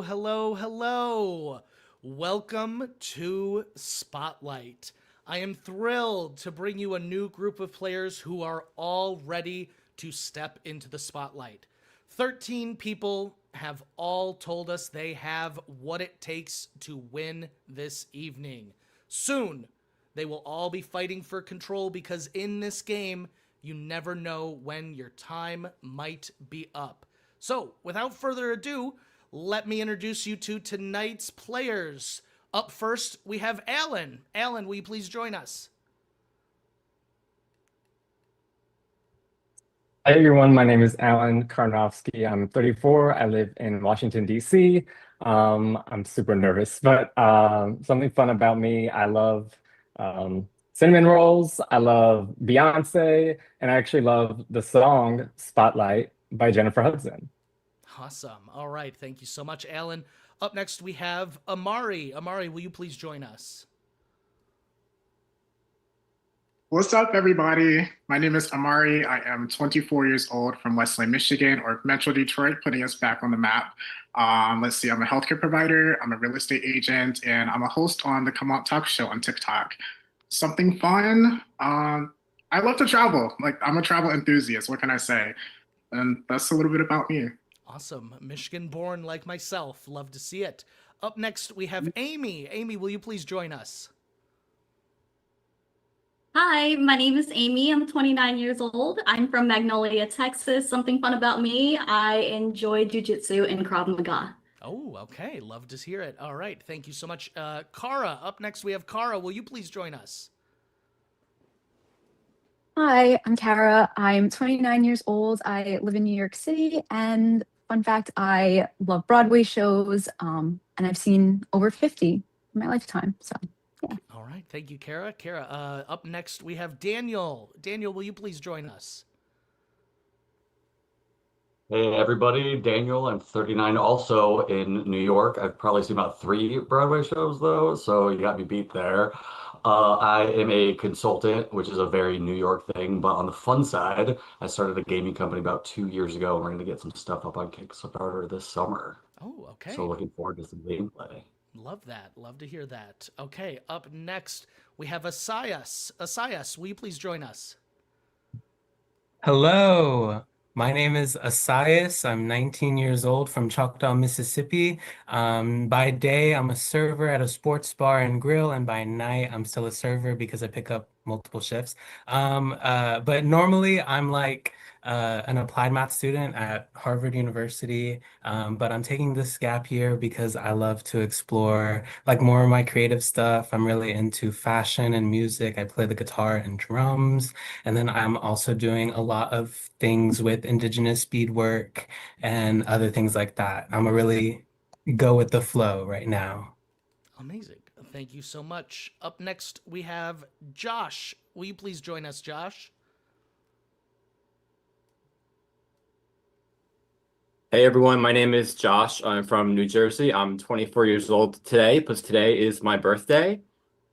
hello, hello. Welcome to Spotlight. I am thrilled to bring you a new group of players who are all ready to step into the spotlight. 13 people have all told us they have what it takes to win this evening. Soon, they will all be fighting for control because in this game, you never know when your time might be up. So, without further ado, let me introduce you to tonight's players. Up first, we have Alan. Alan, will you please join us? Hi everyone, my name is Alan Karnofsky. I'm 34. I live in Washington, D.C. I'm super nervous, but something fun about me, I love cinnamon rolls, I love Beyonce, and I actually love the song Spotlight by Jennifer Hudson. Awesome. All right. Thank you so much, Alan. Up next, we have AMARI. AMARI, will you please join us? What's up, everybody? My name is Amari. I am 24 years old from Westlake, Michigan, or Metro Detroit, putting us back on the map. Let's see, I'm a healthcare provider, I'm a real estate agent, and I'm a host on the Come Out Talk Show on TikTok. Something fun. I love to travel. Like, I'm a travel enthusiast. What can I say? And that's a little bit about me. Awesome. Michigan born like myself. Love to see it. Up next, we have Amy. Amy, will you please join us? Hi, my name is Amy. I'm 29 years old. I'm from Magnolia, Texas. Something fun about me, I enjoy jujitsu and Krav Maga. Oh, okay. Love to hear it. All right. Thank you so much. Cara, up next we have Cara. Will you please join us? Hi, I'm Kara. I'm 29 years old. I live in New York City, and fun fact, I love Broadway shows, and I've seen over 50 in my lifetime. So, yeah. All right. Thank you, Kara. Kara, up next we have Daniel. Daniel, will you please join us? Hey everybody, Daniel. I'm 39, also in New York. I've probably seen about 3 Broadway shows though, so you got me beat there. I am a consultant, which is a very New York thing, but on the fun side, I started a gaming company about 2 years ago, and we're going to get some stuff up on Kickstarter this summer. Oh, okay. So looking forward to some gameplay. Love that. Love to hear that. Okay, up next we have IYSAIAH. IYSAIAH, will you please join us? Hello, my name is Asias. I'm 19 years old from Choctaw, Mississippi. By day, I'm a server at a sports bar and grill, and by night, I'm still a server because I pick up multiple shifts. But normally, I'm like an applied math student at Harvard University, but I'm taking this gap year because I love to explore like more of my creative stuff. I'm really into fashion and music. I play the guitar and drums. And then I'm also doing a lot of things with indigenous beadwork and other things like that. I'm a really go with the flow right now. Amazing. Thank you so much. Up next, we have Josh. Will you please join us, Josh? Hey everyone, my name is Josh. I'm from New Jersey. I'm 24 years old today, because today is my birthday.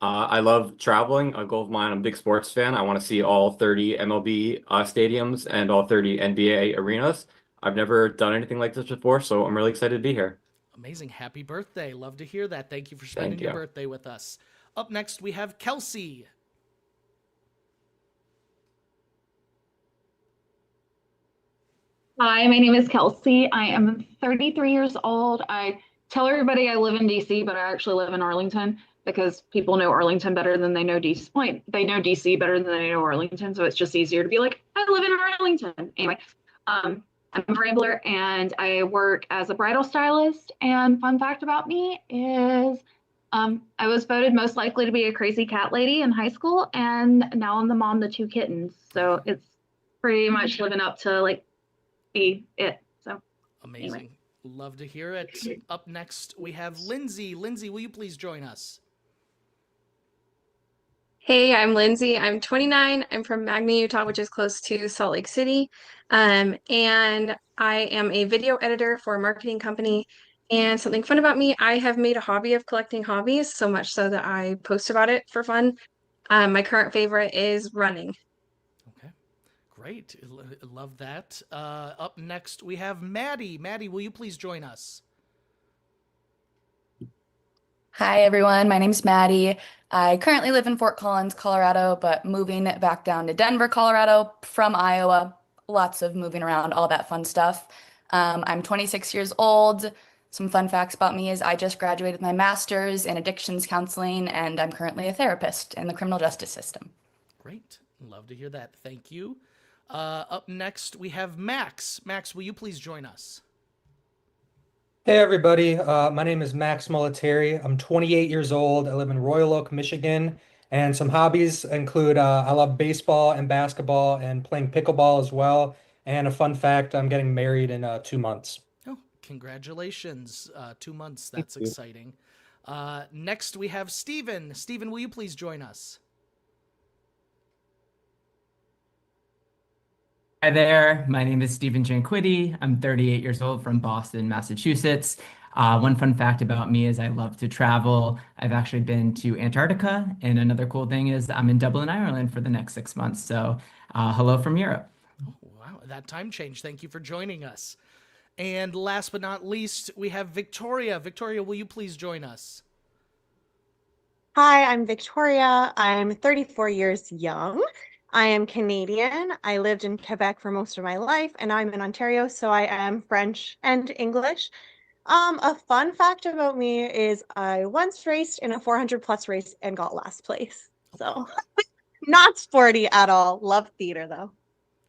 I love traveling. A goal of mine, I'm a big sports fan. I want to see all 30 MLB stadiums and all 30 NBA arenas. I've never done anything like this before, so I'm really excited to be here. Amazing. Happy birthday. Love to hear that. Thank you for spending Thank your you. birthday with us. Up next, we have Kelsey. Hi, my name is Kelsey. I am 33 years old. I tell everybody I live in DC, but I actually live in Arlington because people know Arlington better than they know DC. Like, they know DC better than they know Arlington, so it's just easier to be like, I live in Arlington. Anyway, I'm a Rambler and I work as a bridal stylist. And fun fact about me is I was voted most likely to be a crazy cat lady in high school, and now I'm the mom to 2 kittens. So it's pretty much living up to like be it. So Amazing. Anyway. Love to hear it. Up next, we have Lindsay. Lindsay, will you please join us? Hey, I'm Lindsay. I'm 29. I'm from Magna, Utah, which is close to Salt Lake City. And I am a video editor for a marketing company. And something fun about me, I have made a hobby of collecting hobbies, so much so that I post about it for fun. My current favorite is running. Okay. Great. Love that. Up next, we have Maddie. Maddie, will you please join us? Hi, everyone. My name's Maddie. I currently live in Fort Collins, Colorado, but moving back down to Denver, Colorado from Iowa. Lots of moving around, all that fun stuff. I'm 26 years old. Some fun facts about me is I just graduated my master's in addictions counseling, and I'm currently a therapist in the criminal justice system. Great. Love to hear that. Thank you. Up next, we have Max. Max, will you please join us? Hey everybody, my name is Max Molitari. I'm 28 years old. I live in Royal Oak, Michigan, and some hobbies include I love baseball and basketball and playing pickleball as well. And a fun fact, I'm getting married in 2 months. Oh, congratulations. 2 months. Thank That's you. exciting. Next, we have Steven. Steven, will you please join us? Hi there, my name is Stephen Janquitti. I'm 38 years old from Boston, Massachusetts. One fun fact about me is I love to travel. I've actually been to Antarctica, and another cool thing is I'm in Dublin, Ireland for the next 6 months. So hello from Europe. Oh, wow, that time change. Thank you for joining us. And last but not least, we have Victoria. Victoria, will you please join us? Hi, I'm Victoria. I'm 34 years young. I am Canadian. I lived in Quebec for most of my life, and I'm in Ontario, so I am French and English. A fun fact about me is I once raced in a 400 plus race and got last place. So not sporty at all. Love theater though.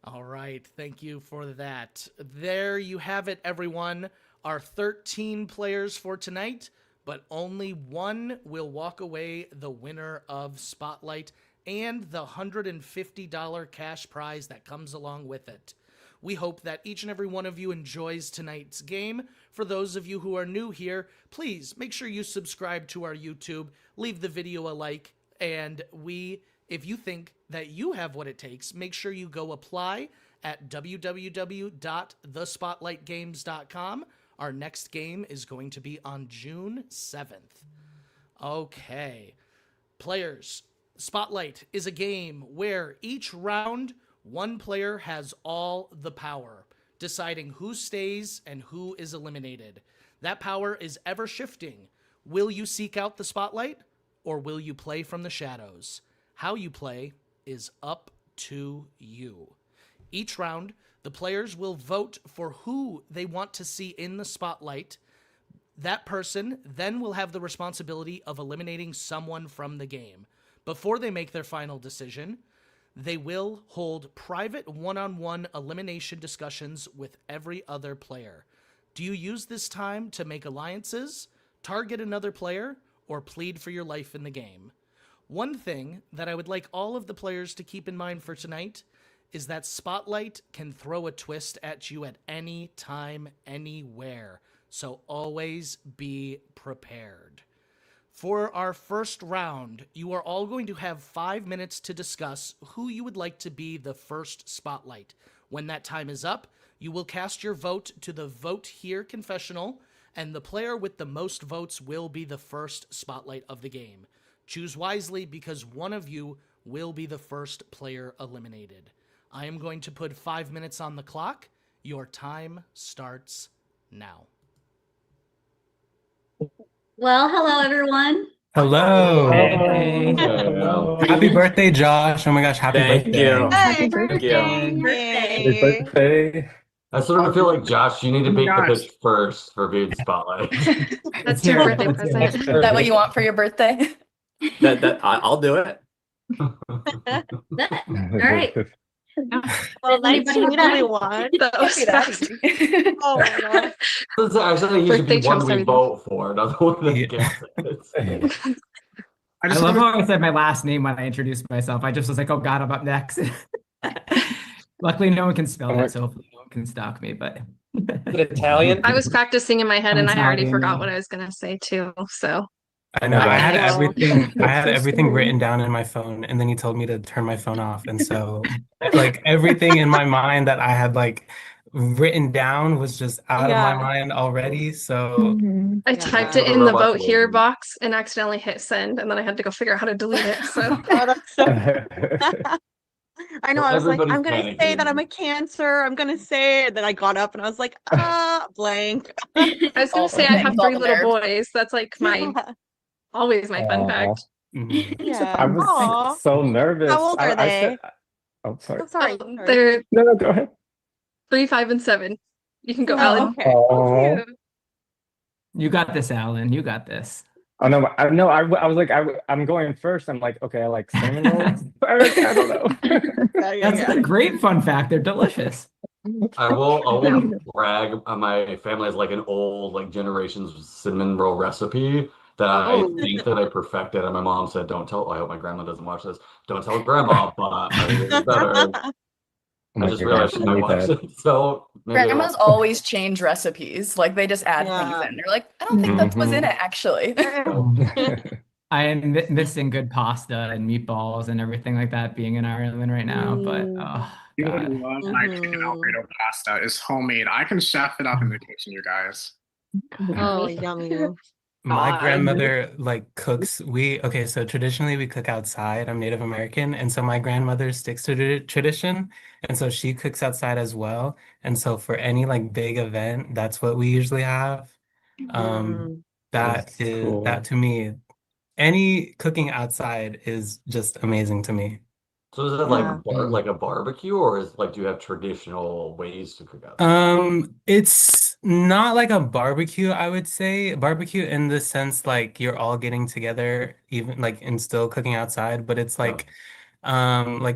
All right, thank you for that. There you have it, everyone. Our 13 players for tonight, but only one will walk away the winner of Spotlight and the $150 cash prize that comes along with it. We hope that each and every one of you enjoys tonight's game. For those of you who are new here, please make sure you subscribe to our YouTube, leave the video a like, and if you think that you have what it takes, make sure you go apply at www.thespotlightgames.com. Our next game is going to be on June 7th. Okay. Players, Spotlight is a game where each round, one player has all the power, deciding who stays and who is eliminated. That power is ever shifting. Will you seek out the spotlight, or will you play from the shadows? How you play is up to you. Each round, the players will vote for who they want to see in the spotlight. That person then will have the responsibility of eliminating someone from the game. Before they make their final decision, they will hold private one-on-one elimination discussions with every other player. Do you use this time to make alliances, target another player, or plead for your life in the game? One thing that I would like all of the players to keep in mind for tonight is that Spotlight can throw a twist at you at any time, anywhere. So always be prepared. For our first round, you are all going to have 5 minutes to discuss who you would like to be the first spotlight. When that time is up, you will cast your vote to the Vote Here confessional, and the player with the most votes will be the first spotlight of the game. Choose wisely because one of you will be the first player eliminated. I am going to put 5 minutes on the clock. Your time starts now. Well, hello, everyone. Hello. Hey. Hello. Happy birthday, Josh. Oh my gosh, happy Thank birthday. you. Happy Thank you. Happy birthday. I sort of feel like, Josh, you need to beat the Gosh. pitch first for being Spotlight. That's your birthday present. Is that what you want for your birthday? I'll do it. All right. Well, Does anybody have 1921. That was fast. Oh my god. This is actually usually Birthday the one trumps we everything. vote for, not the one that Yeah. gets it. I I just love wanna- how I said my last name when I introduced myself. I just was like, oh God, I'm up next. Luckily, no one can spell that, so hopefully no one can stalk me, but Is it Italian? I was practicing in my head I'm and I already Italian, forgot yeah. what I was gonna say too. So I know. I had I know. everything. I had So everything scary. written down in my phone, and then he told me to turn my phone off. And so, like everything in my mind that I had like written down was just out of my Yeah. mind already. So Mhm. I Yeah. typed it in the Vote Here box and accidentally hit send, and then I had to go figure out how to delete it. So Oh, that's so I know, So I was like, I'm everybody's gonna say that panicking. I'm a Cancer. I'm gonna say it. Then I got up and I was like, blank. I was All gonna the say I have things, all 3 the little nerves. boys. That's like my always my fun Aw. fact. Yeah. I was Aw. so nervous. How old are I said, they? oh, sorry. Oh, sorry. Oh, Sorry. they're No, no, go ahead. 3, 5, and 7. You can go, Oh, Alan. okay. Oh, You got this, Alan. You got this. oh no, I was like, I'm going first. I'm like, okay, I like cinnamon rolls. I don't know. That's a great fun fact. They're delicious. I will brag. My family has like an old, like generations cinnamon roll recipe that I Oh. think that I perfected. And my mom said, "Don't tell." I hope my grandma doesn't watch this. Don't tell grandma, but I think it's better. Oh my I just realized gosh, she I might need watch that. it. So maybe I Grandmas won't. always change recipes. Like they just add things Yeah. in. They're like, I don't think that was in Mhm. it actually. I am missing good pasta and meatballs and everything like that being in Ireland right now, but oh You would God. love my chicken Alfredo pasta. It's homemade. I can chef it up in the kitchen, you guys. Oh, yummy. My God. grandmother like cooks. Okay, so traditionally we cook outside. I'm Native American, and so my grandmother sticks to the tradition, and so she cooks outside as well. And so for any like big event, that's what we usually have. Mm. That That's is cool. that to me, any cooking outside is just amazing to me. So is it Yeah. like a barbecue, or is like do you have traditional ways to cook outside? It's not like a barbecue, I would say. Barbecue in the sense like you're all getting together, even like and still cooking outside, but it's like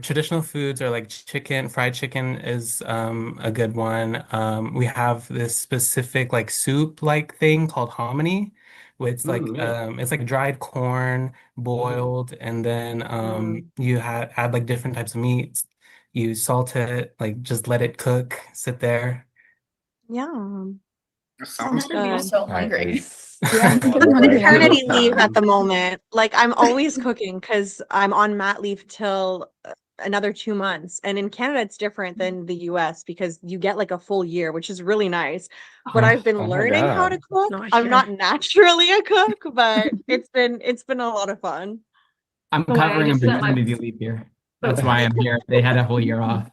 traditional foods are like chicken, fried chicken is a good one. We have this specific like soup like thing called hominy, where it's like dried corn boiled, and then you add like different types of meats. You salt it, like just let it cook, sit there. Yum. That sounds That made me good. so hungry. Yeah, Oh, I'm on right. maternity leave at the moment. Like I'm always cooking because I'm on mat leave till another 2 months. And in Canada, it's different than the US because you get like a full year, which is really nice. But I've been Oh my learning how to God. cook. No, I I'm hear. not naturally a cook, but it's been a lot of fun. I'm The way I covering a just set my- maternity leave here. That's why I'm here. They had a whole year off.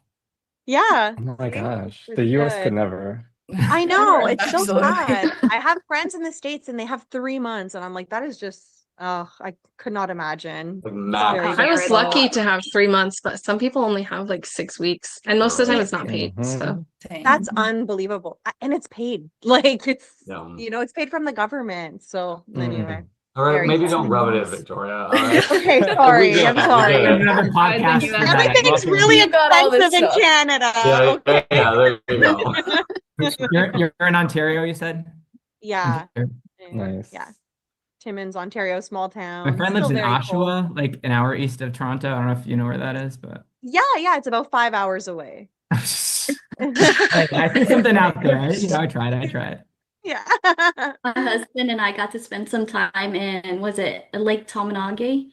Yeah, Oh my gosh. it's The US good. could never. I know, it's so Absolutely. sad. I have friends in the States and they have 3 months, and I'm like, that is just, oh, I could not imagine. Like It's max. very I was difficult. lucky to have 3 months, but some people only have like 6 weeks, and most of the time it's not paid. So That's unbelievable. And it's paid. Like it's, Yeah. it's paid from the government. So anyway. All right, Very maybe sad. don't rub it in, Victoria. All right. Okay, We sorry. get I'm it, we sorry. get it. Another podcast for that. Everything's Welcome. really You got all this expensive in stuff. Canada. Yeah, Okay. yeah, there you go. You're in Ontario, you said? Yeah. Nice. Yeah. Timmins, Ontario, small My town. friend Still lives in very cold. Oshawa, like an hour east of Toronto. I don't know if you know where that is, but Yeah, it's about 5 hours away. I threw something out there. I tried. Yeah. My husband and I got to spend some time in, was it Lake Tominagay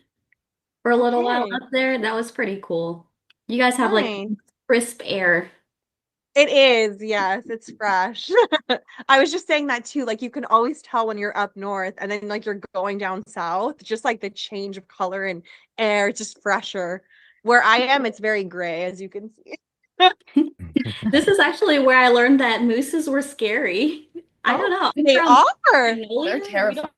for a little while Okay. up there? That was pretty cool. You guys have like Nice. crisp air. It is, yes, it's fresh. I was just saying that too. Like you can always tell when you're up north and then like you're going down south, just like the change of color and air, it's just fresher. Where I am, it's very gray, as you can see. This is actually where I learned that mooses were scary. I don't know. I'm They from are. Magnolia. They're We terrifying.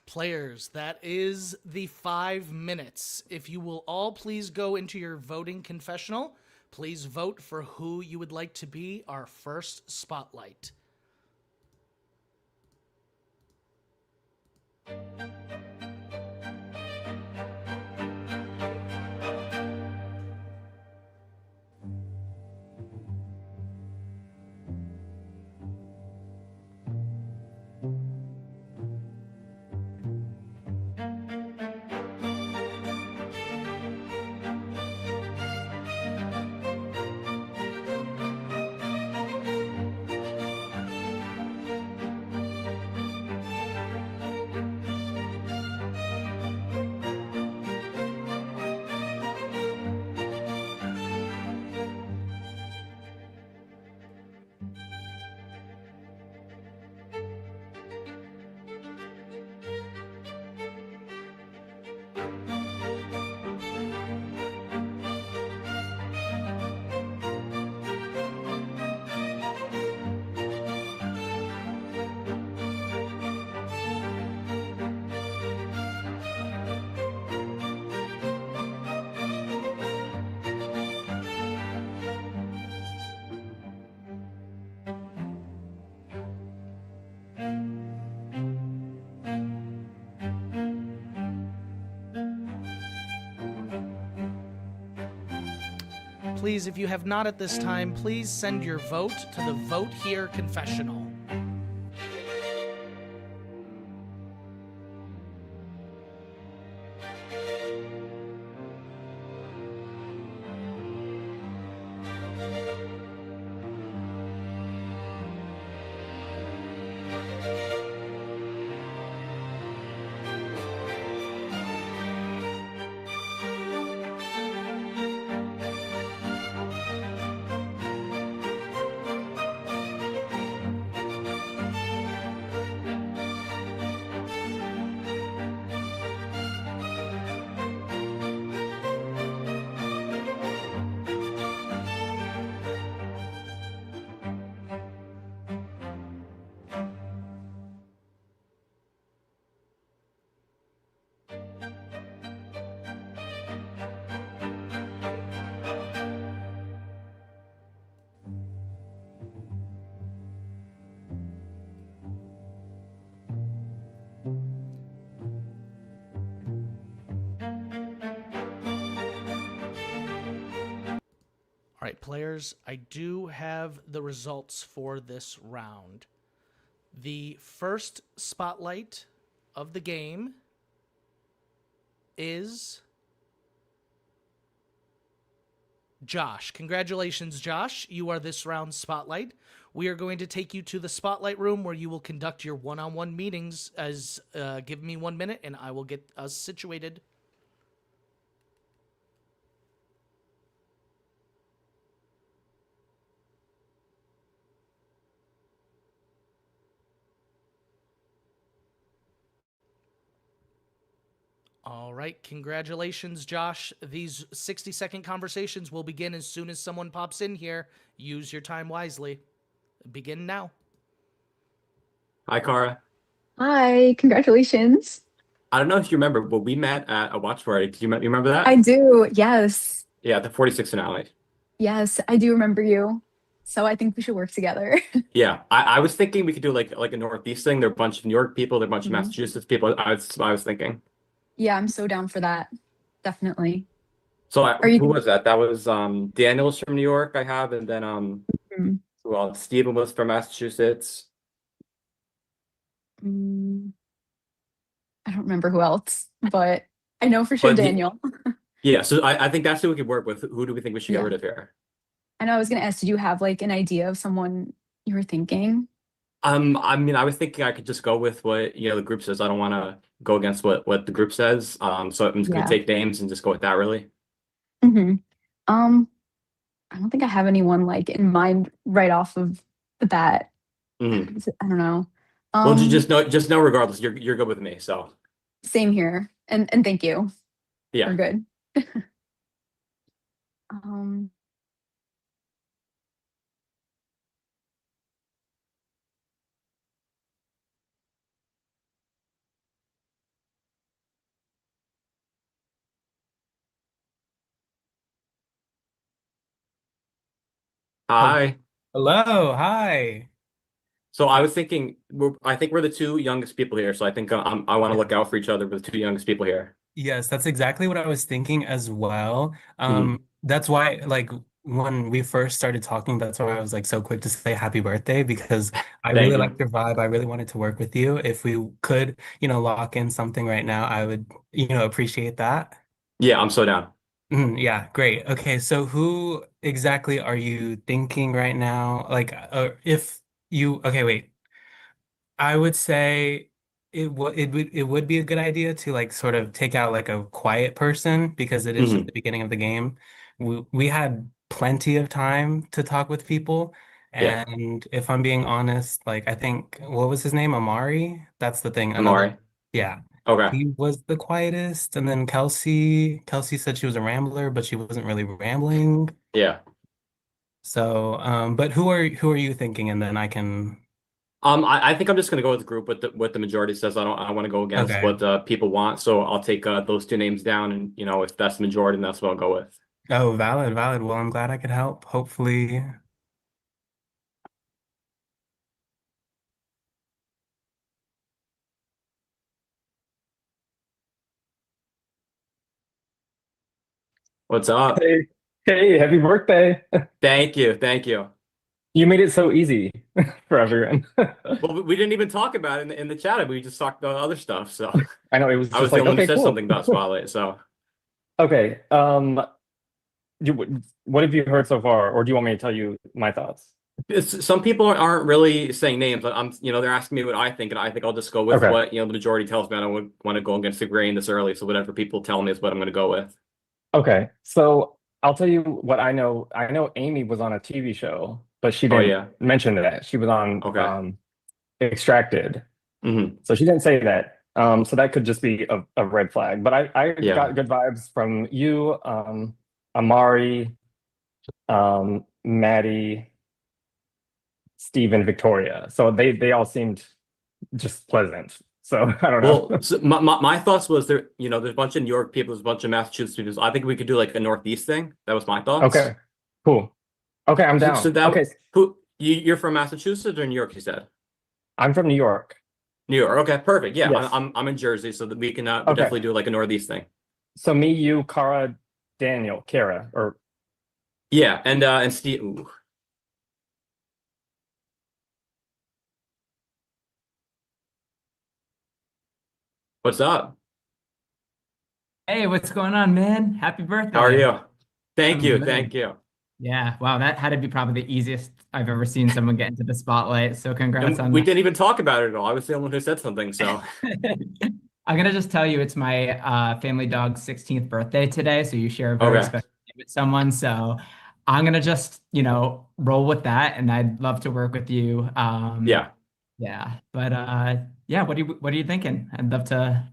Players, that is the 5 minutes. If you will all please go into your voting confessional, please vote for who you would like to be our first spotlight. please, if you have not at this time, please send your vote to the Vote Here confessional. All right, players, I do have the results for this round. The first spotlight of the game is Josh. Congratulations, Josh. You are this round's spotlight. We are going to take you to the spotlight room where you will conduct your one-on-one meetings. Give me 1 minute and I will get us situated. All right, congratulations, Josh. These 60-second conversations will begin as soon as someone pops in here. Use your time wisely. Begin now. Hi, Cara. Hi, congratulations. I don't know if you remember, but we met at a watch party. Do you remember that? I do. Yes. Yeah, the 46 finale. Yes, I do remember you. So I think we should work together. Yeah, I was thinking we could do like a Northeast thing. There are a bunch of New York people, there are a bunch of Mhm. Massachusetts people. I was thinking. Yeah, I'm so down for that. Definitely. So Are you who was that? That was Daniel's from New York, I have, and then Mhm. well, Steven was from Massachusetts. Mm, I don't remember who else, but I know for sure But Daniel. yeah, so I think that's who we could work with. Who do we think we should get Yeah. rid of here? I know I was gonna ask, did you have like an idea of someone you were thinking? I mean, I was thinking I could just go with what, the group says. I don't want to go against what the group says. So I'm just gonna Yeah. take names and just go with that, really. hmm I don't think I have anyone like in mind right off of the bat. Mhm. I don't know. Well, you just know regardless, you're good with me. So Same here. And thank you. yeah. We're good. Um, Hi. Hello, hi. So I was thinking, I think we're the two youngest people here. So I think I want to look out for each other with the two youngest people here. Yes, that's exactly what I was thinking as well. Mhm. That's why, like, when we first started talking, that's why I was like so quick to say happy birthday because I Thank really you. liked your vibe. I really wanted to work with you. If we could, lock in something right now, I would, appreciate that. Yeah, I'm so down. Yeah, great. Okay, so who exactly are you thinking right now? Like, if you, okay, wait. I would say it would be a good idea to like sort of take out like a quiet person because it is just Mhm. the beginning of the game. We had plenty of time to talk with people, Yeah, and if I'm being honest, like I think what was his name? Amari? That's the thing. Another, Amari. yeah. Okay. He was the quietest, and then Kelsey said she was a rambler, but she wasn't really rambling. Yeah. So, but who are you thinking? And then I can. I think I'm just gonna go with the group what the majority says. I want to go against Okay. what people want. So I'll take those two names down, and if that's the majority, then that's what I'll go with. Oh, valid, valid. Well, I'm glad I could help. Hopefully. What's up? Hey, Hey, happy birthday. Thank you. Thank you. You made it so easy for everyone. Well, we didn't even talk about it in the chat. We just talked about other stuff. So I know it was I just was the like, only one who okay, said cool. something about Spotlight. So Okay. What have you heard so far, or do you want me to tell you my thoughts? some people aren't really saying names, but they're asking me what I think, and I think I'll just go with Okay. what, the majority tells me. I don't want to go against the grain this early. So whatever people tell me is what I'm going to go with. Okay. So I'll tell you what I know. I know Amy was on a TV show, but she Oh, didn't yeah. mention that. She was on Okay. Extracted. Hmm. So she didn't say that. So that could just be a red flag. But I Yeah. got good vibes from you, Amari, Maddie, Steve, Victoria. So they all seemed just pleasant. So I don't know. Well, so my thoughts was there's a bunch of New York people, there's a bunch of Massachusetts people. So I think we could do like a Northeast thing. That was my thoughts. Okay, cool. Okay, I'm So down. Okay, you're from Massachusetts or New York, you said? I'm from New York. New York. Okay, perfect. Yeah, Yes. I'm in Jersey, so that we can we'll Okay. definitely do like a Northeast thing. So me, you, Cara, Daniel, Kara, or Yeah, and Steve. Ooh. What's up? Hey, what's going on, man? Happy birthday. How are you? Thank I'm you. good. Thank you. Yeah, wow, that had to be probably the easiest I've ever seen someone get into the spotlight. So congrats And on we that. didn't even talk about it at all. I was the only one who said something. So I'm gonna just tell you it's my family dog's 16th birthday today, so you share a very Okay. special day with someone. So I'm gonna just, roll with that, and I'd love to work with you. Yeah. Yeah, but yeah, what are you thinking? I'd love to.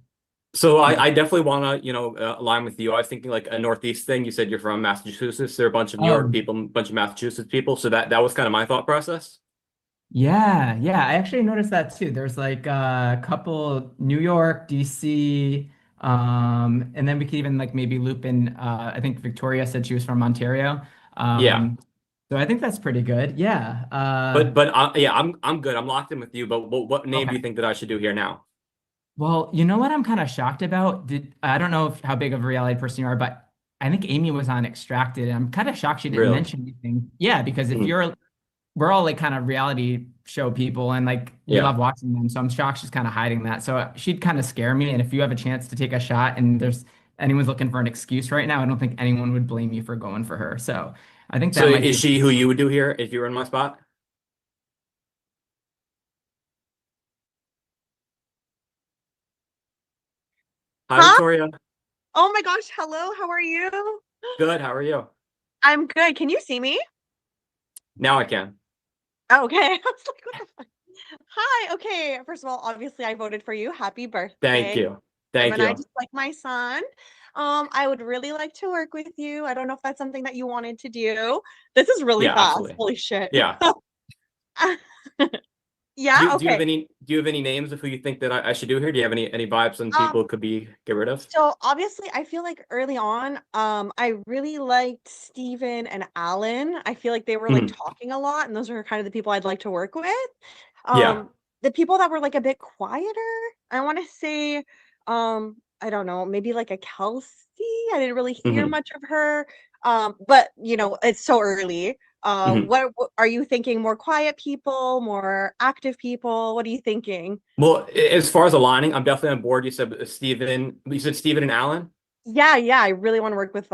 So I definitely want to, align with you. I was thinking like a Northeast thing. You said you're from Massachusetts. There are a bunch of New York people, a bunch of Massachusetts people. So that was kind of my thought process. Yeah, I actually noticed that too. There's like a couple New York, DC, and then we could even like maybe loop in I think Victoria said she was from Ontario. Yeah. So I think that's pretty good. Yeah. But yeah, I'm good. I'm locked in with you. But what name do you Okay. think that I should do here now? Well, you know what I'm kind of shocked about? I don't know how big of a reality person you are, but I think Amy was on Extracted, and I'm kind of shocked she didn't Really? mention anything. Yeah, because if Mhm. we're all like kind of reality show people and like we Yeah. love watching them. So I'm shocked she's kind of hiding that. So she'd kind of scare me. And if you have a chance to take a shot and there's anyone's looking for an excuse right now, I don't think anyone would blame you for going for her. So I think So that might be. is she who you would do here if you were in my spot? Hi, Huh? Victoria. Oh my gosh, hello, how are you? Good. How are you? I'm good. Can you see me? Now I can. Okay. I was like, what the fuck? Hi. Okay. First of all, obviously I voted for you. Happy birthday. Thank you. Thank And I you. just like my son. I would really like to work with you. I don't know if that's something that you wanted to do. This is really Yeah, fast. absolutely. Holy shit. Yeah. Yeah, Do you have okay. any names of who you think that I should do here? Do you have any vibes on Um, people could be get rid of? So obviously, I feel like early on, I really liked Steven and Alan. I feel like they were like Mhm. talking a lot, and those are kind of the people I'd like to work with. Yeah. The people that were like a bit quieter, I want to say, I don't know, maybe like a Kelsey. I didn't really hear Mhm. much of her. But it's so early. Mhm. What are you thinking? More quiet people, more active people? What are you thinking? Well, as far as aligning, I'm definitely on board. You said Steven and Alan? Yeah, I really want to work with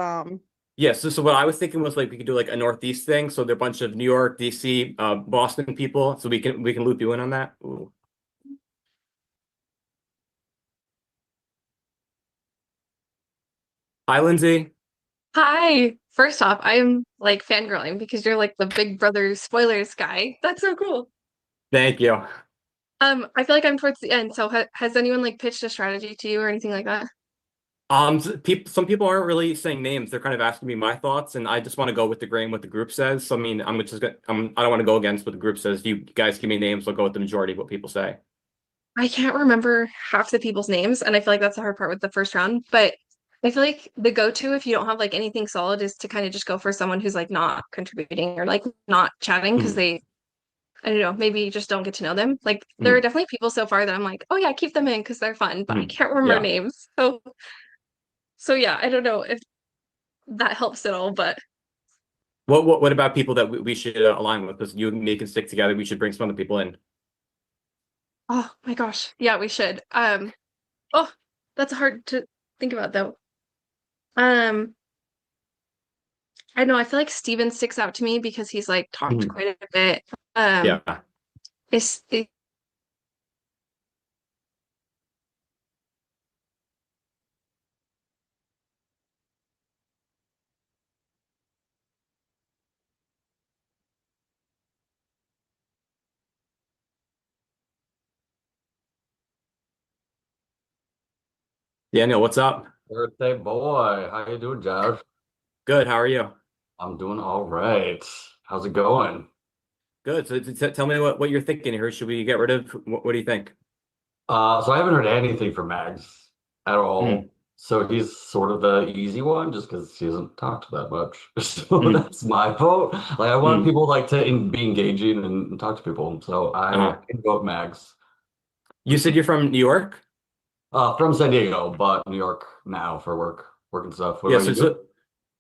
Yeah, so what I was thinking was like we could do like a Northeast thing. So there are a bunch of New York, DC, Boston people. So we can loop you in on that. Ooh. Hi, Lindsay. Hi. First off, I'm like fangirling because you're like the Big Brother spoilers guy. That's so cool. Thank you. I feel like I'm towards the end. So has anyone like pitched a strategy to you or anything like that? Some people aren't really saying names. They're kind of asking me my thoughts, and I just want to go with the grain, what the group says. So I mean, I don't want to go against what the group says. If you guys give me names, I'll go with the majority of what people say. I can't remember half the people's names, and I feel like that's the hard part with the first round. But I feel like the go-to if you don't have like anything solid is to kind of just go for someone who's like not contributing or like not chatting because Mhm. I don't know, maybe just don't get to know them. Like there are Mhm. definitely people so far that I'm like, oh yeah, keep them in because they're fun, but I Mhm. can't remember Yeah. names. So yeah, I don't know if that helps at all, but What about people that we should align with? Because you and me can stick together. We should bring some other people in. Oh my gosh. Yeah, we should. Oh, that's hard to think about though. I know, I feel like Steven sticks out to me because he's like talked Mhm. quite a bit. Yeah. It's it, Daniel, what's up? Birthday boy. How you doing, Josh? Good. How are you? I'm doing all right. How's it going? Good. So tell me what you're thinking here. Should we get rid of what do you think? So I haven't heard anything from Mags at all. Mm. So he's sort of the easy one just because he hasn't talked that much. So Mm. that's my vote. Like I want Mm. people like to be engaging and talk to people. So I Uh-huh. can vote Mags. You said you're from New York? From San Diego, but New York now for work and stuff. What Yeah, about you?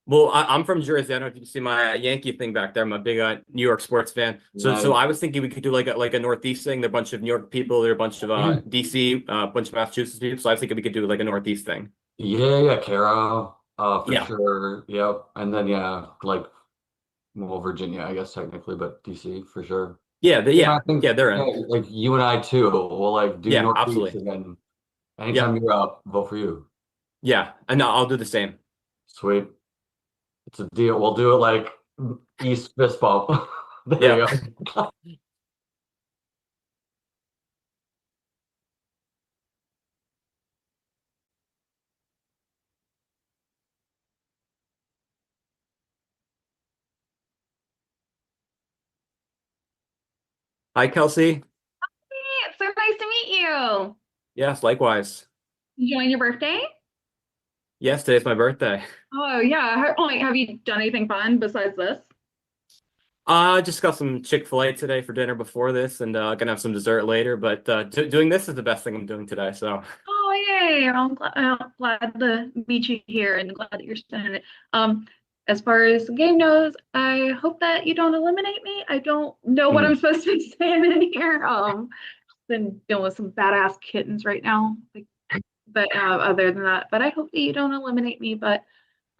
well, I'm from Jersey. I don't know if you can see my Yankee thing back there. I'm a big New York sports fan. So Nice. I was thinking we could do like a Northeast thing. There are a bunch of New York people. There are a bunch of DC, a bunch of Massachusetts people. So I was thinking we could do like a Northeast thing. Yeah, CARA, for Yeah. sure. Yep. And then yeah, like well, Virginia, I guess technically, but DC for sure. Yeah, I think they're yeah, in. like you and I too. We'll like do Yeah, Northeast absolutely. and then anytime Yep. you're up, vote for you. Yeah. And I'll do the same. Sweet. It's a deal. We'll do it like East fist bump. There Yeah. you go. Hi, Kelsey. Hey, it's so nice to meet you. Yes, likewise. Enjoying your birthday? Yes, today's my birthday. Oh yeah. Like, have you done anything fun besides this? Just got some Chick-fil-A today for dinner before this, and gonna have some dessert later. But doing this is the best thing I'm doing today. So Oh yay! I'm glad to meet you here and glad that you're spending it. As far as the game knows, I hope that you don't eliminate me. I don't know what I'm supposed to be saying in here. Been dealing with some badass kittens right now. Like, but other than that, but I hope that you don't eliminate me. But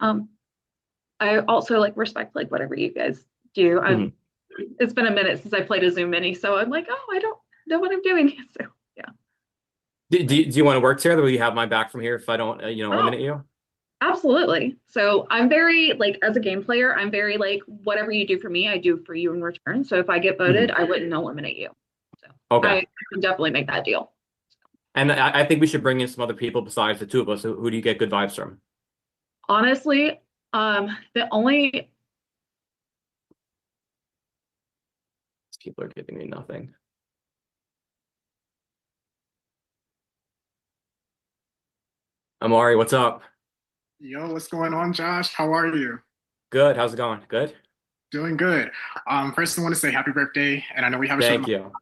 I also like respect like whatever you guys do. It's been a minute since I played a Zoom mini, so I'm like, oh, I don't know what I'm doing. So yeah. do you want to work together? Will you have my back from here if I don't, eliminate you? Absolutely. So I'm very like as a game player, I'm very like whatever you do for me, I do for you in return. So if I get voted, I wouldn't eliminate you. So Okay. I can definitely make that deal. And I think we should bring in some other people besides the two of us. Who do you get good vibes from? Honestly, the only These people are giving me nothing. Amari, what's up? Yo, what's going on, Josh? How are you? Good. How's it going? Good. Doing good. First, I want to say happy birthday, and I know we have a short Thank you.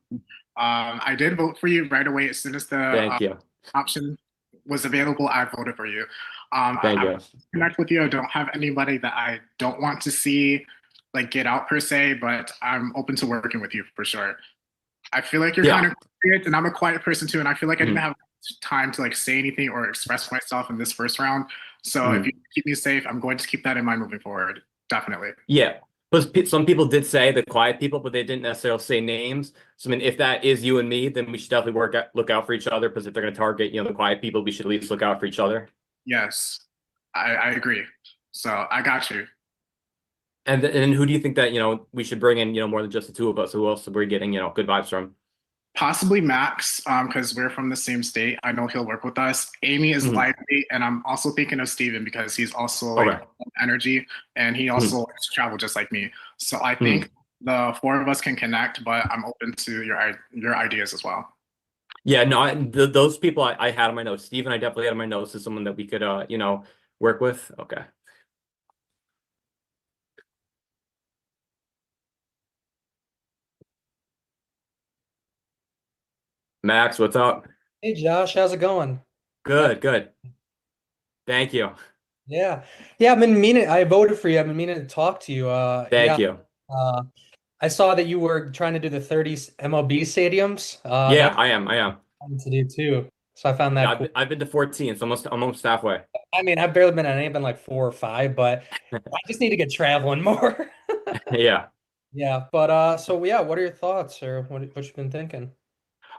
I did vote for you right away as soon as the Thank you. option was available. I voted for you. Thank I you. connect with you. I don't have anybody that I don't want to see like get out per se, but I'm open to working with you for sure. I feel like you're kind of quiet, and I'm a quiet person too, and I feel like I didn't have time to like say anything or express myself in this first round. So if you keep me safe, I'm going to keep that in mind moving forward. Definitely. Yeah. But some people did say the quiet people, but they didn't necessarily say names. So I mean, if that is you and me, then we should definitely look out for each other. Because if they're going to target, the quiet people, we should at least look out for each other. Yes, I agree. So I got you. And who do you think that we should bring in? More than just the two of us. Who else are we getting good vibes from? Possibly Max, because we're from the same state. I know he'll work with us. Amy is lively, and I'm also thinking of Steven because he's also like energy, and he also likes to travel just like me. So I think the four of us can connect, but I'm open to your ideas as well. Yeah, no, those people I had on my notes. Steven, I definitely had on my notes as someone that we could work with. Okay. Max, what's up? Hey Josh, how's it going? Good, good. Thank you. Yeah. Yeah, I've been meaning I voted for you. I've been meaning to talk to you. Thank you. Uh I saw that you were trying to do the 30 MLB stadiums. Yeah, That's I am. I am. what I'm to do too. So I found Yeah, that cool. I've been to 14, so almost halfway. I mean, I've barely been on any, been like 4 or 5, but I just need to get traveling more. Yeah. Yeah, but so yeah, what are your thoughts or what you been thinking?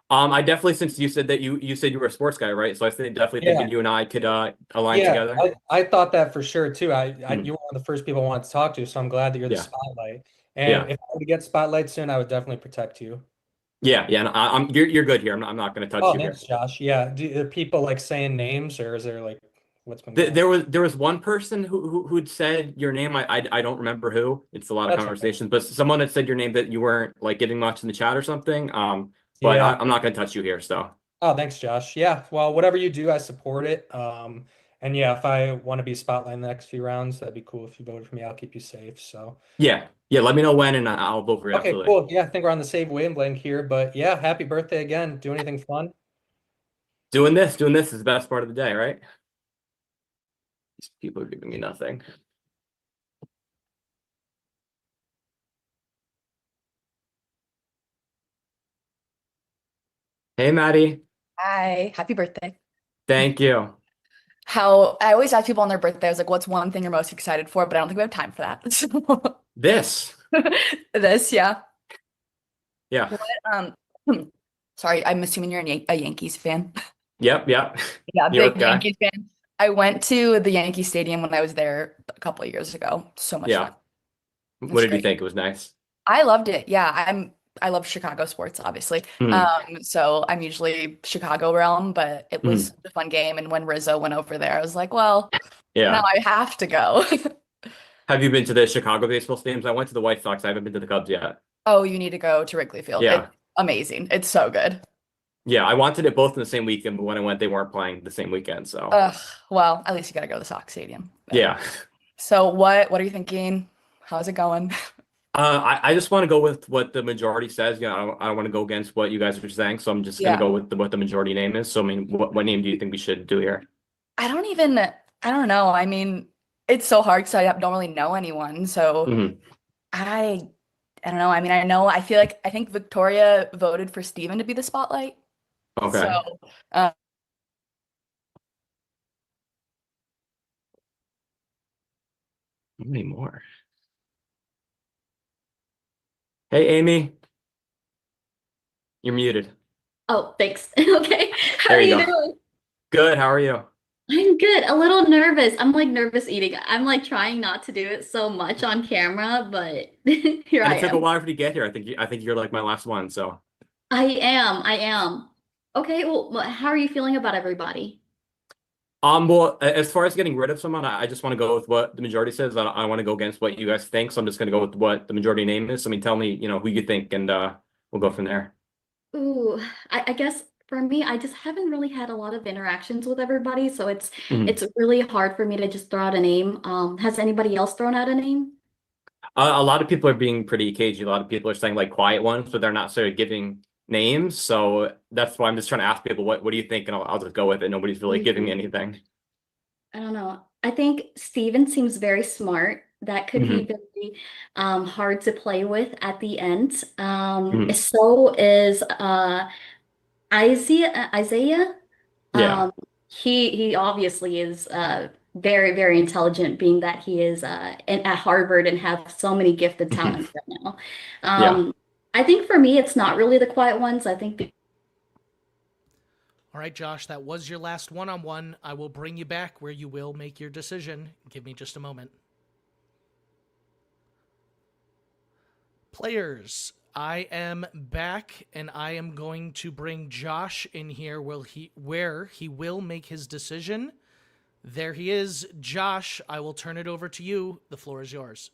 I definitely, since you said that you said you were a sports guy, right? So I think definitely Yeah. thinking you and I could align Yeah, together. I thought that for sure too. Hmm. You were one of the first people I wanted to talk to, so I'm glad that you're the Yeah. spotlight. And Yeah. if I were to get spotlight soon, I would definitely protect you. Yeah. Yeah. And you're good here. I'm not going to touch Oh, you here. thanks, Josh. Yeah, are people like saying names, or is there like what's been Th- going on? There was one person who'd said your name. I don't remember who. It's a lot of That's okay. conversations, but someone had said your name that you weren't like getting much in the chat or something. But Yeah. I'm not going to touch you here. So Oh, thanks, Josh. Yeah, well, whatever you do, I support it. And yeah, if I want to be spotlight in the next few rounds, that'd be cool. If you voted for me, I'll keep you safe. So yeah. Yeah. Let me know when, and I'll vote for you. okay, Absolutely. cool. Yeah, I think we're on the same wavelength here. But yeah, happy birthday again. Do anything fun? Doing this is the best part of the day, right? These people are giving me nothing. Hey, Maddie. Hi, happy birthday. Thank you. How I always ask people on their birthday, I was like, what's one thing you're most excited for? But I don't think we have time for that. So, This. this, yeah. Yeah. What, sorry, I'm assuming you're a Yankees fan. Yep. Yep. Yeah, New York big guy. Yankees fan. I went to the Yankee Stadium when I was there a couple of years ago. So much Yeah. fun. What did you great. think? It was nice. I loved it. Yeah, I love Chicago sports, obviously. Mhm. So I'm usually Chicago realm, but it was a fun game. And when Rizzo went over there, I was like, well, Yeah. now I have to go. Have you been to the Chicago baseball stadiums? I went to the White Sox. I haven't been to the Cubs yet. Oh, you need to go to Wrigley Field. Yeah. It's amazing. It's so good. Yeah. I wanted it both in the same weekend, but when I went, they weren't playing the same weekend. So Ugh, well, at least you got to go to the Sox Stadium. But- yeah. So what are you thinking? How's it going? I just want to go with what the majority says. You know, I don't want to go against what you guys are saying. So I'm just gonna Yeah. go with what the majority name is. So I mean, what name do you think we should do here? I don't know. I mean, it's so hard because I don't really know anyone. So Mhm. I don't know. I mean, I think Victoria voted for Steven to be the spotlight. Okay. So How many more? Hey, Amy. You're muted. Oh, thanks. Okay. How There are you you go. doing? Good. How are you? I'm good. A little nervous. I'm like nervous eating. I'm like trying not to do it so much on camera, but here And I it took a am. while for you to get here. I think you're like my last one. So I am. I am. Okay, well, how are you feeling about everybody? well, as far as getting rid of someone, I just want to go with what the majority says. I want to go against what you guys think. So I'm just gonna go with what the majority name is. So, I mean, tell me, who you think, and we'll go from there. Ooh, I guess for me, I just haven't really had a lot of interactions with everybody, so Mhm. it's really hard for me to just throw out a name. Has anybody else thrown out a name? A lot of people are being pretty cagey. A lot of people are saying like quiet ones, but they're not sort of giving names. So that's why I'm just trying to ask people, what do you think? And I'll just go with it. Nobody's really giving me anything. I don't know. I think Steven seems very smart. That could be Mhm. very hard to play with at the end. Mhm. So is Isaiah. Yeah. He obviously is very, very intelligent, being that he is at Harvard and have so many gifted talents right now. Yeah. I think for me, it's not really the quiet ones. I think All right, Josh, that was your last one-on-one. I will bring you back where you will make your decision. Give me just a moment. Players, I am back, and I am going to bring Josh in here where he will make his decision. There he is. Josh, I will turn it over to you. The floor is yours.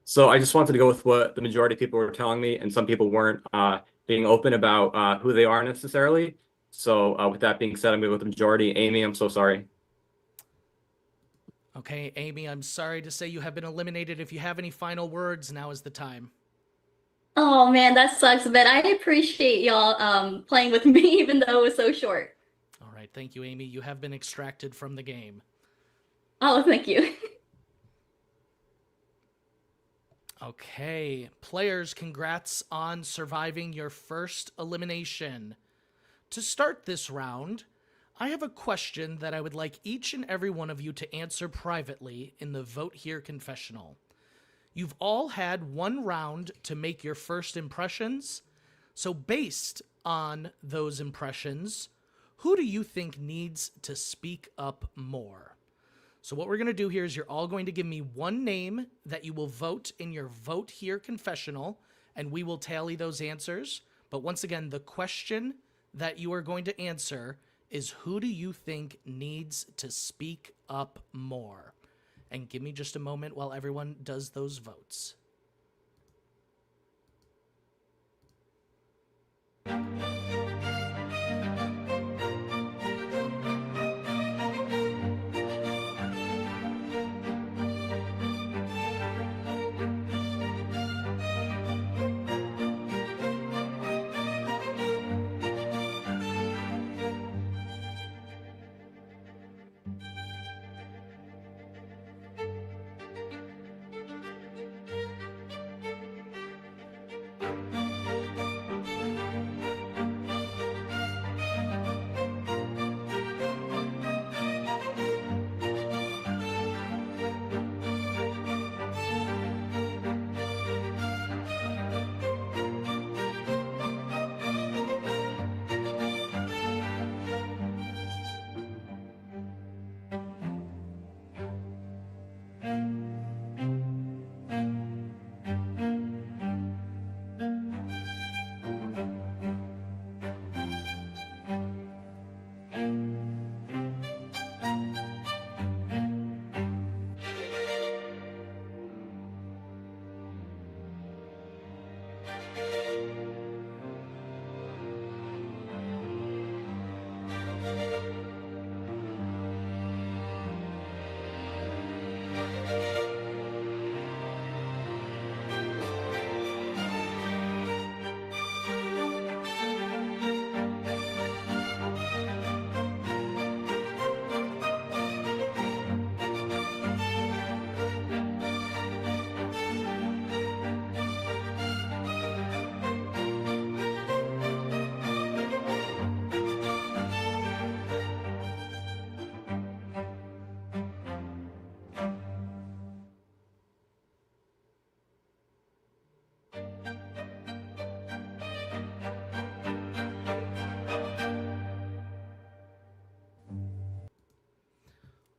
So I just wanted to go with what the majority of people were telling me, and some people weren't being open about who they are necessarily. So with that being said, I'm going to go with the majority. Amy, I'm so sorry. Okay, Amy, I'm sorry to say you have been eliminated. If you have any final words, now is the time. Oh man, that sucks, but I appreciate y'all playing with me even though it was so short. All right, thank you, Amy. You have been extracted from the game. Oh, thank you. Okay, players, congrats on surviving your first elimination. To start this round, I have a question that I would like each and every one of you to answer privately in the Vote Here confessional. You've all had one round to make your first impressions, so based on those impressions, who do you think needs to speak up more? So what we're going to do here is you're all going to give me one name that you will vote in your Vote Here confessional, and we will tally those answers. But once again, the question that you are going to answer is who do you think needs to speak up more? And give me just a moment while everyone does those votes.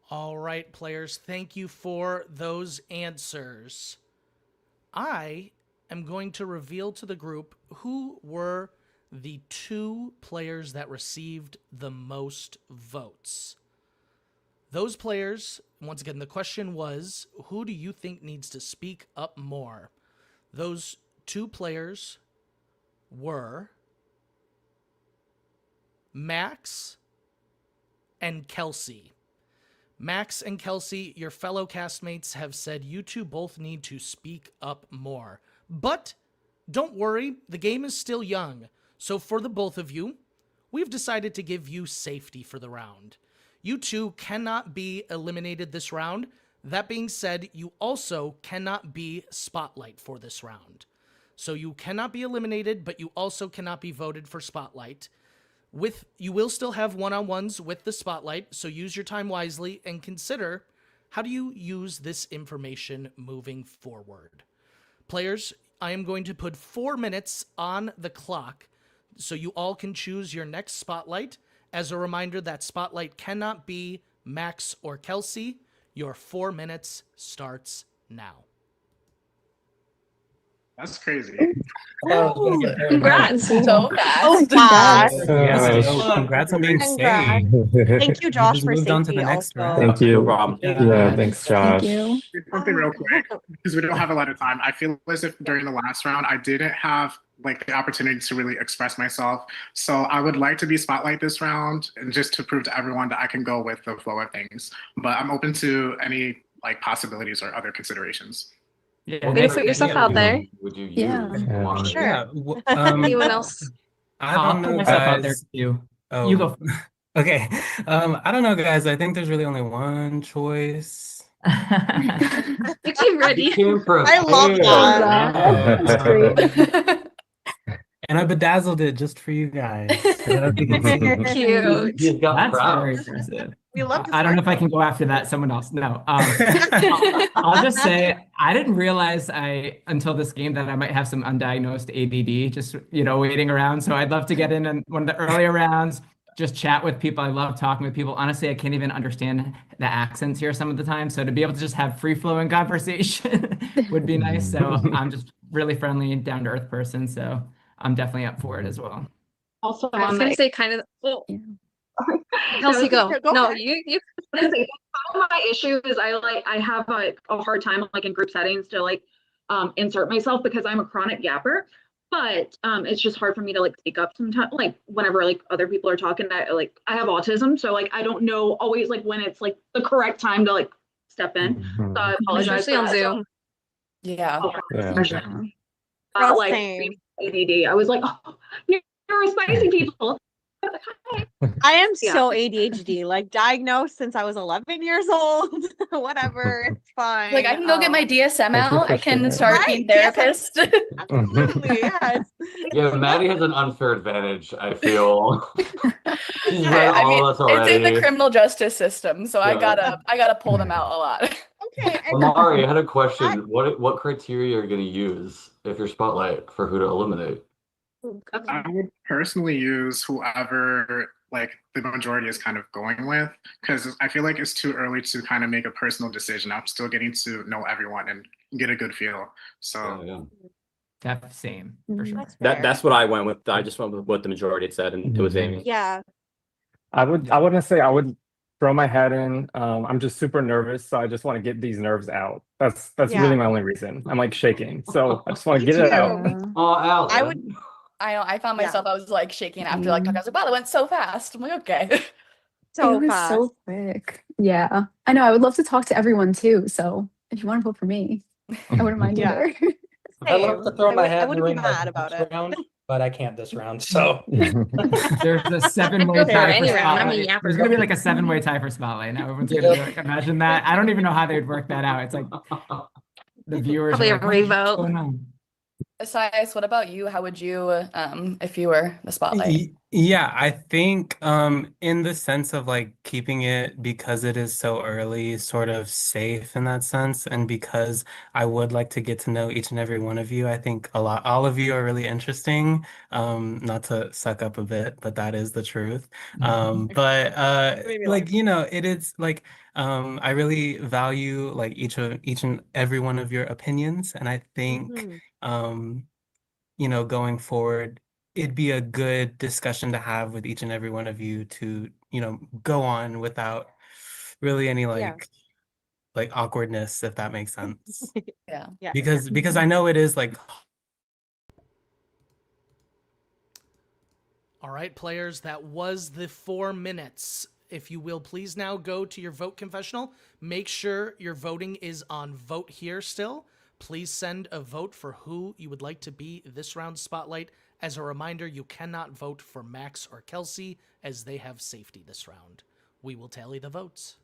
All right, players, thank you for those answers. I am going to reveal to the group who were the two players that received the most votes. Those players, once again, the question was, who do you think needs to speak up more? Those two players were Max and Kelsey. Max and Kelsey, your fellow castmates, have said you two both need to speak up more. But don't worry, the game is still young. So for the both of you, we've decided to give you safety for the round. You two cannot be eliminated this round. That being said, you also cannot be Spotlight for this round. So you cannot be eliminated, but you also cannot be voted for Spotlight. You will still have one-on-ones with the Spotlight, so use your time wisely and consider how do you use this information moving forward. Players, I am going to put 4 minutes on the clock so you all can choose your next Spotlight. As a reminder, that Spotlight cannot be Max or Kelsey. Your 4 minutes starts now. That's crazy. Congrats. So fast. Oh, gosh. Yes, Gosh. congrats on being Congrats. saved. Thank you, Josh, just for moved on to the safety next also. round. Thank you. No problem. Yeah, thanks, Josh. Thank you. Something real quick because we don't have a lot of time. I feel as if during the last round I didn't have like the opportunity to really express myself. So I would like to be Spotlight this round and just to prove to everyone that I can go with the flow of things. But I'm open to any like possibilities or other considerations. Yeah, Way to put yourself out there. Would you use Yeah. if you wanted? Sure. Yeah. Anyone else? I I'll don't put know, myself out there guys. too. Oh, You go. Okay. I don't know, guys. I think there's really only one choice. You came ready. You came I love prepared. that. Wow. That's great. And I bedazzled it just for you guys. I don't know if you can see. Cute. He's got That's very props. impressive. We love the I don't know if I sparkle. can go after that. Someone else. No. I'll just say I didn't realize until this game that I might have some undiagnosed ADD, just waiting around. So I'd love to get in one of the earlier rounds, just chat with people. I love talking with people. Honestly, I can't even understand the accents here some of the time. So to be able to just have free flowing conversation would be nice. So I'm just really friendly and down to earth person. So I'm definitely up for it as well. Also, I was gonna say kind of. Well, Kelsey, go. Go No, for it. you. I was gonna say, some of my issue is I have a hard time like in group settings to insert myself because I'm a chronic yapper. But it's just hard for me to like speak up sometimes, like whenever like other people are talking. I have autism, so like I don't know always like when it's like the correct time to like step in. So I apologize. Especially for on that. Zoom. Yeah. Yeah. But, like Same. ADD, I was like, oh, you're spicy people. I am Yeah. so ADHD, like diagnosed since I was 11 years old. Whatever, it's fine. Like I can go get my DSM Thank you out. for I can sharing. start Right, being DSM. therapist. Absolutely, yes. Yeah, Maddie has an unfair advantage, I feel. She's Hey, read I all mean, of us it's in the already. criminal justice system, so I Yeah. gotta pull them out a lot. Okay, and Amari, I had a question. What criteria are you going to use if you're spotlight for who to eliminate? I would personally use whoever like the majority is kind of going with, because I feel like it's too early to kind of make a personal decision. I'm still getting to know everyone and get a good feel. So Yeah. Same for sure. that's fair. That's what I went with. I just went with what the majority had said, and it was Amy. Yeah. I wouldn't say I would throw my hat in. I'm just super nervous, so I just want to get these nerves out. That's Yeah. really my only reason. I'm like shaking, so I just want to Me get it too. out. Oh, Alan. I would. I know. I found Yeah. myself. I was like shaking after like talking. I was like, wow, that went so fast. I'm like, okay. So It was fast. so quick. Yeah. I know. I would love to talk to everyone too. So if you want to vote for me, I wouldn't mind Yeah. either. I love to throw I my would- I hat in the wouldn't be ring like mad about next it. round, but I can't this round. So There's a seven-way Go for tie for any round. I'm a spotlight. yapper. There's gonna be like a seven-way tie for spotlight. Now everyone's gonna be like, imagine that. I don't even know how they would work that out. It's like the viewers Probably are a like, what's revote. going on? Isaias, what about you? How would you, if you were the spotlight? Yeah, I think in the sense of like keeping it because it is so early, sort of safe in that sense, and because I would like to get to know each and every one of you. I think all of you are really interesting. Not to suck up a bit, but that is the truth. But Maybe like it is like I really value like each and every one of your opinions, and I think Mhm. going forward, it'd be a good discussion to have with each and every one of you to, go on without really any Yeah. like awkwardness, if that makes sense. Yeah. Yeah. Because I know it is like All right, players, that was the 4 minutes. If you will please now go to your vote confessional. Make sure your voting is on vote here still. Please send a vote for who you would like to be this round's spotlight. As a reminder, you cannot vote for Max or Kelsey as they have safety this round. We will tally the votes.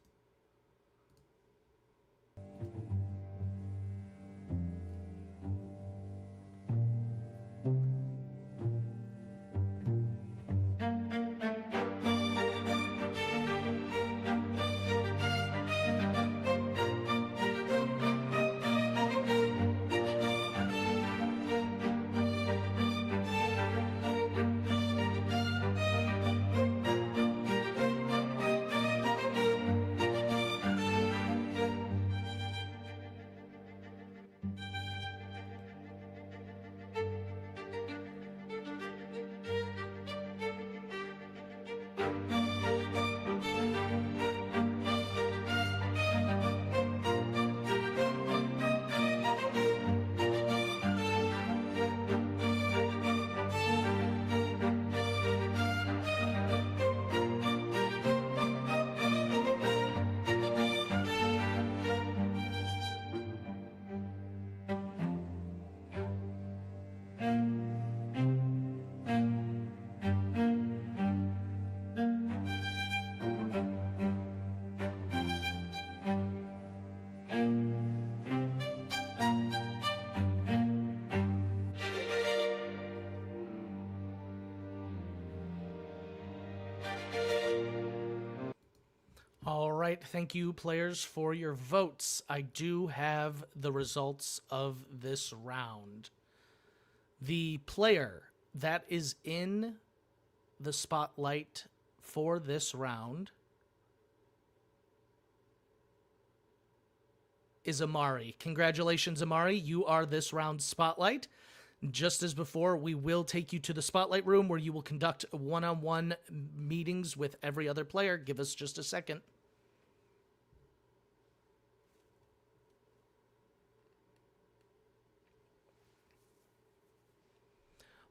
right. Thank you, players, for your votes. I do have the results of this round. The player that is in the spotlight for this round is AMARI. Congratulations, AMARI. You are this round's spotlight. Just as before, we will take you to the spotlight room where you will conduct one-on-one meetings with every other player. Give us just a second.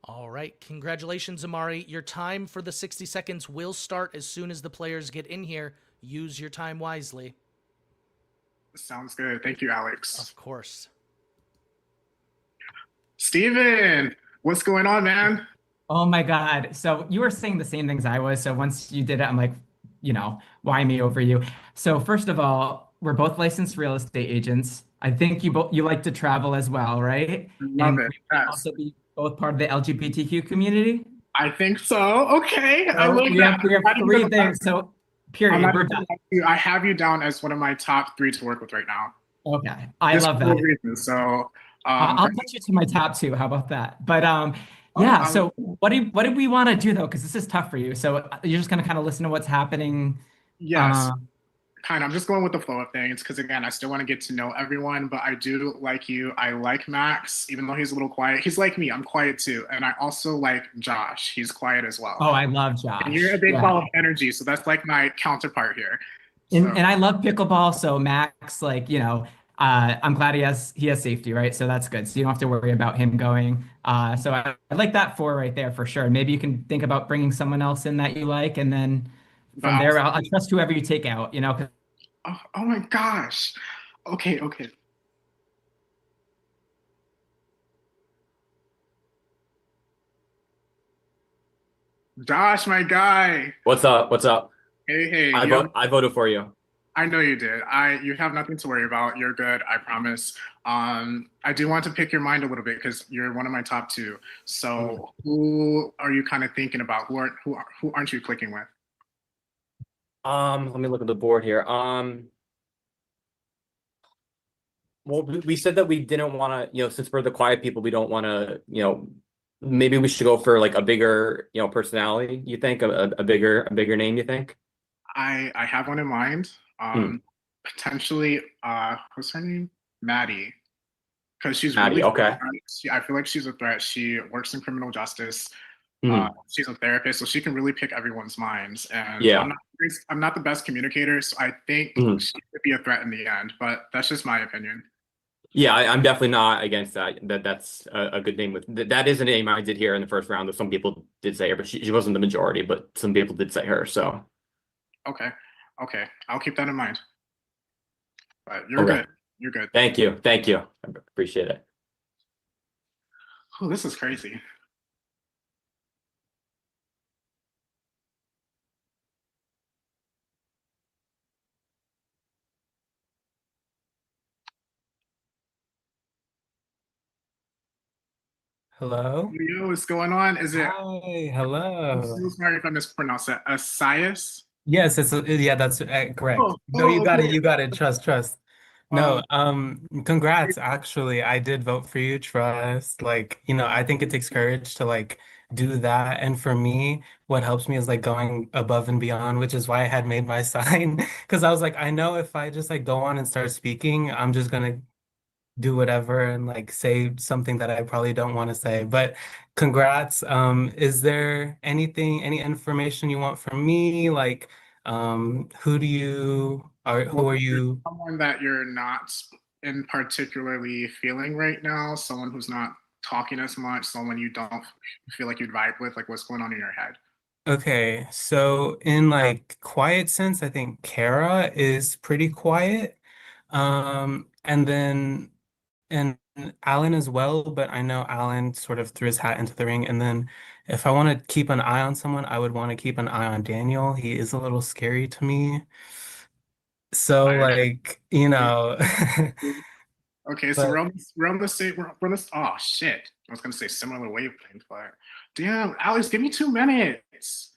All right. Congratulations, AMARI. Your time for the 60 seconds will start as soon as the players get in here. Use your time wisely. Sounds good. Thank you, Alex. Of course. Steven, what's going on, man? Oh my God. So you were saying the same things I was. So once you did it, I'm like, you know, why me over you? So first of all, we're both licensed real estate agents. I think you like to travel as well, right? Love it. We Yes. also be both part of the LGBTQ community. I think so. Okay. I So love we that. have three things. So period, we're done. I have you down as one of my top 3 to work with right now. Okay, I Just love for that. no reason. So I'll put you to my top 2. How about that? But yeah. So what did we want to do though? Because this is tough for you. So you're just gonna kind of listen to what's happening. yes. Kind of. I'm just going with the flow of things because, again, I still want to get to know everyone, but I do like you. I like Max, even though he's a little quiet. He's like me. I'm quiet too. And I also like Josh. He's quiet as well. Oh, I love Josh. And you're a big ball of energy. So that's like my counterpart here. And I love pickleball. So Max, like, you know, I'm glad he has safety, right? So that's good. So you don't have to worry about him going. So I like that 4 right there for sure. Maybe you can think about bringing someone else in that you like, and then from there, I'll trust whoever you take out, you know? Oh my gosh. Okay. Josh, my guy. What's up? What's up? Hey. I voted for you. I know you did. You have nothing to worry about. You're good. I promise. I do want to pick your mind a little bit because you're one of my top 2. So who are you kind of thinking about? Who aren't you clicking with? Let me look at the board here. Well, we said that we didn't want to, you know, since we're the quiet people, we don't want to, you know, maybe we should go for like a bigger, you know, personality. You think a bigger name? You think? I have one in mind. Potentially, what's her name? Maddie, because she's Maddie. really Okay. I feel like she's a threat. She works in criminal justice. She's a therapist, so she can really pick everyone's minds. And Yeah. I'm not the best communicator, so I think she could be a threat in the end. But that's just my opinion. Yeah, I'm definitely not against that. That's a good name. That is a name I did hear in the first round. That some people did say her, but she wasn't the majority. But some people did say her. So Okay, I'll keep that in mind. But you're good. You're good. Thank you. I appreciate it. Oh, this is crazy. Hello. Yo, what's going on? Is it? Hi. Hello. I'm so sorry if I mispronounced it. IYSAIAH? Yes, yeah, that's correct. No, you got it. You got it. Trust. No, congrats. Actually, I did vote for you. Trust. Like, you know, I think it takes courage to like do that. And for me, what helps me is like going above and beyond, which is why I had made my sign. Because I was like, I know if I just like go on and start speaking, I'm just gonna do whatever and like say something that I probably don't want to say. But congrats. Is there any information you want from me? Like, who are you? Someone that you're not in particularly feeling right now, someone who's not talking as much, someone you don't feel like you'd vibe with, like what's going on in your head? Okay, so in like quiet sense, I think Kara is pretty quiet. And then and Alan as well, but I know Alan sort of threw his hat into the ring. And then if I want to keep an eye on someone, I would want to keep an eye on Daniel. He is a little scary to me. So like, you know. Okay, so we're on the same, oh shit. I was gonna say similar wavelength, but damn, Alex, give me 2 minutes.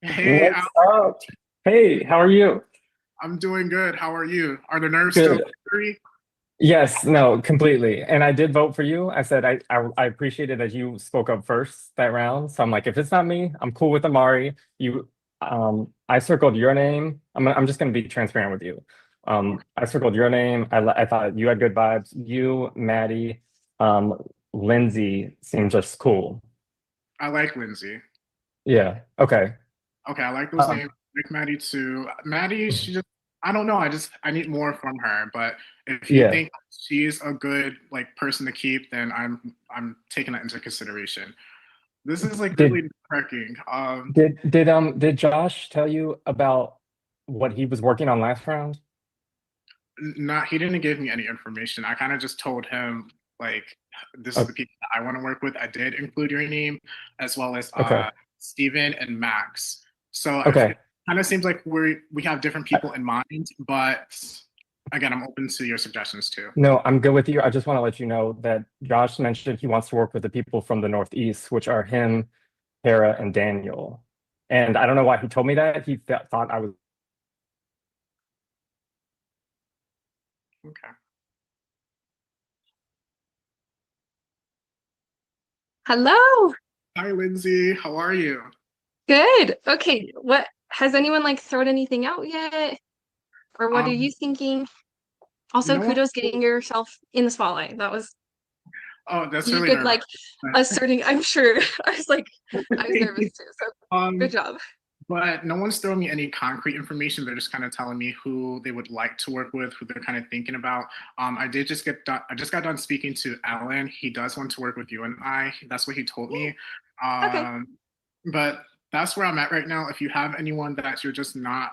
Hey, What's up? Hey, how are you? I'm doing good. How are you? Are the nerves still Good. free? Yes, no, completely. And I did vote for you. I said I appreciated that you spoke up first that round. So I'm like, if it's not me, I'm cool with Amari. I circled your name. I'm just gonna be transparent with you. I circled your name. I thought you had good vibes. You, Maddie, um, Lindsay seemed just cool. I like Lindsay. Yeah. Okay. Okay, I like those Um, names. I like Maddie too. Maddie, she just, I don't know. I need more from her. But if you yeah. think she's a good like person to keep, then I'm taking that into consideration. This is like Did really cracking. did Josh tell you about what he was working on last round? Not he didn't give me any information. I kind of just told him like this is Oh, the people that I want to work with. I did include your name as well as okay. Steven and Max. So if Okay. it kind of seems like we have different people in mind, but again, I'm open to your suggestions too. No, I'm good with you. I just want to let you know that Josh mentioned he wants to work with the people from the Northeast, which are him, Kara, and Daniel. And I don't know why he told me that. He thought I was. Okay. Hello. Hi, Lindsay. How are you? Good. Okay. What has anyone like thrown anything out yet? Or what are you Um, thinking? Also, no one. kudos getting yourself in the spotlight. That was Oh, that's you really good nervous. like asserting, I'm sure. I was nervous too. So good Um, job. but no one's throwing me any concrete information. They're just kind of telling me who they would like to work with, who they're kind of thinking about. I did just get done. I just got done speaking to Alan. He does want to work with you and I. That's what he told me. Okay. But that's where I'm at right now. If you have anyone that you're just not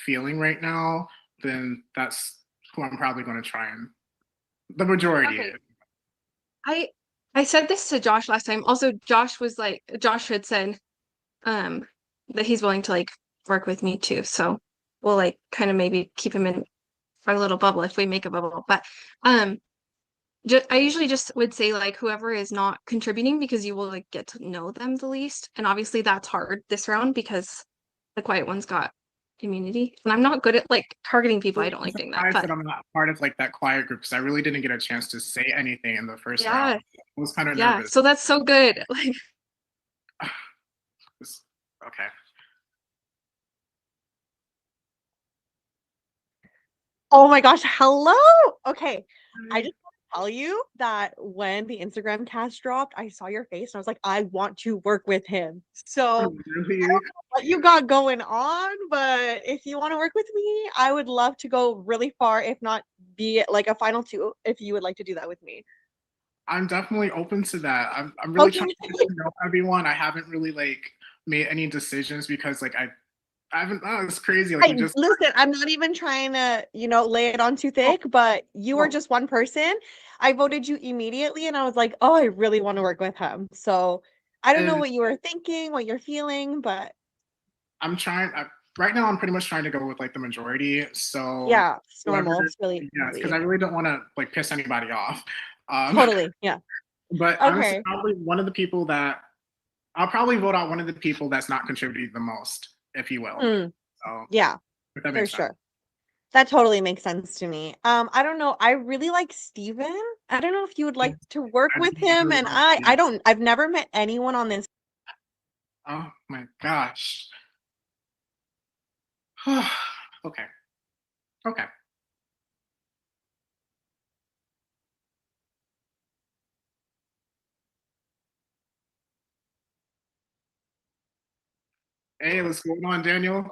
feeling right now, then that's who I'm probably going to try and the majority. Okay. I said this to Josh last time. Also, Josh had said that he's willing to like work with me too. So we'll like kind of maybe keep him in our little bubble if we make a bubble. But I usually just would say like whoever is not contributing because you will like get to know them the least. And obviously that's hard this round because the quiet ones got immunity. And I'm not good at like targeting people. I don't I'm like doing that. surprised But that I'm not part of like that quiet group because I really didn't get a chance to say anything in the first round. yeah, I was kind of yeah. nervous. So that's so good. Like Okay. Oh my gosh, hello. Okay. I just want to tell you that when the Instagram cast dropped, I saw your face and I was like, I want to work with him. So Really? I don't know what you got going on, but if you want to work with me, I would love to go really far, if not be like a final two, if you would like to do that with me. I'm definitely open to that. I'm really Okay. trying to get to know everyone. I haven't really like made any decisions because like I haven't. Oh, it's crazy. Like I we just. listen, I'm not even trying to, lay it on too thick, but you were Oh, just one person. I voted you immediately and I was like, oh, I really want to work with him. So I don't know and what you were thinking, what you're feeling, but I'm trying. Right now, I'm pretty much trying to go with like the majority. So yeah, it's whoever, normal. It's really yes, because I easy. really don't want to like piss anybody off. Um, Totally. Yeah. but honestly, Okay. probably one of the people that I'll probably vote out one of the people that's not contributing the most, if you will. Mm, So yeah, if that for makes sense. sure. That totally makes sense to me. I don't know. I really like Steven. I don't know if you would like to work I with didn't him. really And know. I've never met anyone on this. Oh my gosh. Okay. Okay. Hey, what's going on, Daniel?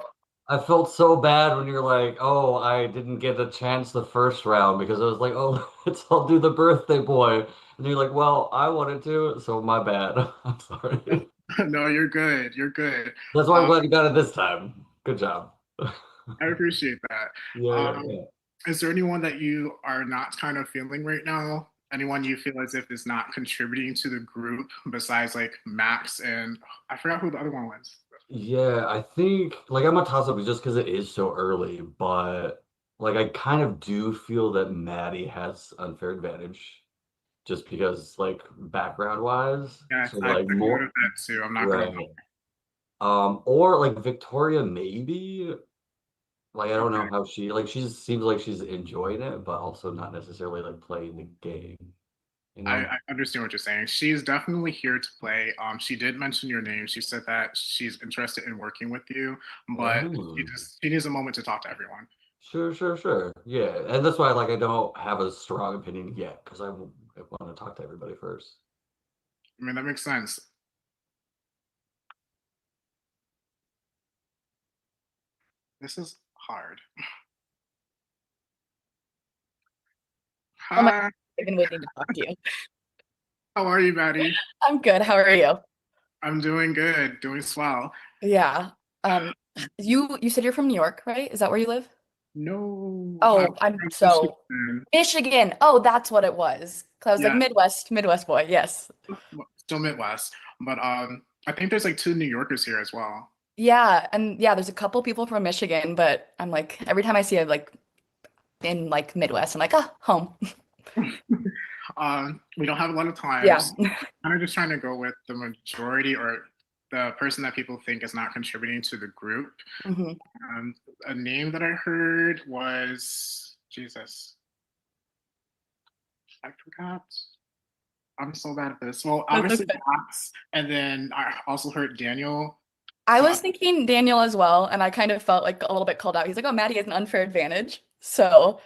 I felt so bad when you're like, oh, I didn't get a chance the first round because I was like, oh, I'll do the birthday boy. And you're like, well, I wanted to, so my bad. I'm sorry. No, you're good. You're good. That's why I'm Um, glad you got it this time. Good job. I appreciate that. Yeah. Is there anyone that you are not kind of feeling right now? Anyone you feel as if is not contributing to the group besides like Max and I forgot who the other one was. Yeah, I think like I'm a toss up just because it is so early, but like I kind of do feel that Maddie has unfair advantage just because like background wise. Yeah, So I like took note more of that too. I'm not gonna lie. right. Or like Victoria, maybe. Like I don't know how she like she seems like she's enjoying it, but also not necessarily like playing the game. You know? I understand what you're saying. She's definitely here to play. She did mention your name. She said that she's interested in working with you, but Oh. she needs a moment to talk to everyone. Sure. Yeah, and that's why like I don't have a strong opinion yet because I want to talk to everybody first. I mean, that makes sense. This is hard. Oh my, Hi, I've been waiting to talk to you. how are you, Maddie? I'm good. How are you? I'm doing good, doing swell. Yeah. Um, you said you're from New York, right? Is that where you live? No, Oh, I'm from so Michigan. Michigan. Oh, that's what it was. 'Cause I was like Yeah, Midwest boy. Yes. still Midwest, but I think there's like 2 New Yorkers here as well. Yeah, and yeah, there's a couple people from Michigan, but I'm like every time I see it like in like Midwest, I'm like, ah, home. We don't have a lot of time, Yeah. so I'm kind of just trying to go with the majority or the person that people think is not contributing to the group. Mhm. A name that I heard was Jesus. I forgot. I'm so bad at this. Well, That's obviously okay. Max, and then I also heard Daniel. I So was thinking Daniel as well, and I kind of felt like a little bit called out. He's like, oh, Maddie has an unfair advantage. So,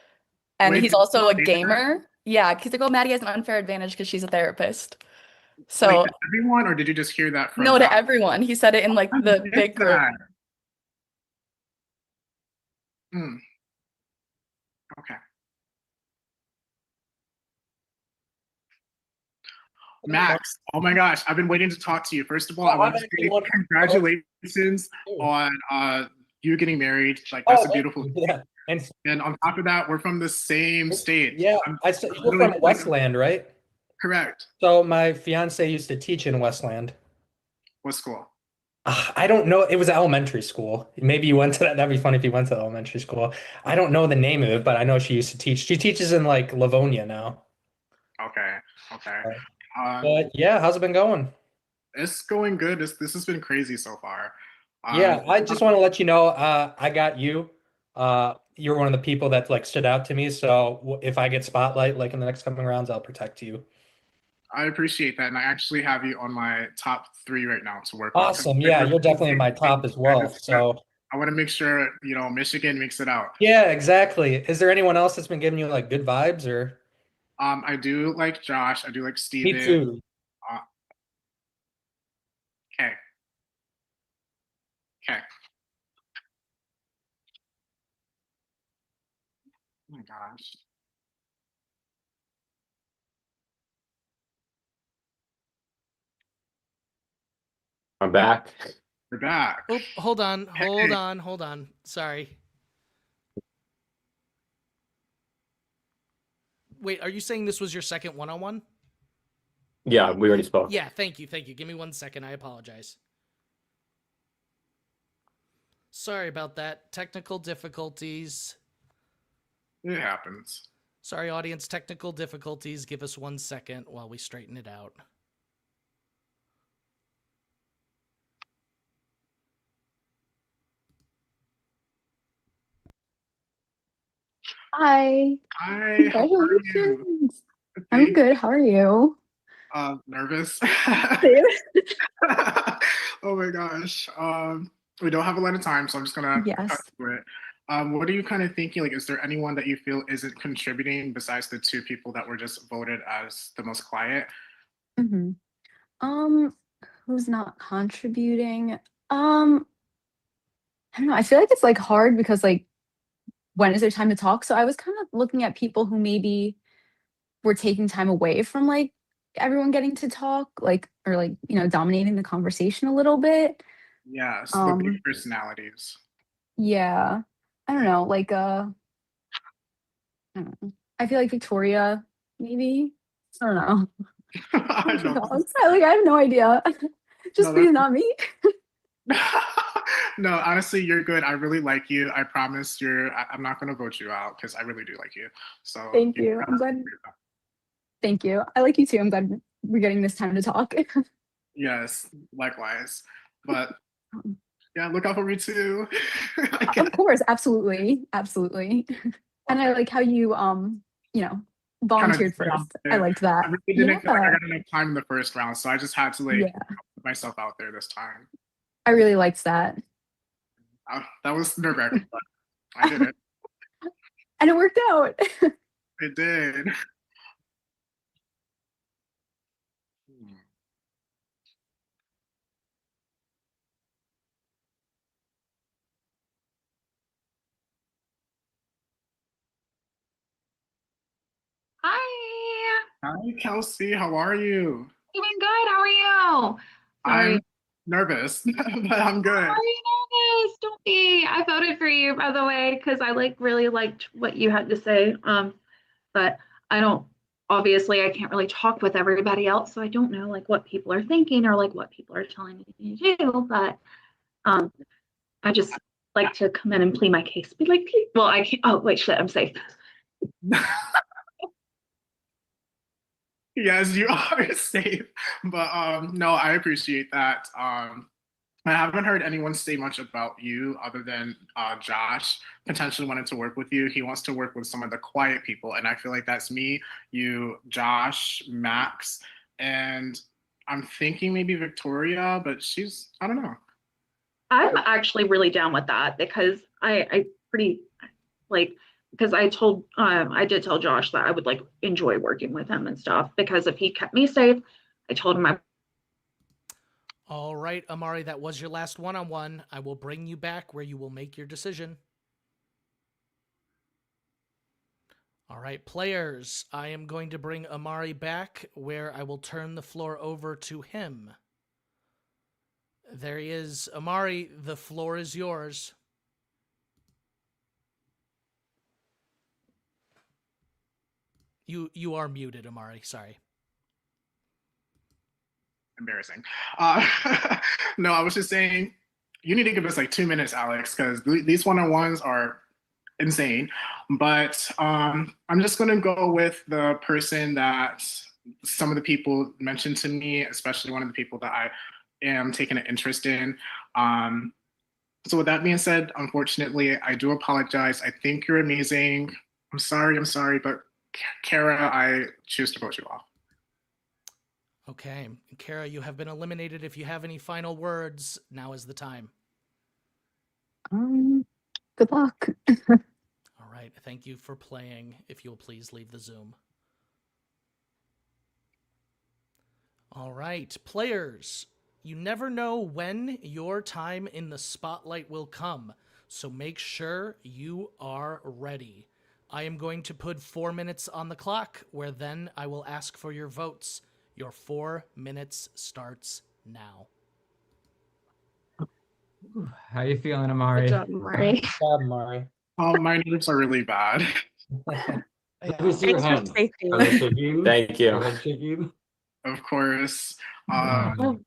and wait, he's did you also a say that? gamer. Yeah, he's like, oh, Maddie has an unfair advantage because she's a therapist. Wait, So, to everyone, or did you just hear that from no to Al? everyone. He said it in like I the missed big group. that. Hmm, okay. Max, oh my gosh, I've been waiting to talk to you. First of all, I Oh, I'm want to actually say one. congratulations Oh, on you getting married. Like that's a thank beautiful you. thing. Yeah. And And on top of that, we're from the same state. yeah, I'm I said you're literally from Westland, right? correct. So my fiance used to teach in Westland. What school? I don't know. It was elementary school. Maybe you went to that. That'd be funny if you went to elementary school. I don't know the name of it, but I know she used to teach. She teaches in like Livonia now. Okay, okay. But yeah, how's it been going? It's going good. This has been crazy so far. Yeah, Um, I just want to let you know, I got you. You're one of the people that like stood out to me. So if I get spotlight like in the next coming rounds, I'll protect you. I appreciate that, and I actually have you on my top 3 right now to work with. Awesome. Yeah, you're definitely in my top as well. So I want to make sure Michigan makes it out. yeah, exactly. Is there anyone else that's been giving you like good vibes or? I do like Josh. I do like Me Steven. too. Uh, okay. Okay. Oh my gosh. I'm back. We're back. Oh, hold on. Sorry. Wait, are you saying this was your second one-on-one? Yeah, we already spoke. Yeah, thank you. Give me 1 second. I apologize. Sorry about that. Technical difficulties. It happens. Sorry, audience. Technical difficulties. Give us 1 second while we straighten it out. Hi. Hi, how are you? Congratulations. I'm good. How are you? Nervous. Same. Oh my gosh. We don't have a lot of time, so I'm just gonna cut Yes. to it. What are you kind of thinking? Like, is there anyone that you feel isn't contributing besides the 2 people that were just voted as the most quiet? hmm Um, who's not contributing? Um, I don't know. I feel like it's like hard because like when is there time to talk? So I was kind of looking at people who maybe were taking time away from like everyone getting to talk, like or like, dominating the conversation a little bit. Yes, the big Um, personalities. yeah. I don't know, like I don't know. I feel like Victoria, maybe. I don't know. I She know. talks. I have no idea. No, Just please not me. no, honestly, you're good. I really like you. I promise I'm not gonna vote you out because I really do like you. So Thank you. I'm glad. Thank you. I like you too. I'm glad we're getting this time to talk. yes, likewise. But Yeah, look out for me too. Of course, absolutely, absolutely. And I like how you you know, volunteered first. I liked I that. really didn't feel like I Yeah, got enough time in the first round, so I just had to like yeah. put myself out there this time. I really liked that. That was nerve-wracking, but I did it. And it worked out. It did. Hi. Hi, Kelsey. How are you? Doing good. How are you? Sorry. I'm nervous, but I'm good. Why are you nervous? Don't be. I voted for you, by the way, because I really liked what you had to say. But I don't obviously I can't really talk with everybody else, so I don't know like what people are thinking or like what people are telling me to do. But I just like to come in and plead my case. Be like, well, I can't. Oh wait, shit, I'm safe. Yes, you are safe. But no, I appreciate that. I haven't heard anyone say much about you other than Josh potentially wanted to work with you. He wants to work with some of the quiet people. And I feel like that's me, you, Josh, Max, and I'm thinking maybe Victoria, but she's, I don't know. I'm actually really down with that because I pretty like because I did tell Josh that I would like enjoy working with him and stuff because if he kept me safe, I told him I. All right, Amari, that was your last one-on-one. I will bring you back where you will make your decision. All right, players, I am going to bring Amari back where I will turn the floor over to him. There he is. Amari, the floor is yours. You are muted, Amari. Sorry. Embarrassing. No, I was just saying, you need to give us like 2 minutes, Alex, because these one-on-ones are insane. But I'm just going to go with the person that some of the people mentioned to me, especially one of the people that I am taking an interest in. So with that being said, unfortunately, I do apologize. I think you're amazing. I'm sorry, but Kara, I choose to vote you off. Okay, Kara, you have been eliminated. If you have any final words, now is the time. Good luck. All right, thank you for playing. If you'll please leave the Zoom. All right, players, you never know when your time in the spotlight will come, so make sure you are ready. I am going to put 4 minutes on the clock, where then I will ask for your votes. Your 4 minutes starts now. How you feeling, Amari? Good job, Amari. Good job, Mari. Oh, my nerves are really bad. Let me see your Thanks for hand. safety. Are they shaking? Thank you. Are they shaking? Of course. Oh.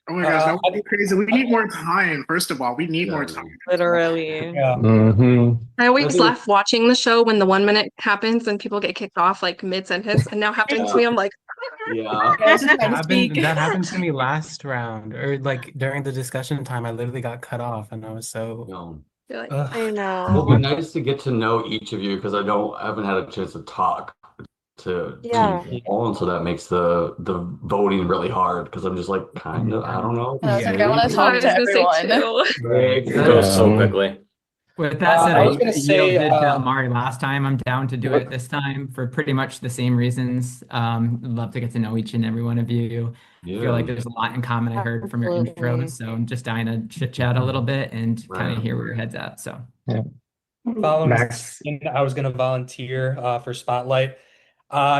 Oh my gosh, that I would be crazy. We need more time. First of all, we need more Yeah. time. Literally. Yeah. Mm-hmm. I always Maybe- laugh watching the show when the 1 minute happens and people get kicked off like mid-sentence, and now happening to me, I'm like, Yeah. That happened to me last round, or like during the discussion time. I literally got cut off, and I was so. No. you're like, Ugh. I It'll know. be nice to get to know each of you because I haven't had a chance to talk to Yeah. people, and so that makes the voting really hard because I'm just like kind of I don't know. And I was like, I Yeah. want to "Oh, talk I was to gonna say everyone. too." It goes so quickly. With that said, I I was gonna say, yielded to Amari last time. I'm down to do it this time for pretty much the same reasons. Love to get to know each and every one of you. I feel like there's a lot in common I heard from your Absolutely. intros, so I'm just dying to chit chat a little bit and kind of Right. hear where your head's at. So Following Max. I was going to volunteer for Spotlight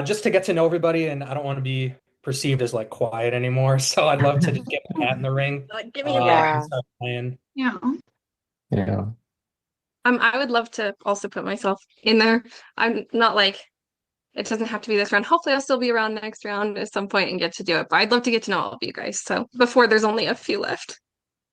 just to get to know everybody, and I don't want to be perceived as like quiet anymore. So I'd love to just get my hat in the ring Like, give me a Yeah. and start playing. Yeah. Yeah. I would love to also put myself in there. I'm not like, it doesn't have to be this round. Hopefully I'll still be around next round at some point and get to do it. But I'd love to get to know all of you guys. So before there's only a few left,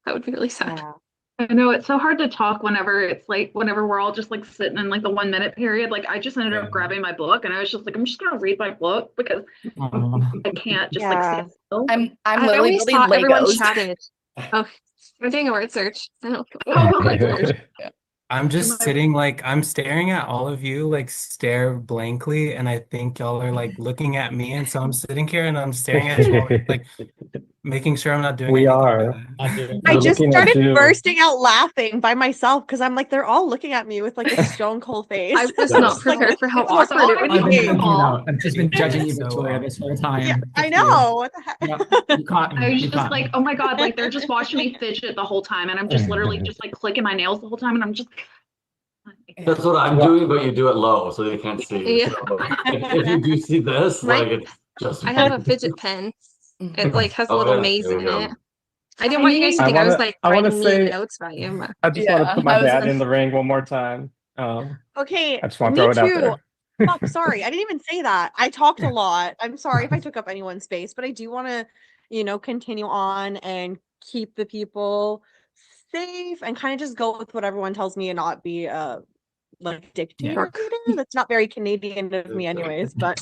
that would be really sad. Yeah. I know it's so hard to talk whenever we're all just like sitting in like the 1 minute period. Like I just ended up grabbing my book and I was just like, I'm just gonna read my book because I can't just like Yeah. sit still. I'm I literally always thought building everyone Legos. chatted. Oh, I'm doing a word search. I don't Oh my gosh. I'm just sitting like I'm staring at all of you, like stare blankly, and I think y'all are like looking at me, and so I'm sitting here and I'm staring at y'all, like making sure I'm not doing We anything are. bad. I We're just looking at started you. bursting out laughing by myself because I'm like, they're all looking at me with like a stone cold face. I was Yeah. not prepared for how That's awkward it would I've been be. freaking out. I've just been It's judging you, so Victoria, this whole time. Yeah, I Just you. know. What the heck? Yep, you caught me. I was You just caught like, me. oh my God, like they're just watching me fidget the whole time. And I'm just literally just like clicking my nails the whole time. And I'm just That's what I'm doing, but you do it low so they can't see. Yeah. So if you do see this, My- like it's just I have a fidget pen. It like has a Oh, little yeah, maze there in we go. it. I didn't want you guys to I think I was wanna- like I wanna writing mean say- notes about you. But I just want to Yeah, put my I was dad gonna- in the ring one more time. Okay, I just want me to throw it out too. there. Fuck, sorry. I didn't even say that. I talked a lot. I'm sorry if I took up anyone's space, but I do want to, continue on and keep the people safe and kind of just go with what everyone tells me and not be like dictator. That's not very Canadian of me anyways, but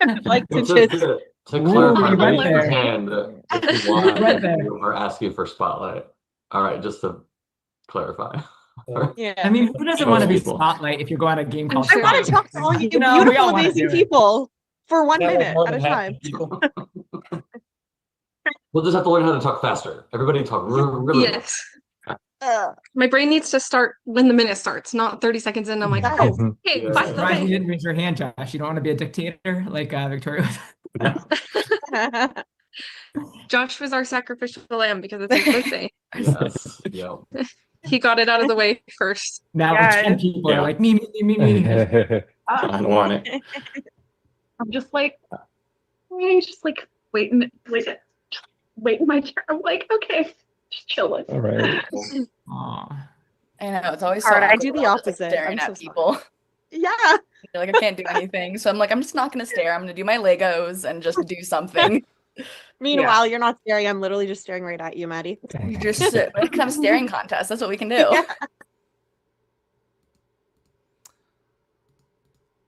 I'd like to Well, just to Ooh, clarify, you went raise your there. hand if you want Right there. you are asking for spotlight. All right, just to clarify. yeah. I mean, who doesn't Most want to be people. spotlight if you go on a game called I want to Spotlight? talk to all you You know, we all beautiful, wanna amazing do it. people for 1 That was minute more at a than half time. the people. We'll just have to learn how to talk faster. Everybody talk really yes, my brain needs to start when the minute starts, not 30 seconds in. I'm like, That oh, is- okay, Yeah. bye. Surprised you Okay. didn't raise your hand, Josh. You don't want to be a dictator like Victoria was. Josh was our sacrificial lamb because it's his birthday. Yes. Yeah. He got it out of the way first. Now Yes. 10 people Yeah. are like, me. I don't want it. I'm just like, wait in my chair. I'm like, okay, just chilling. All right. Aw. I know it's always All so right, I awkward do the when I'm just, like, opposite. staring I'm so at people. Yeah. You're like, I can't do anything. So I'm like, I'm just not gonna stare. I'm gonna do my Legos and just do something. Meanwhile, you're not staring. I'm literally just staring right at you, Maddie. You just sit. We can have a staring contest. That's what we can do. Yeah.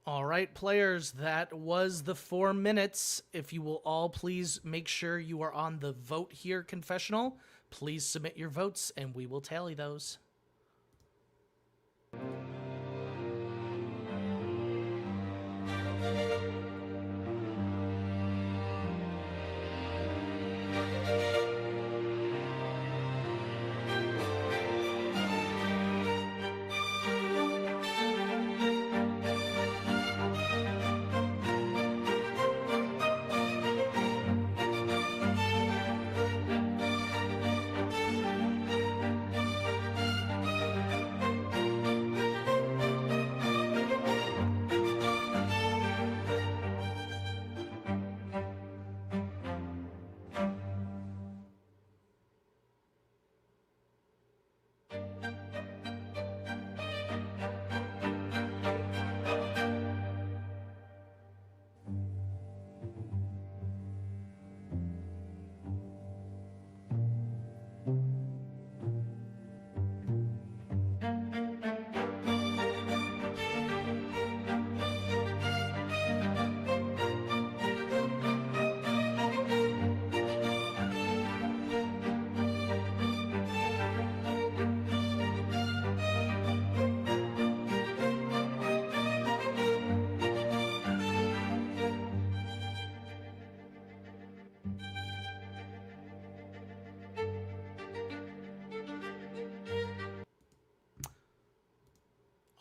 All right, players, that was the 4 minutes. If you will all please make sure you are on the vote here confessional, please submit your votes and we will tally those.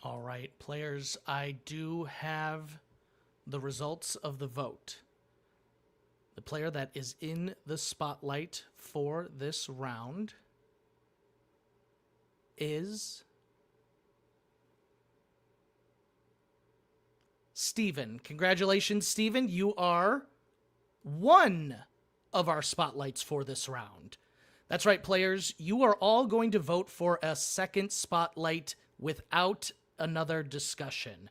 All right, players, I do have the results of the vote. The player that is in the spotlight for this round is Steven. Congratulations, Steven. You are one of our spotlights for this round. That's right, players. You are all going to vote for a second spotlight without another discussion.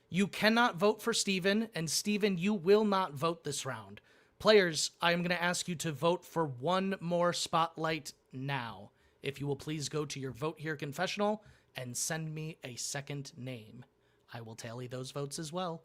You cannot vote for Steven, and Steven, you will not vote this round. Players, I am going to ask you to vote for one more spotlight now. If you will please go to your vote here confessional and send me a second name. I will tally those votes as well.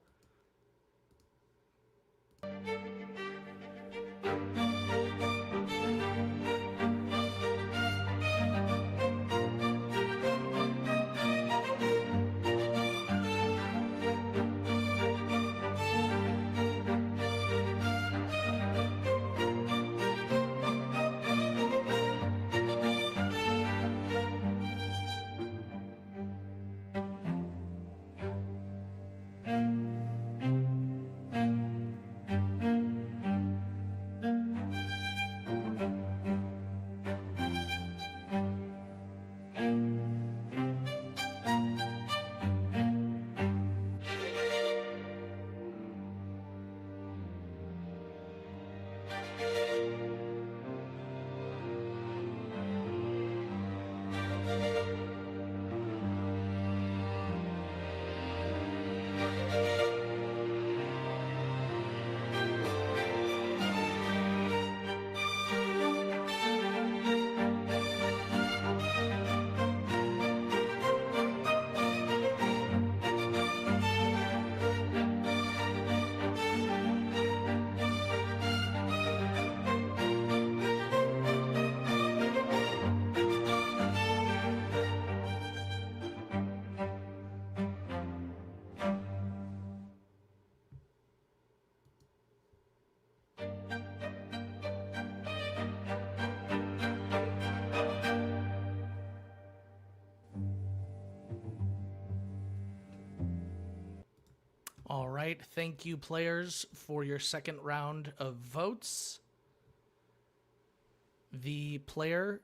right. Thank you, players, for your second round of votes. The player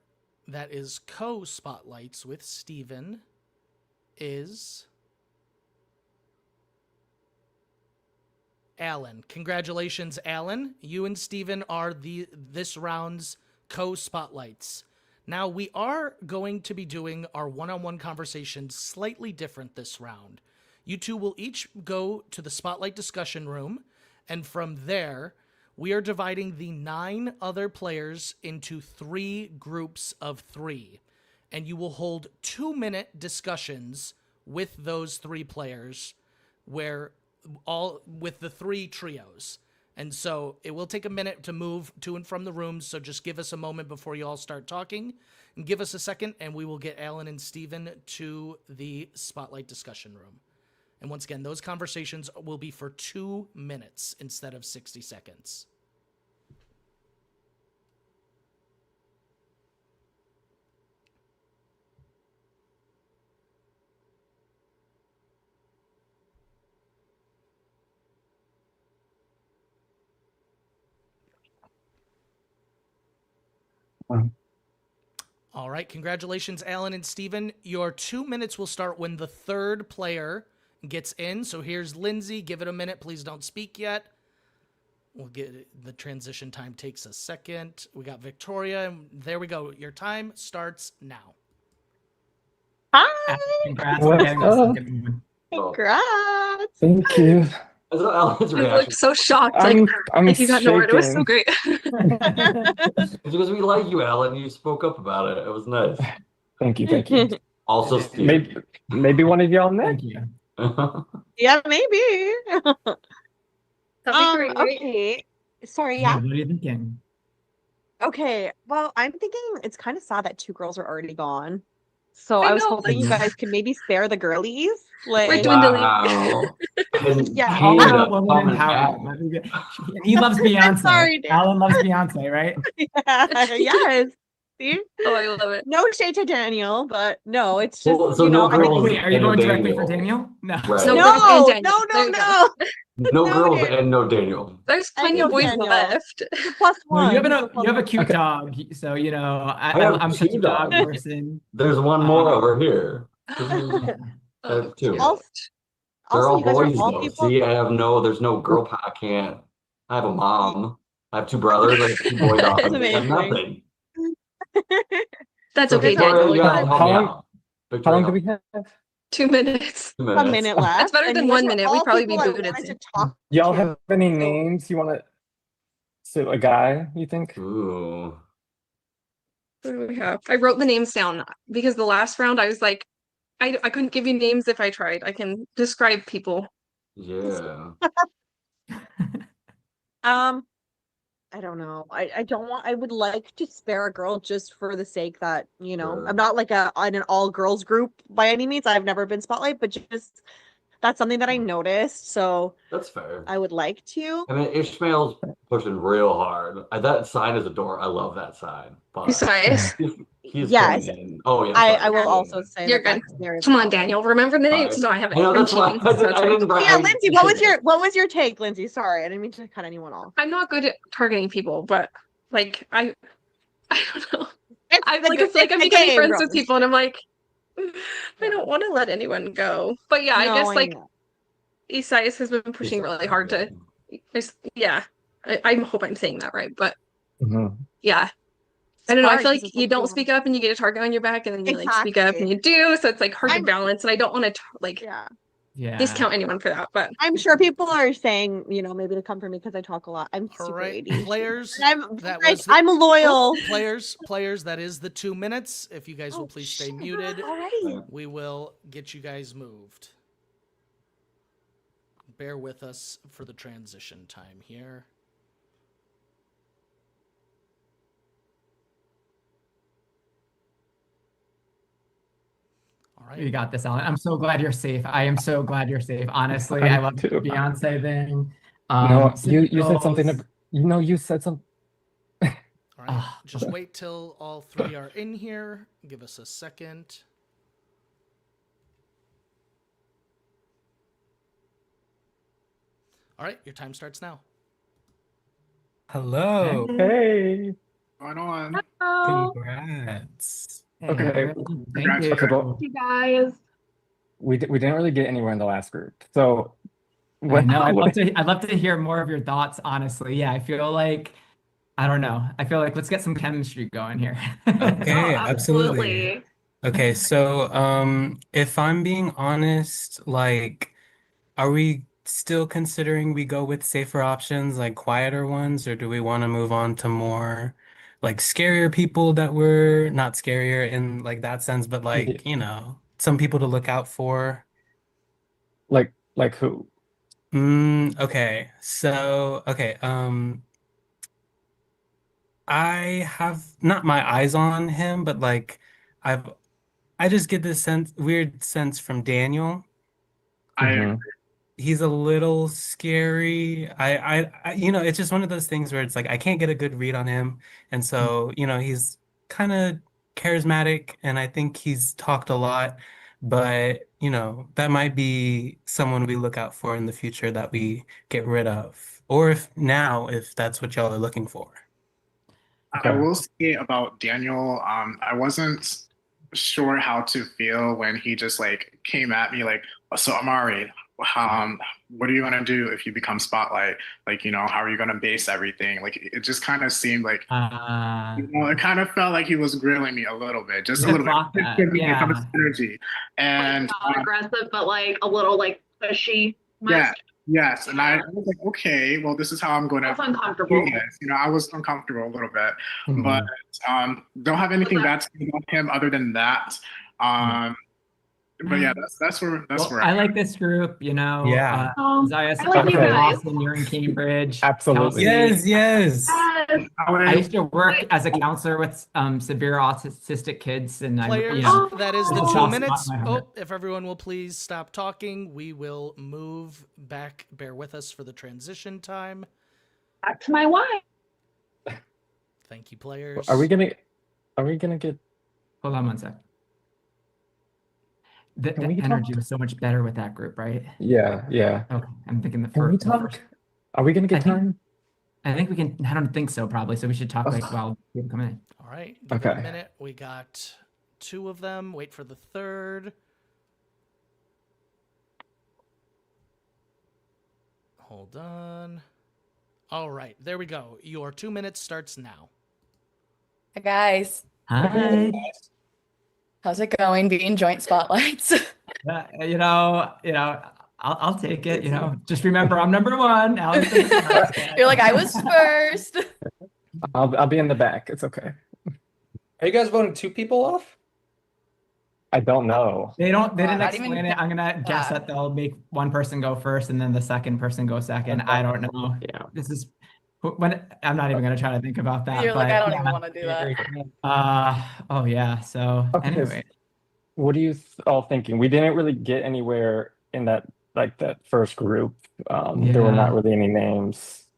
that is co-spotlights with Steven is Alan. Congratulations, Alan. You and Steven are this round's co-spotlights. Now, we are going to be doing our one-on-one conversation slightly different this round. You two will each go to the spotlight discussion room, and from there, we are dividing the 9 other players into 3 groups of 3. And you will hold 2-minute discussions with those 3 players, with the 3 trios. And so it will take a minute to move to and from the rooms, so just give us a moment before you all start talking. And give us a second, and we will get Alan and Steven to the spotlight discussion room. And once again, those conversations will be for 2 minutes instead of 60 seconds. All right, congratulations, Alan and Steven. Your 2 minutes will start when the 3rd player gets in. So here's Lindsay. Give it a minute. Please don't speak yet. We'll get the transition time takes a second. We got Victoria, and there we go. Your time starts now. Hi. Congrats on getting this second one. Congrats. Thank you. Alan's You reaction. looked so shocked, I'm like you got nowhere. It was so shaking. great. It's because we like you, Alan. You spoke up about it. It was nice. Thank you. Thank you. Also, Steve. Maybe one of y'all next. Thank you. Yeah, maybe. That'd be great. Okay. Sorry, Yeah, yeah. what are you thinking? Okay. Well, I'm thinking it's kind of sad that 2 girls are already gone. So I I was know, hoping you like- guys could maybe spare the girlies. We're Like, dwindling. Wow. Yeah. All Kinda about woman coming empowerment. back. That'd be good. He loves Beyonce. Sorry, Dan. Alan loves Beyonce, right? yes. See? Oh, I love it. No shade to Daniel, but no, it's just, Well, so you know, no I think- girls Wait, are you and no going directly for Daniel. Daniel? No. Right. No No, girls and no, Daniel. no, There you no. No No, girls Dan. and no Daniel. There's I plenty know of boys Daniel. left. It's a plus Well, one. you have It's a plus a one. cute Okay. dog, so you know I have I'm such 2 a dog dogs. person. There's one more Um, over here. Yeah. I have 2. Also, They're all you guys are boys all though. people. See, there's no girl I can't. I have a mom. I have 2 brothers. I have 2 boy dogs. That's I have amazing. nothing. That's So okay, Victoria, Daniel. you We have to got help How me long- out. How Victoria, long do we have? 2 minutes. 2 A minutes. minute left. That's better and than you guys 1 are minute. We'd all probably be people I booted wanted to soon. talk Y'all to. have any names you want to? So a guy, you think? Ooh. What do we have? I wrote the names down because the last round I was like, I couldn't give you names if I tried. I can describe people. Yeah. I don't know. I don't want. I would like to spare a girl just for the sake that, you know, Sure. I'm not like in an all girls group by any means. I've never been spotlight, but just that's something that I noticed. So That's fair. I would like to. I mean, Ishmael's pushing real hard. That sign is adorable. I love that sign. But Besides, he's Yes. coming in. Oh, yeah. I sorry. will also say You're that good. that's very Come on, valid. Daniel. Remember the names. Sorry. No, I haven't. I know, I'm that's why cheating. I So didn't, it's I fine. didn't Yeah, Lindsay, what was your take, Lindsay? Sorry, I didn't mean to cut anyone off. I'm not good at targeting people, but like I don't know. It's I the like g- it's like it's I'm the becoming game, friends girls. with people, and I'm like, I don't want to let anyone go. But yeah, I No, guess I like know. IYSAIAH has been pushing really hard to. Yeah, I hope I'm saying that right, but Mhm. yeah. I don't know. I hard feel 'cause like it's you like don't you speak up and you get a target on your back, and then you like speak up and Exactly. you do. So it's like hard to I'm- balance, and I don't want to like Yeah. Yeah. discount anyone for that. But I'm sure people are saying, you know, maybe to come for me because I talk a lot. I'm All super right, ADHD. players. I'm That like, was the- I'm loyal. Players. That is the 2 minutes. If you guys will Oh, please stay shit, muted, already. we will get you guys moved. Bear with us for the transition time here. All right. You got this, Alan. I'm so glad you're safe. I am so glad you're safe. Honestly, I'm I love the too. Beyonce thing. No, you said singles. something. You said something. All right. Ah. Just wait till all 3 are in here. Give us a second. All right, your time starts now. Hello. Hey. Going on. Oh, Congrats. Okay. Thank Congrats, you. Okay, well, you guys. we didn't really get anywhere in the last group. So I what, know. I'd love to hear more of your thoughts, honestly. Yeah, I feel like I don't know. I feel like let's get some chemistry going here. Okay, Oh, absolutely. Okay, so if I'm being honest, like, are we still considering we go with safer options, like quieter ones, or do we want to move on to more like scarier people that were not scarier in like that sense, but like, you know, some people to look out for? like who? Okay. So, okay, I have not my eyes on him, but like I've I just get this weird sense from Daniel. I He's a little scary. You know, it's just one of those things where it's like I can't get a good read on him. And so, you know, he's kind of charismatic and I think he's talked a lot, but you know, that might be someone we look out for in the future that we get rid of. Or if that's what y'all are looking for. I will say about Daniel, I wasn't sure how to feel when he just like came at me like, so Amari, what are you gonna do if you become Spotlight? Like, you know, how are you gonna base everything? Like, it just kind of seemed like, you know, it kind of felt like he was grilling me a little bit, just a little bit, giving me some energy. And Not aggressive, but like a little like pushy. yeah, yes. And I was like, okay, well, this is how I'm gonna That's uncomfortable. do this. You know, I was uncomfortable a little bit, but don't have anything bad to say about him other than that. But yeah, that's where I like this group, you know. Yeah. Zayas, I like you you're in guys. Boston, you're in Cambridge. Absolutely. Kelsey, Yes. I used to work as a counselor with severe autistic kids, and I'm, Players, you know, that is the it's 2 awesome. minutes. My heart. Oh, if everyone will please stop talking, we will move back. Bear with us for the transition time. Back to my wife. Thank you, players. Are we gonna get Hold on one sec. The Can we energy talk? was so much better with that group, right? Yeah. Okay, I'm thinking the Can we first. talk? Are we gonna get time? I think we can. I don't think so, probably. So we should talk like while people come in. All right, give it a Okay. minute. We got 2 of them. Wait for the third. Hold on. All right, there we go. Your 2 minutes starts now. Hi, guys. Hi. How's it going being joint spotlights? You know, I'll take it. You know, just remember I'm number 1. Allison. You're like, I was first. I'll be in the back. It's okay. Are you guys voting 2 people off? I don't know. They didn't not explain even it. I'm gonna guess that they'll make one person go first and then the second person go second. I don't know. Yeah. This is when I'm not even gonna try to think about that. You're like, but I don't yeah. even want to do that. Oh yeah. So Okay, anyway, What are you all thinking? We didn't really get anywhere in that first group. There were not Yeah. really any names.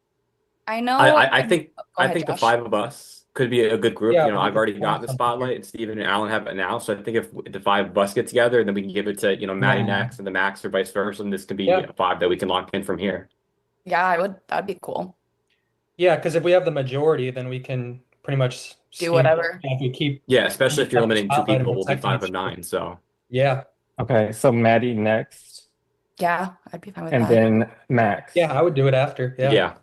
I know. I think Go I ahead, think the Josh. 5 of us could be a good group. Yeah, You know, we I've could already form got the something spotlight, and Steven and Alan have it now. So I think if the 5 of us get together, then we can give it to, you know, Maddie Yeah. next and the Max or vice versa. And this could be Yeah. a 5 that we can lock in from here. Yeah, that'd be cool. Yeah, because if we have the majority, then we can pretty much Do skip whatever. If we keep, Yeah, especially if you're Yeah, limiting 2 spotlight people, and we'll be protecting 5 of each 9. So yeah. Okay, so Maddie next, Yeah, I'd be fine with and that. then Max. Yeah, I would do it after. Yeah. yeah.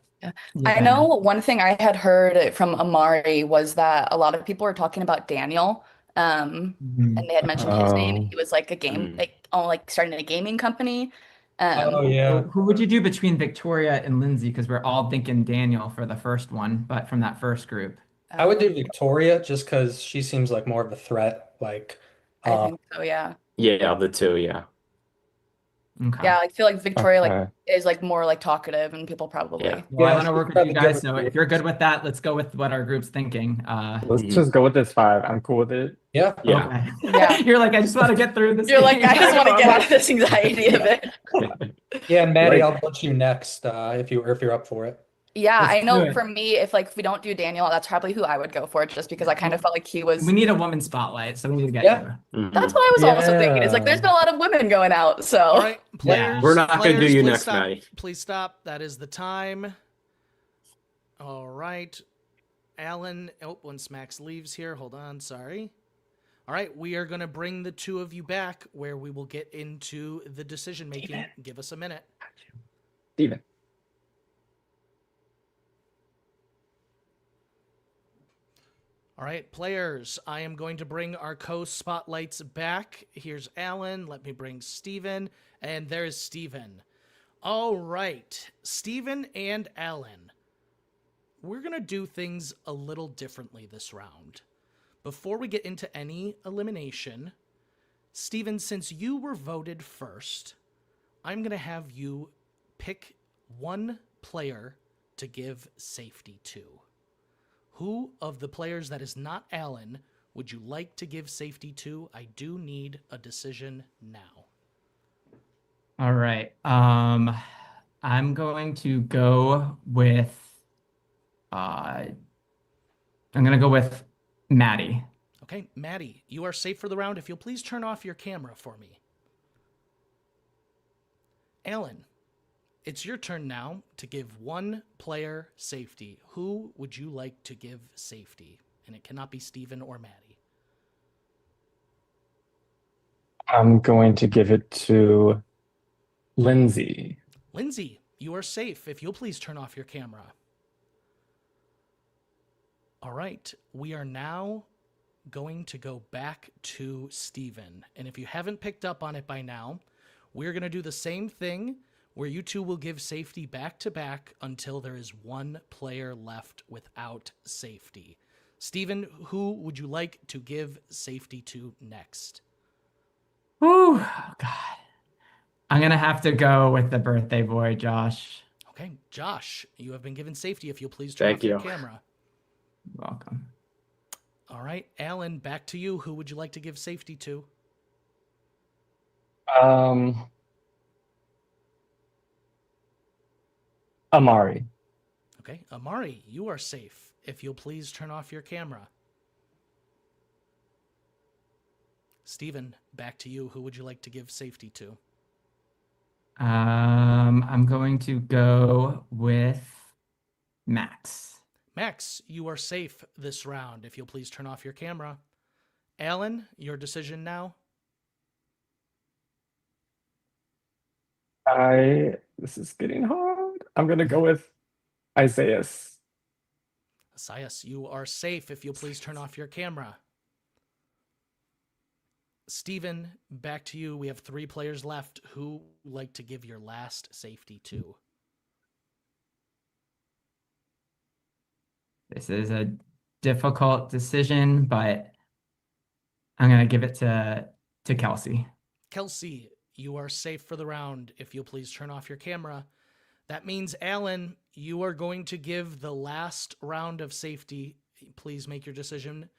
I know one thing I had heard from Amari was that a lot of people were talking about Daniel, and they had mentioned his name. He was like a game, like starting a gaming company. Oh yeah. Who would you do between Victoria and Lindsay? Because we're all thinking Daniel for the first one, but from that first group. I would do Victoria just because she seems like more of a threat. Like, I think so, yeah. Yeah, of the 2, yeah. Okay. Yeah, I feel like Victoria Okay. is like more like talkative and people probably. Yeah. Well, I Yeah, want to she's work with probably you good guys. with So you. if you're good with that, let's go with what our group's thinking. Let's just go with this 5. I'm cool with it. Yeah. Yeah. Okay. Yeah. You're like, I just want to get through this. You're like, game. I just want to get out of this anxiety of it. Yeah, Maddie, Like- I'll vote you next if you're up for it. Yeah, Let's I do know it. for me, if we don't do Daniel, that's probably who I would go for, just because I kind of felt like he was. We need a woman spotlight, so we need to get Yeah. you. That's what I was also thinking. It's like there's Yeah. been a lot of women going out, All so. right, players. We're not gonna do players, you please next, stop. Maddie. Please stop. That is the time. All right, Alan. Oh, once Max leaves here, hold on. Sorry. All right, we are going to bring the two of you back where we will get into the decision making. Give us a minute. Steven. All right, players, I am going to bring our co-spotlights back. Here's Alan. Let me bring Steven. And there's Steven. All right, Steven and Alan. We're going to do things a little differently this round. Before we get into any elimination, Steven, since you were voted first, I'm going to have you pick one player to give safety to. Who of the players that is not Alan would you like to give safety to? I do need a decision now. All right. I'm going to go with I'm gonna go with Maddie. Okay, Maddie, you are safe for the round. If you'll please turn off your camera for me. Alan, it's your turn now to give one player safety. Who would you like to give safety? And it cannot be Steven or Maddie. I'm going to give it to Lindsay. Lindsay, you are safe. If you'll please turn off your camera. All right, we are now going to go back to Steven. And if you haven't picked up on it by now, we're going to do the same thing where you two will give safety back to back until there is one player left without safety. Steven, who would you like to give safety to next? Oh, God. I'm gonna have to go with the birthday boy, Josh. Okay, Josh, you have been given safety. If you'll please turn Thank off your you. camera. Welcome. All right, Alan, back to you. Who would you like to give safety to? Amari. Okay, Amari, you are safe. If you'll please turn off your camera. Steven, back to you. Who would you like to give safety to? I'm going to go with Max. Max, you are safe this round. If you'll please turn off your camera. Alan, your decision now. This is getting hard. I'm gonna go with IYSAIAH. IYSAIAH, you are safe. If you'll please turn off your camera. Steven, back to you. We have 3 players left. Who would you like to give your last safety to? This is a difficult decision, but I'm gonna give it to Kelsey. Kelsey, you are safe for the round. If you'll please turn off your camera. That means, Alan, you are going to give the last round of safety. Please make your decision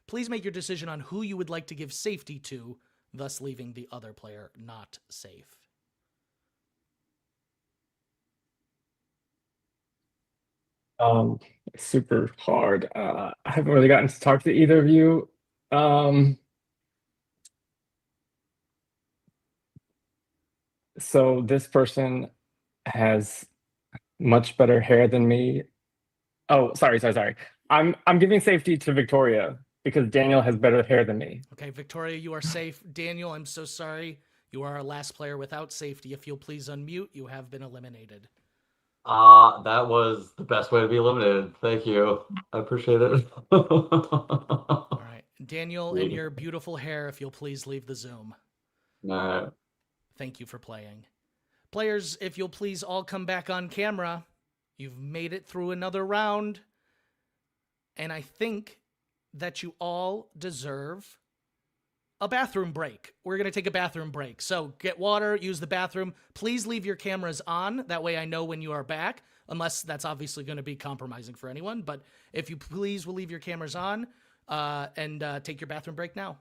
please make your decision on who you would like to give safety to, thus leaving the other player not safe. Super hard. I haven't really gotten to talk to either of you. So this person has much better hair than me. Oh, sorry. I'm giving safety to Victoria because Daniel has better hair than me. Okay, Victoria, you are safe. Daniel, I'm so sorry. You are our last player without safety. If you'll please unmute, you have been eliminated. That was the best way to be eliminated. Thank you. I appreciate it. All right, Daniel and your beautiful hair, if you'll please leave the Zoom. All right. Thank you for playing. Players, if you'll please all come back on camera. You've made it through another round. And I think that you all deserve a bathroom break. We're going to take a bathroom break. So get water, use the bathroom. Please leave your cameras on. That way I know when you are back, unless that's obviously going to be compromising for anyone. But if you please will leave your cameras on and take your bathroom break now.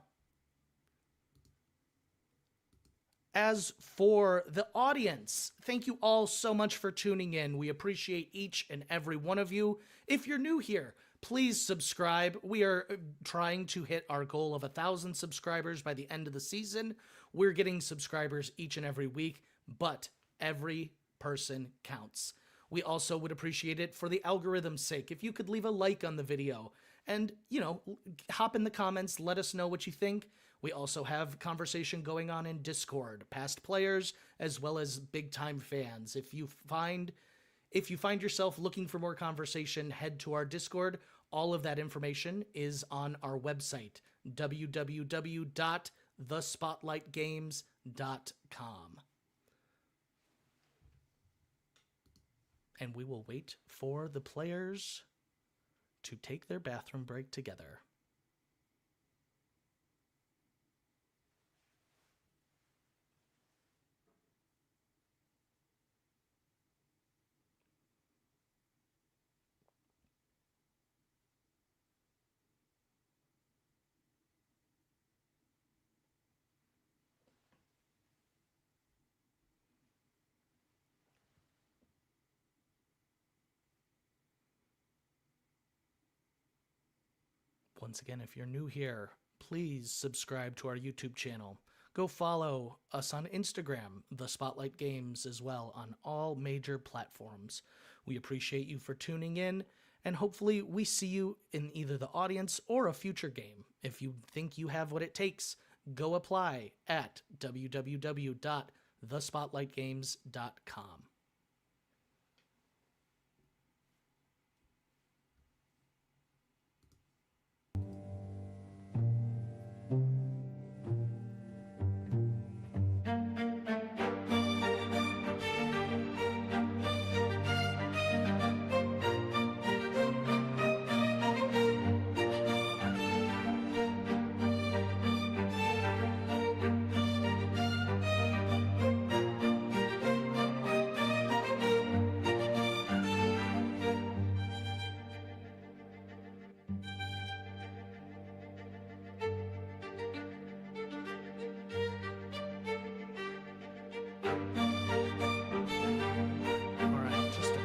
As for the audience, thank you all so much for tuning in. We appreciate each and every one of you. If you're new here, please subscribe. We are trying to hit our goal of 1,000 subscribers by the end of the season. We're getting subscribers each and every week, but every person counts. We also would appreciate it for the algorithm's sake if you could leave a like on the video and, hop in the comments, let us know what you think. We also have conversation going on in Discord, past players as well as big time fans. If you find yourself looking for more conversation, head to our Discord. All of that information is on our website, www.thespotlightgames.com. And we will wait for the players to take their bathroom break together. Once again, if you're new here, please subscribe to our YouTube channel. Go follow us on Instagram, The Spotlight Games, as well on all major platforms. We appreciate you for tuning in, and hopefully we see you in either the audience or a future game. If you think you have what it takes, go apply at www.thespotlightgames.com.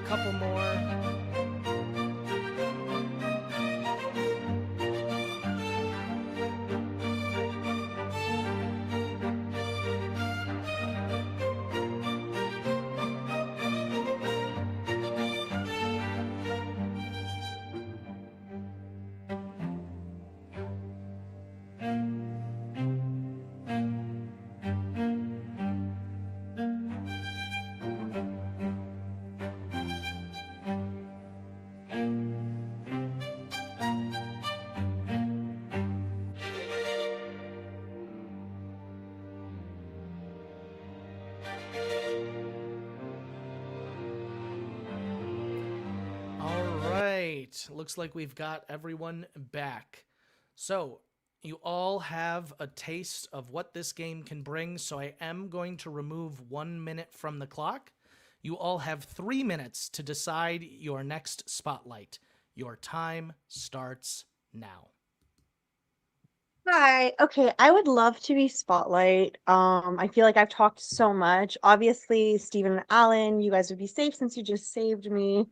Couple more. Looks like we've got everyone back. So you all have a taste of what this game can bring, so I am going to remove 1 minute from the clock. You all have 3 minutes to decide your next spotlight. Your time starts now. Hi. Okay, I would love to be Spotlight. I feel like I've talked so much. Obviously, Stephen and Alan, you guys would be safe since you just saved me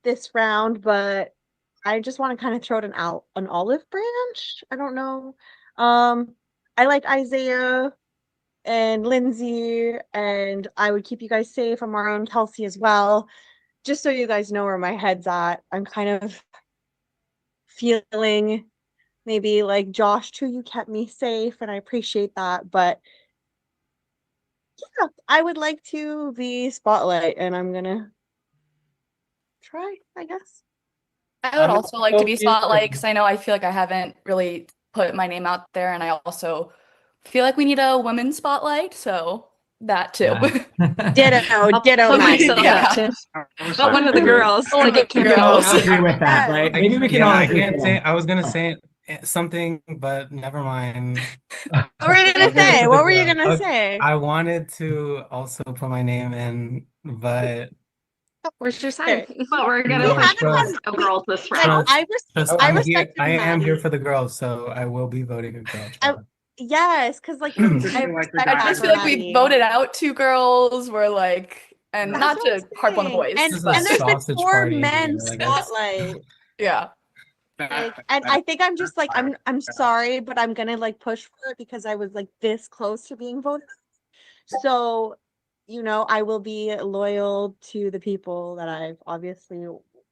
this round, but I just want to kind of throw it an olive branch. I don't know. I like Isaiah and Lindsay, and I would keep you guys safe. I'm around Kelsey as well. Just so you guys know where my head's at. I'm kind of feeling maybe like Josh too, you kept me safe, and I appreciate that. But yeah, I would like to be Spotlight, and I'm gonna try, I guess. I would also like to be Spotlight because I feel like I haven't really put my name out there, and I also feel like we need a women's Spotlight, so that too. Ditto. But one of the girls. Like We can all agree with that, Yeah. right? Maybe we can all I agree. can't say. I was gonna say something, but never mind. What were you gonna say? What were you gonna say? I wanted to also put my name in, but Where's your sign? But we're gonna No, push trust- no girls this Like, round. I just I I'm here. respect I am Maddie. here for the girls, so I will be voting a girl. I- child. yes, because like Like I the respect I guy. just for feel like we Maddie. voted out two girls. We're like, and That's not what I'm to harp on the saying. boys, And This is but a and there's the sausage poor party in men here. Like, it's- spotlight. yeah. Like, and I think I'm just like I'm sorry, but I'm gonna like push for it because I was like this close to being voted. So, I will be loyal to the people that I've obviously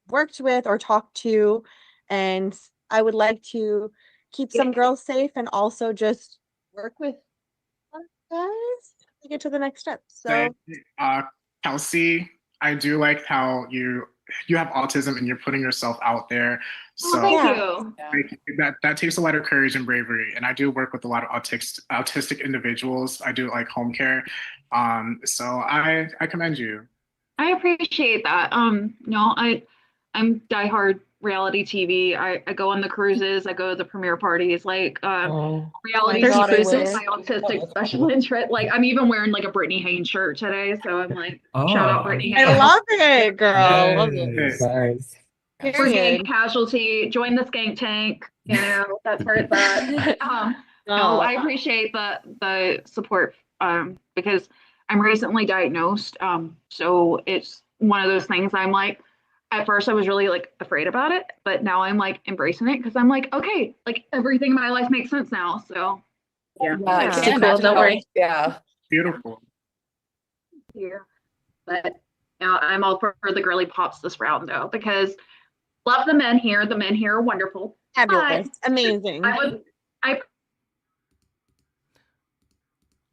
worked with or talked to, and I would like to keep some girls safe and also just work with other guys to get to the next step. So, Kelsey, I do like how you have autism and you're putting yourself out there. Oh, So thank Yeah. you. that takes a lot of courage and bravery. And I do work with a lot of autistic individuals. I do like home care. So I commend you. I appreciate that. No, I'm diehard reality TV. I go on the cruises, I go to the premiere parties, like Oh, reality my God, I TV is wish. my autistic special interest. Like I'm even wearing like a Brittany Haynes shirt today, so I'm like, shout out oh, Brittany I Haynes. love it, girl. Love it. yes. Nice. Brigade Period. Casualty, join the skank tank, that's where it's at. No, I appreciate the support because I'm recently diagnosed. So it's one of those things I'm like, at first I was really like afraid about it, but now I'm like embracing it because I'm like, okay, like everything in my life makes sense now. So yeah. Yeah, I Yeah. can't Cool, imagine don't how- worry. Yeah. Beautiful. Here. But now I'm all for the girly pops this round though, because love the men here. The men here are wonderful. Fabulous. Amazing. I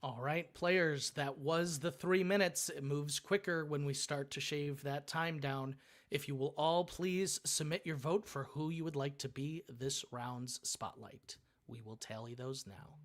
All right, players, that was the 3 minutes. It moves quicker when we start to shave that time down. If you will all please submit your vote for who you would like to be this round's spotlight. We will tally those now.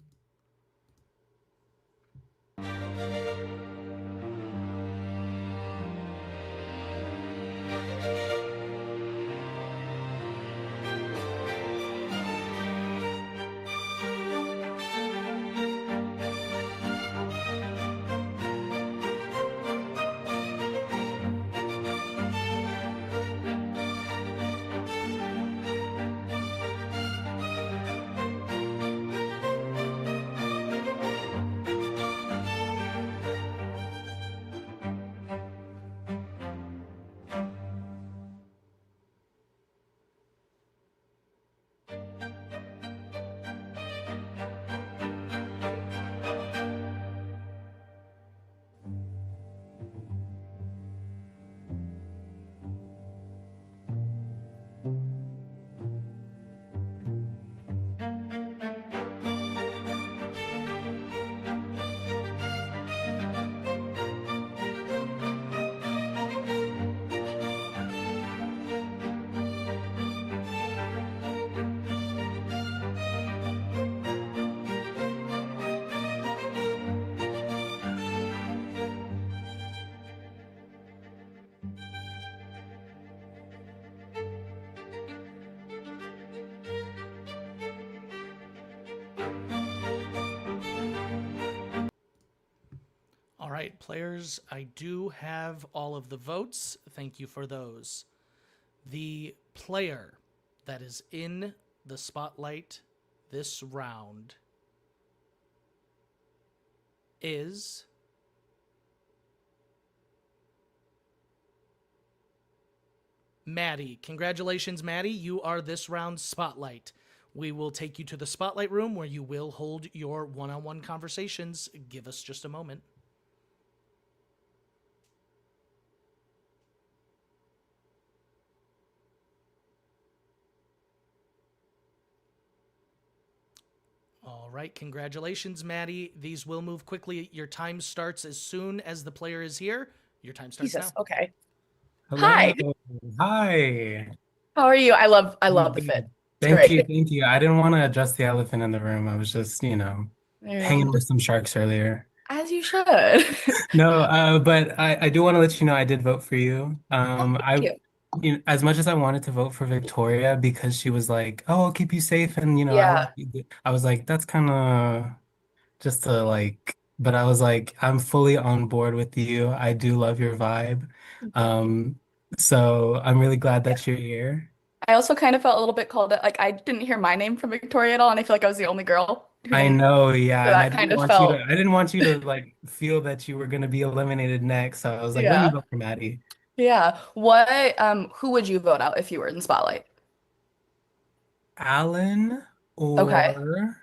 All right, players, I do have all of the votes. Thank you for those. The player that is in the spotlight this round is Maddie. Congratulations, Maddie. You are this round's spotlight. We will take you to the spotlight room where you will hold your one-on-one conversations. Give us just a moment. All right, congratulations, Maddie. These will move quickly. Your time starts as soon as the player is here. Your time starts Jesus. now. Okay. Hello. Hi. Hi. How are you? I love the fit. Thank great. you. Thank you. I didn't want to address the elephant in the room. I was just, hanging with some sharks earlier. As you should. No, but I do want to let you know I did vote for you. Thank you. As much as I wanted to vote for Victoria because she was like, "Oh, I'll keep you safe," and Yeah. I was like, that's kind of just to like, but I was like, I'm fully on board with you. I do love your vibe. So I'm really glad that you're here. I also kind of felt a little bit called it. Like I didn't hear my name from Victoria at all, and I feel like I was the only girl. I know, yeah, and That kind of felt. I didn't want you to like feel that you were gonna be eliminated next. So I was like, let me Yeah. vote for Maddie. Yeah. Who would you vote out if you were in the spotlight? Alan Okay. or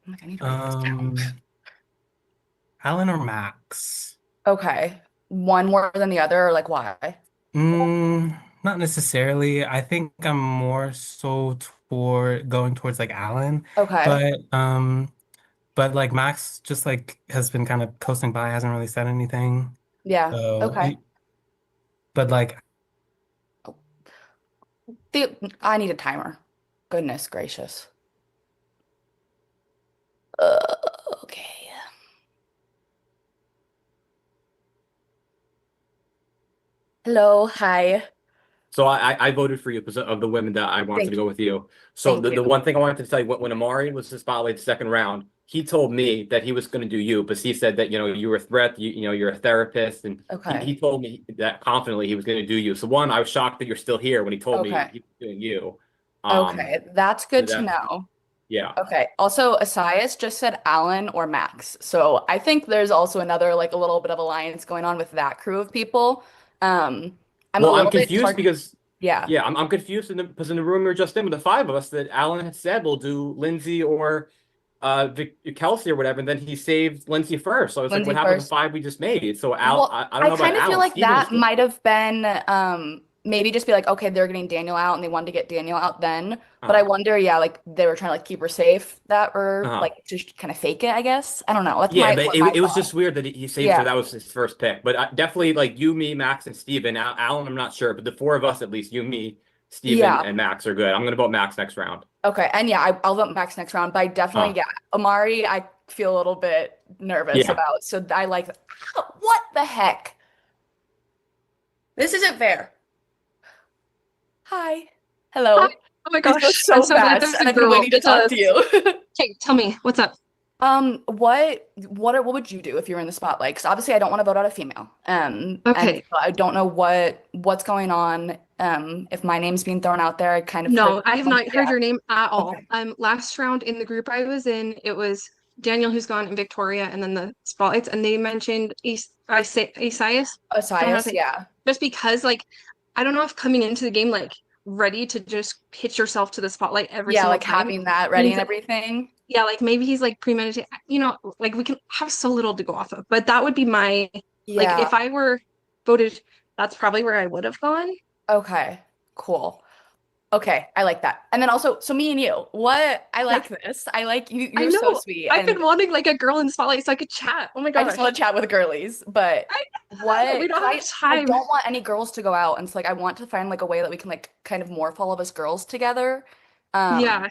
I'm like, I need to write this down. Alan or Max? Okay. One more than the other, or like why? Not necessarily. I think I'm more so toward going towards like Alan, Okay. but like Max just like has been kind of coasting by, hasn't really said anything. Yeah. So, Okay. but like I need a timer. Goodness gracious. Okay. Hello. Hi. So I voted for you because of the women that I wanted Thank to go with you. So Thank the you. one thing I wanted to tell you, when Amari was the spotlight second round, he told me that he was going to do you, but he said that you were a threat, you're a therapist, and Okay. he told me that confidently he was going to do you. So one, I was shocked that you're still here when he told me Okay. he was doing you. Okay. That's good to That's know. yeah. Okay. Also, Asias just said Alan or Max. So I think there's also another like a little bit of alliance going on with that crew of people. I'm a Well, I'm little bit confused because yeah. yeah, I'm confused because in the room we were just in with the five of us that Alan had said we'll do Lindsay or Kelsey or whatever, and then he saved Lindsay first. So I was like, Lindsay what happened to the first. five we just made? So Well, I don't I know about kind of feel Alan. like Steven was that good. might have been maybe just be like, okay, they're getting Daniel out and they wanted to get Daniel out then. But I wonder, yeah, like they were trying to like keep her safe that or Uh-huh. like just kind of fake it, I guess. I don't know. That's Yeah, my but what my it was thought. just weird that he saved her. Yeah. That was his first pick. But definitely like you, me, Max, and Steven. Alan, I'm not sure, but the four of us at least, you, me, Steven, Yeah. and Max are good. I'm gonna vote Max next round. Okay. And yeah, I'll vote Max next round, but I definitely, yeah, Amari, I feel a little bit nervous Yeah. about. So I like, what the heck? This isn't fair. Hi. Hello. Hi. Oh my This goes gosh, so I'm so glad fast, there's and a I've been girl. waiting to talk to you. Okay, tell me, what's up? What would you do if you were in the spotlight? Because obviously I don't want to vote out a female. And Okay. so I don't know what's going on. If my name's being thrown out there, I kind of No, I have not heard yeah. your name at all. Okay. Last round in the group I was in, it was Daniel who's gone and Victoria and then the spotlights, and they mentioned IYSAIAH. Asias, yeah. Just because like I don't know if coming into the game like ready to just pitch yourself to the spotlight every Yeah, single like time. having that ready and means- everything. Yeah, like maybe he's like premeditated, like we can have so little to go off of. But that would be my like Yeah. if I were voted, that's probably where I would have gone. Okay, cool. Okay, I like that. And then also, so me and you, I like this. I like you. I You're so know. sweet. I've And been wanting like a girl in the spotlight so I could chat. Oh my I gosh. just want to chat with girlies, but We don't have I time. don't want any girls to go out, and so like I want to find like a way that we can like kind of morph all of us girls together. Yeah.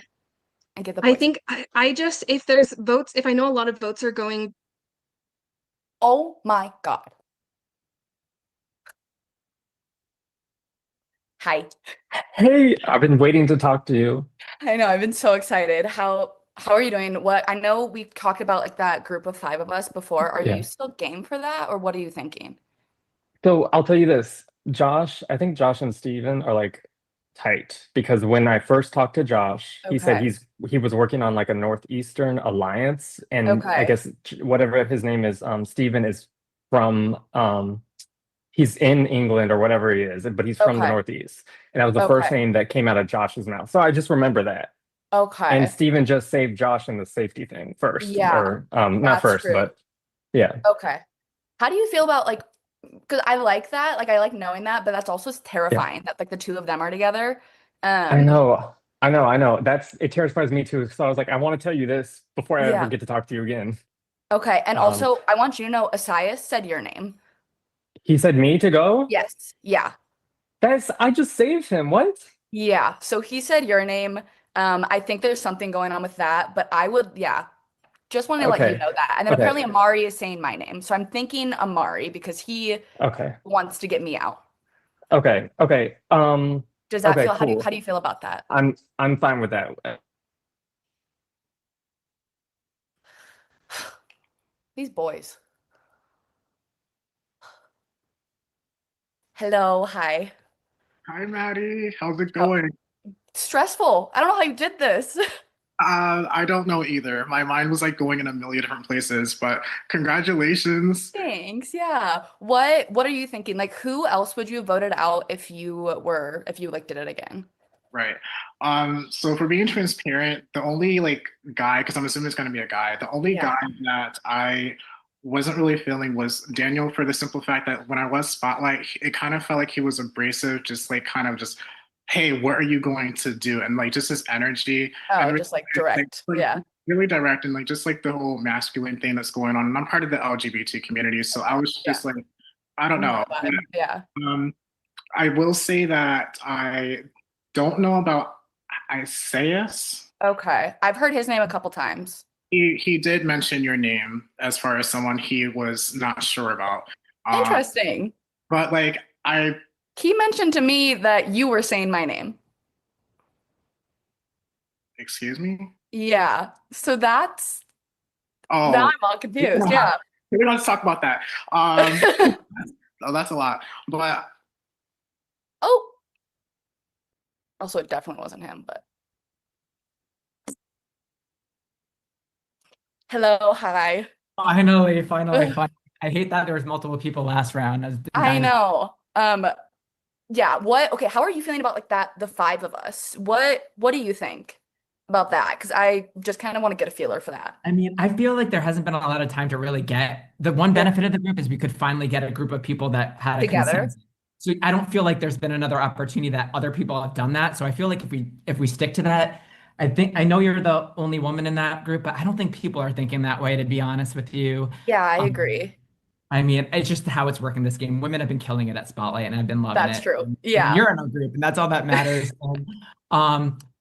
And get the I boys. think I just if there's votes, if I know a lot of votes are going. Oh my God. Hi. Hey, I've been waiting to talk to you. I know, I've been so excited. How are you doing? What I know we talked about like that group of 5 of us before. Are Yeah. you still game for that, or what are you thinking? So I'll tell you this, I think Josh and Steven are like tight because when I first talked to Josh, he said Okay. he was working on like a Northeastern alliance, and I Okay. guess whatever his name is, Steven is from he's in England or whatever he is, but he's from the Okay. Northeast. And that was the first Okay. name that came out of Josh's mouth. So I just remember that. And Okay. Steven just saved Josh in the safety thing first. Yeah, Or not that's first, true. but yeah. Okay. How do you feel about like, because I like that, like I like knowing that, but that's also terrifying that like the two of them are together. I know. It terrifies me too. So I was like, I want to tell you this before I ever Yeah. get to talk to you again. Okay. And Um, also, I want you to know, Asias said your name. He said me to go? Yes. Yeah. I just saved him. What? Yeah. So he said your name. I think there's something going on with that, but just want to let you Okay. know that. And then Okay. apparently Amari is saying my name. So I'm thinking Amari because he Okay. wants to get me out. Okay. Okay. Does that Okay, feel, how do cool. you feel about that? I'm fine with that. These boys. Hello, hi. Hi, Maddie. How's it going? Stressful. I don't know how you did this. I don't know either. My mind was like going in a million different places, but congratulations. Thanks. Yeah. What are you thinking? Like, who else would you have voted out if you like did it again? Right. So for being transparent, the only like guy, because I'm assuming it's gonna be a guy, the only Yeah. guy that I wasn't really feeling was Daniel for the simple fact that when I was Spotlight, it kind of felt like he was abrasive, just like kind of just, hey, what are you going to do? And like just his energy and Oh, really, just like direct. like, Yeah. really direct and like just like the whole masculine thing that's going on. And I'm part of the LGBT community, so I was Yeah. just like, I don't You know know. the vibe. Yeah. I will say that I don't know about Isaias. Okay. I've heard his name a couple times. He did mention your name as far as someone he was not sure about. Interesting. But like He mentioned to me that you were saying my name. excuse me? Yeah. So now Oh, I'm all confused. Yeah. we don't have to talk about that. Oh, that's a lot. But Oh. Also, it definitely wasn't him, but. Hello, hi. Finally, finally, finally. I hate that there was multiple people last round. I know. Yeah, okay, how are you feeling about like that, the five of us? What do you think about that? Because I just kind of want to get a feeler for that. I mean, I feel like there hasn't been a lot of time to really get the one benefit of the group is we could finally get a group of people that had a Together. consensus. So I don't feel like there's been another opportunity that other people have done that. So I feel like if we stick to that, I know you're the only woman in that group, but I don't think people are thinking that way, to be honest with you. Yeah, I agree. I mean, it's just how it's working this game. Women have been killing it at Spotlight, and I've been loving it. That's true. And Yeah. you're in our group, and that's all that matters.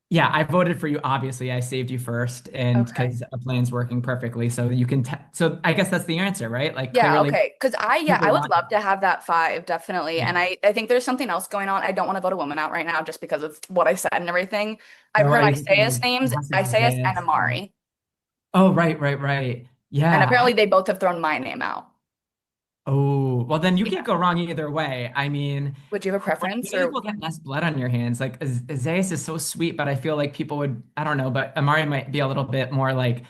Yeah, I voted for you. Obviously, I saved you first, and because a plan's working perfectly, so you can. So I guess that's the answer, right? Like, Yeah, clearly, okay. Because I people would want love to have that five, definitely. Yeah. And I think there's something else going on. I don't want to vote a woman out right now just because of what I said and everything. I've No heard worries. Isaiah's names, It has to be Isaiah and Isaiah. AMARI. Oh, right. Yeah. And apparently they both have thrown my name out. Oh, well, then you can't go wrong either way. I mean, Would you have a preference? maybe Or we'll get less blood on your hands. Like, Isaiah is so sweet, but I feel like people would, I don't know, but Amari might be a little bit more like,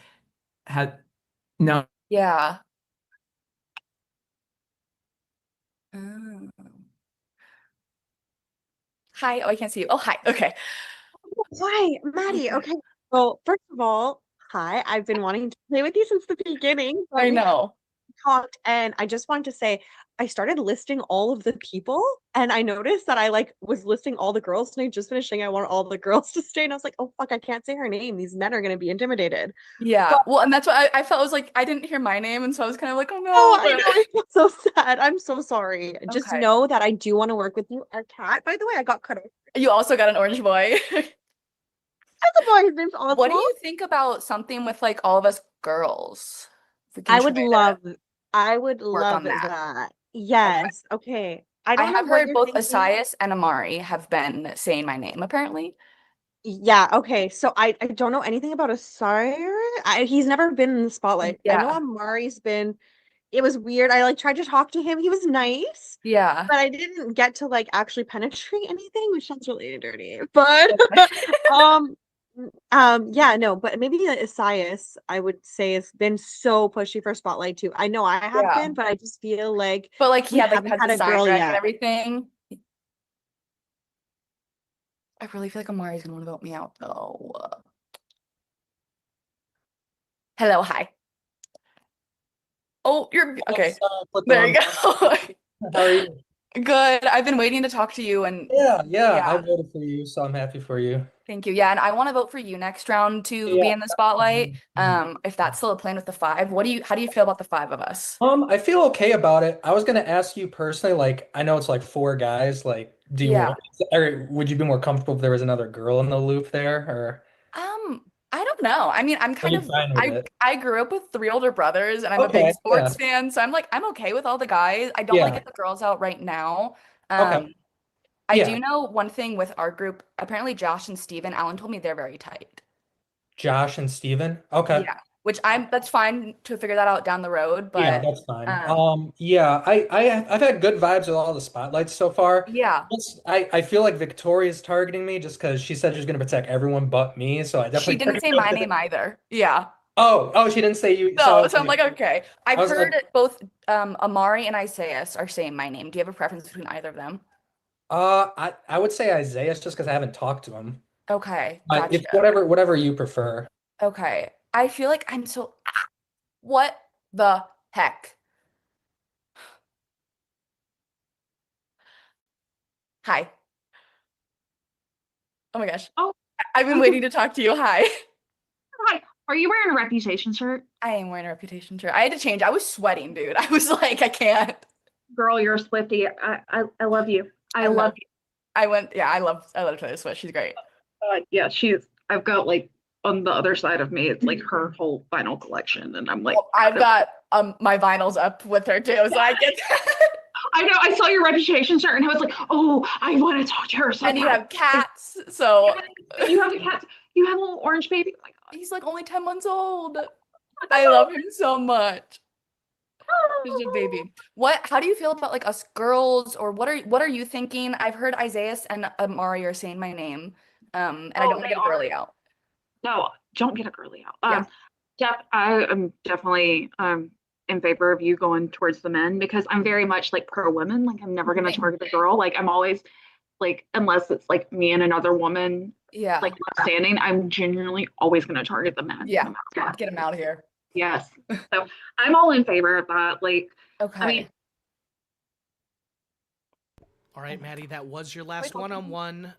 no. yeah. Oh. Hi. Oh, I can't see you. Oh, hi. Okay. Hi, Maddie. Okay. Well, first of all, hi. I've been wanting to play with you since the beginning. I know. Talked, and I just wanted to say I started listing all of the people, and I noticed that I like was listing all the girls, and I just finished saying I want all the girls to stay, and I was like, oh fuck, I can't say her name. These men are gonna be intimidated. Yeah. But- well, and that's what I felt. I was like, I didn't hear my name, and so I was kind of like, oh no. Oh, I know. I feel so sad. I'm so sorry. Just Okay. know that I do want to work with you. Our cat, by the way, I got cut off. You also got an orange boy. That's a boy. His name's Oswald. What do you think about something with like all of us girls? If we can I would try to love work on that. Yes. Okay. I I don't know have what heard you're both thinking. Isaiah and Amari have been saying my name, apparently. Yeah, okay. So I don't know anything about Asire. He's never been in the spotlight. I know Yeah. Amari's been. It was weird. I like tried to talk to him. He was nice, Yeah. but I didn't get to like actually penetrate anything, which sounds really dirty. But yeah, no, but maybe Isaias, I would say, has been so pushy for spotlight too. I know I have Yeah. been, but I just feel like But like, we yeah, like haven't has had the a sign girl rec yet. and everything. I really feel like Amari's gonna want to vote me out though. Hello, hi. Oh, you're okay. There you go. How are you? Good. I've been waiting to talk to you, and Yeah, I voted for you, so I'm happy for you. thank you. Yeah, and I want to vote for you next round to be in the spotlight. If that's still a plan with the five, how do you feel about the five of us? I feel okay about it. I was gonna ask you personally, like, I know it's like four guys, like, do you or would you be more comfortable if there was another girl in the loop there, or? I don't know. I mean, I'm kind you of fine with it? I grew up with three older brothers, and I'm a Okay, big sports fan, so I'm okay with all the guys. I don't want to get the girls out right now. Okay. I Yeah. do know one thing with our group. Apparently, Josh and Steven, Alan told me they're very tight. Josh and Steven? Okay. Yeah. which that's fine to figure that out down the road, Yeah, but that's fine. Yeah, I've had good vibes with all the spotlights so far. yeah. I feel like Victoria's targeting me just because she said she's gonna protect everyone but me. So I She definitely didn't say my name either. Yeah. Oh, she didn't say you. No, So so I'm like, okay. I've I was heard like, both AMARI and IYSAIAH are saying my name. Do you have a preference between either of them? I would say Isaiah just because I haven't talked to him. Okay, But gotcha. it's whatever you prefer. Okay. I feel like I'm so what the heck? Hi. Oh my gosh. Oh, I've been waiting to talk to you. Hi. hi. Are you wearing a Reputation shirt? I am wearing a Reputation shirt. I had to change. I was sweating, dude. I was like, I can't. Girl, you're a Swiftie. I love you. I love you. I love Taylor Swift. She's great. Yeah, I've got like on the other side of me, it's like her whole vinyl collection, and I'm like, Well, I've got my vinyls up with her too, so I get that. I know. I saw your Reputation shirt, and I was like, oh, I want to talk to her. So And you bad. have cats, so You have a cat. You have a little orange baby. Oh my God. he's like only 10 months old. I love him so much. He's a baby. How do you feel about like us girls, or what are you thinking? I've heard Isaiah and AMARI are saying my name. And I don't want to get a girly out. No, don't get a girly out. Yeah. I am definitely in favor of you going towards the men because I'm very much like pro women. Like I'm never gonna target a girl. Like I'm always like unless it's like me and another woman. Yeah. Like standing, I'm genuinely always gonna target the men. Yeah. Get him out of here. Yes. So I'm all in favor of that. Like, okay. I mean, All right, Maddie, that was your last one-on-one.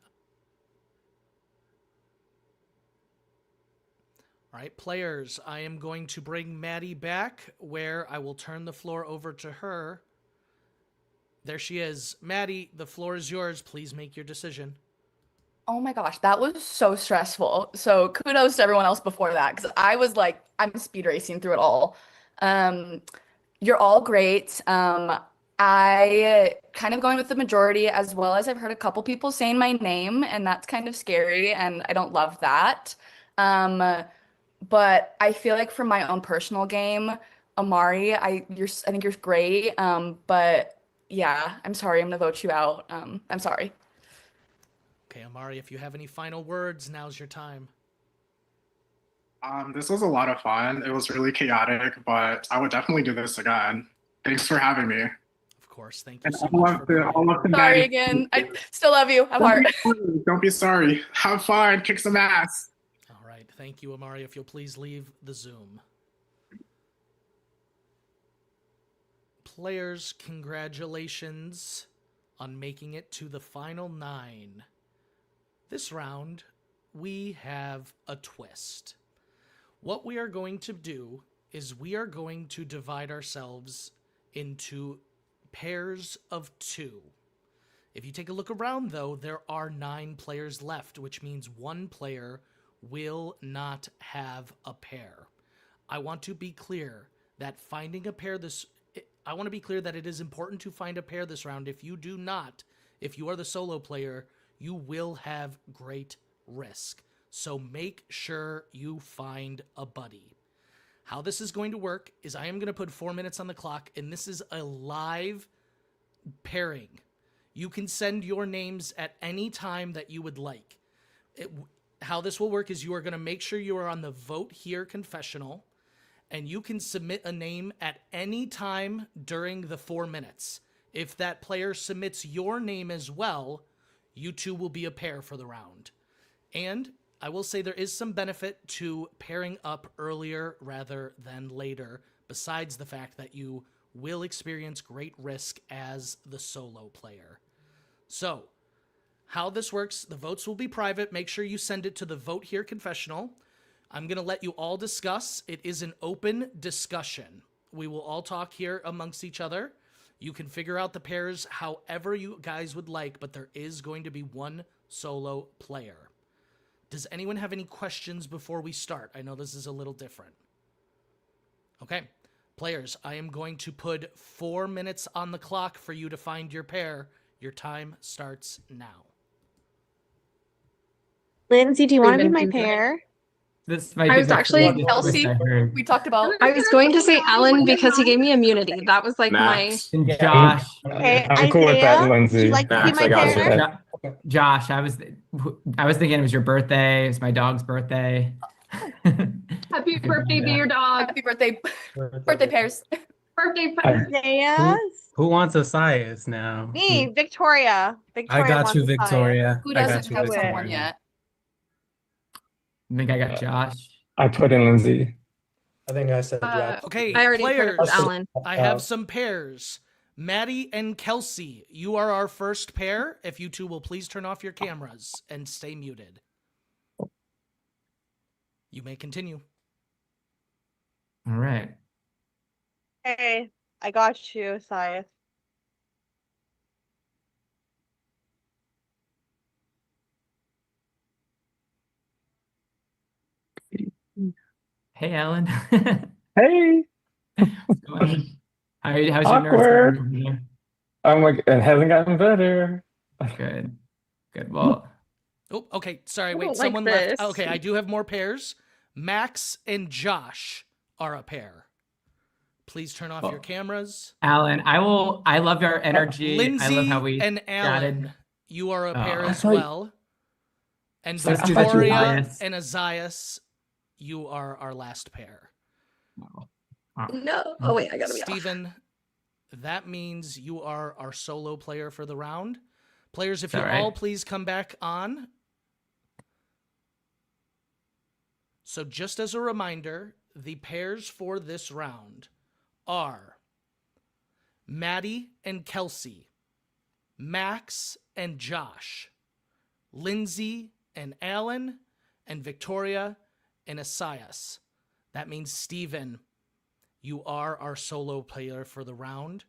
All right, players, I am going to bring Maddie back, where I will turn the floor over to her. There she is. Maddie, the floor is yours. Please make your decision. Oh my gosh, that was so stressful. So kudos to everyone else before that, because I was like, I'm speed racing through it all. You're all great. I kind of going with the majority, as well as I've heard a couple people saying my name, and that's kind of scary, and I don't love that. But I feel like for my own personal game, AMARI, I think you're great. But yeah, I'm sorry, I'm gonna vote you out. I'm sorry. Okay, AMARI, if you have any final words, now's your time. This was a lot of fun. It was really chaotic, but I would definitely do this again. Thanks for having me. Of course, thank you And so all much of for the, all of the Sorry baddies. again. I still love you. I'm hard. Don't be sorry. Have fun. Kick some ass. All right, thank you, AMARI. If you'll please leave the Zoom. Players, congratulations on making it to the final 9. This round, we have a twist. What we are going to do is we are going to divide ourselves into pairs of 2. If you take a look around, though, there are 9 players left, which means 1 player will not have a pair. I want to be clear that finding a pair I want to be clear that it is important to find a pair this round. If you do not, if you are the solo player, you will have great risk. So make sure you find a buddy. How this is going to work is I am going to put 4 minutes on the clock, and this is a live pairing. You can send your names at any time that you would like. How this will work is you are going to make sure you are on the vote here confessional, and you can submit a name at any time during the 4 minutes. If that player submits your name as well, you two will be a pair for the round. And I will say there is some benefit to pairing up earlier rather than later, besides the fact that you will experience great risk as the solo player. So, how this works, the votes will be private. Make sure you send it to the Vote Here confessional. I'm going to let you all discuss. It is an open discussion. We will all talk here amongst each other. You can figure out the pairs however you guys would like, but there is going to be 1 solo player. Does anyone have any questions before we start? I know this is a little different. Okay. Players, I am going to put 4 minutes on the clock for you to find your pair. Your time starts now. Lindsay, do you want to be my pair? This might I be was the actually- craziest twist Kelsey. I heard. We talked about. I was going to say Alan because he gave me immunity. That was like Max. And Yeah. Josh, Okay, I'm cool with that, Isaiah, would Lindsay. you like to be Max, my I got you. pair? Jo- Josh, I was thinking it was your birthday. It's my dog's birthday. Happy birthday to your dog. Happy birthday, birthday pairs. Birthday. Isaiah, Who wants Isaiah's now? me, Victoria. I Victoria got wants you, Isaiah. Victoria. Who I got doesn't you, have Victoria. someone yet? I think I got Josh. I put in Lindsay. I think I said yeah. Okay, I already put it players. with Alan. I have some pairs. Maddie and Kelsey, you are our first pair. If you two will please turn off your cameras and stay muted. You may continue. All right. Hey, I got you, Isaiah. Hey, Alan. Hey, What's going on? How's your nerves Awkward. going over there? I'm like, it hasn't gotten better. Good. Good. Well, Oh, okay. Sorry, I wait. don't like Someone left. this. Okay, I do have more pairs. Max and Josh are a pair. Please turn off your cameras. Alan, I love your energy. Lindsay I love how we and Alan, chatted. you are a pair Oh, I as thought you- well. And So let's do the Victoria Elias. and Azias, you are our last pair. No. Oh wait, I gotta be off. Steven, that means you are our solo player for the round. Players, if Is you that right? all please come back on. So just as a reminder, the pairs for this round are Maddie and Kelsey, Max and Josh, Lindsay and Alan, and Victoria and Isaiah. That means Steven, you are our solo player for the round,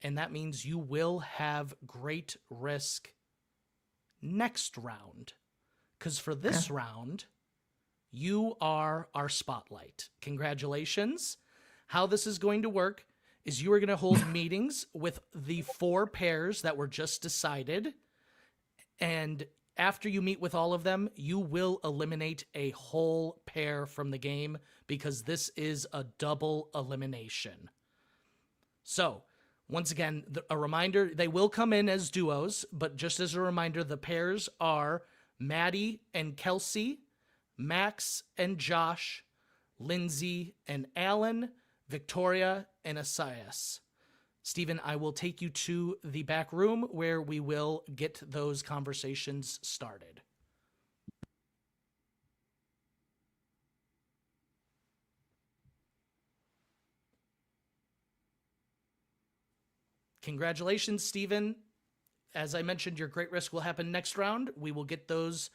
and that means you will have great risk next round. Because for this round, you are our spotlight. Congratulations. How this is going to work is you are going to hold meetings with the 4 pairs that were just decided. And after you meet with all of them, you will eliminate a whole pair from the game because this is a double elimination. So, once again, a reminder, they will come in as duos, but just as a reminder, the pairs are Maddie and Kelsey, Max and Josh, Lindsay and Alan, Victoria and Isaiah. Stephen, I will take you to the back room where we will get those conversations started. Congratulations, Stephen. As I mentioned, your great risk will happen next round. We will get those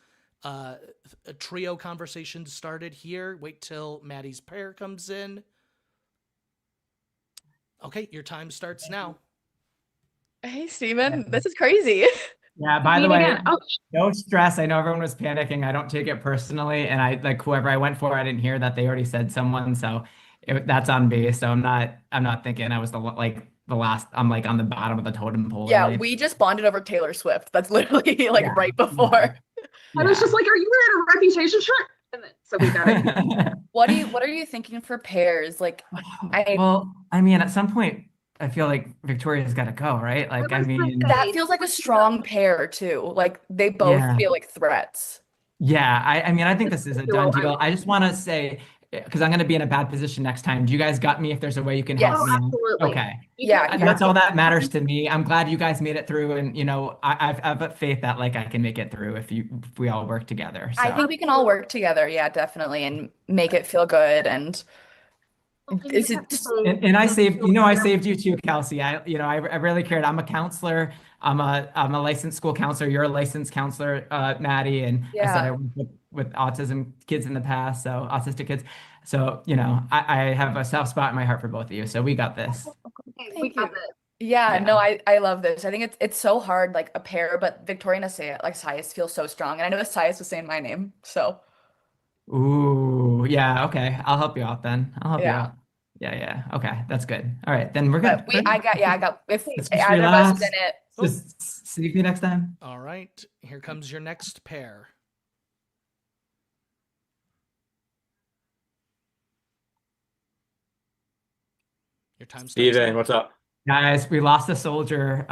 trio conversations started here. Wait till Maddie's pair comes in. Okay, your time starts now. Hey, Steven, this is crazy. Yeah, by the Meet way, again. Oh, no stress. I know everyone was panicking. I don't take it personally. And I like whoever I went for, I didn't hear that they already said someone. So that's on me. So I'm not thinking I was the last, I'm like on the bottom of the totem pole. Yeah, really. we just bonded over Taylor Swift. That's literally like Yeah. right before. I was just like, are you wearing a reputation shirt? And then, so we got it. What are you thinking for pairs? Like, Well, I mean, at some point, I feel like Victoria's got to go, right? Like, I mean, that feels like a strong pair too. Like they both Yeah. feel like threats. yeah, I mean, I think this is a done deal. I just want to say, because I'm going to be in a bad position next time. Do you guys got me if there's a way you can help Yes. me? Absolutely. Okay. Yeah, That's all that matters to me. I'm glad you guys made it through, and I've faith that like I can make it through if we all work together. So. I think we can all work together. Yeah, definitely, and make it feel good. And is it? And I saved you too, Kelsey. I really cared. I'm a counselor. I'm a licensed school counselor. You're a licensed counselor, Maddie. And I said I worked with autism kids in the past, so autistic kids. So, I have a soft spot in my heart for both of you. So we got this. We got it. Yeah, Yeah. no, I love this. I think it's so hard, like a pair, but Victoria and Isaiah feel so strong. And I know Isaiah was saying my name, so Ooh, yeah, okay. I'll help you out then. I'll help you Yeah. out. Yeah. Okay, that's good. All right, then we're good. but I got if Let's just either of us is relax. in it. Just save me next time. All right, here comes your next pair. Your time starts Steven, now. what's up? Guys, we lost a soldier,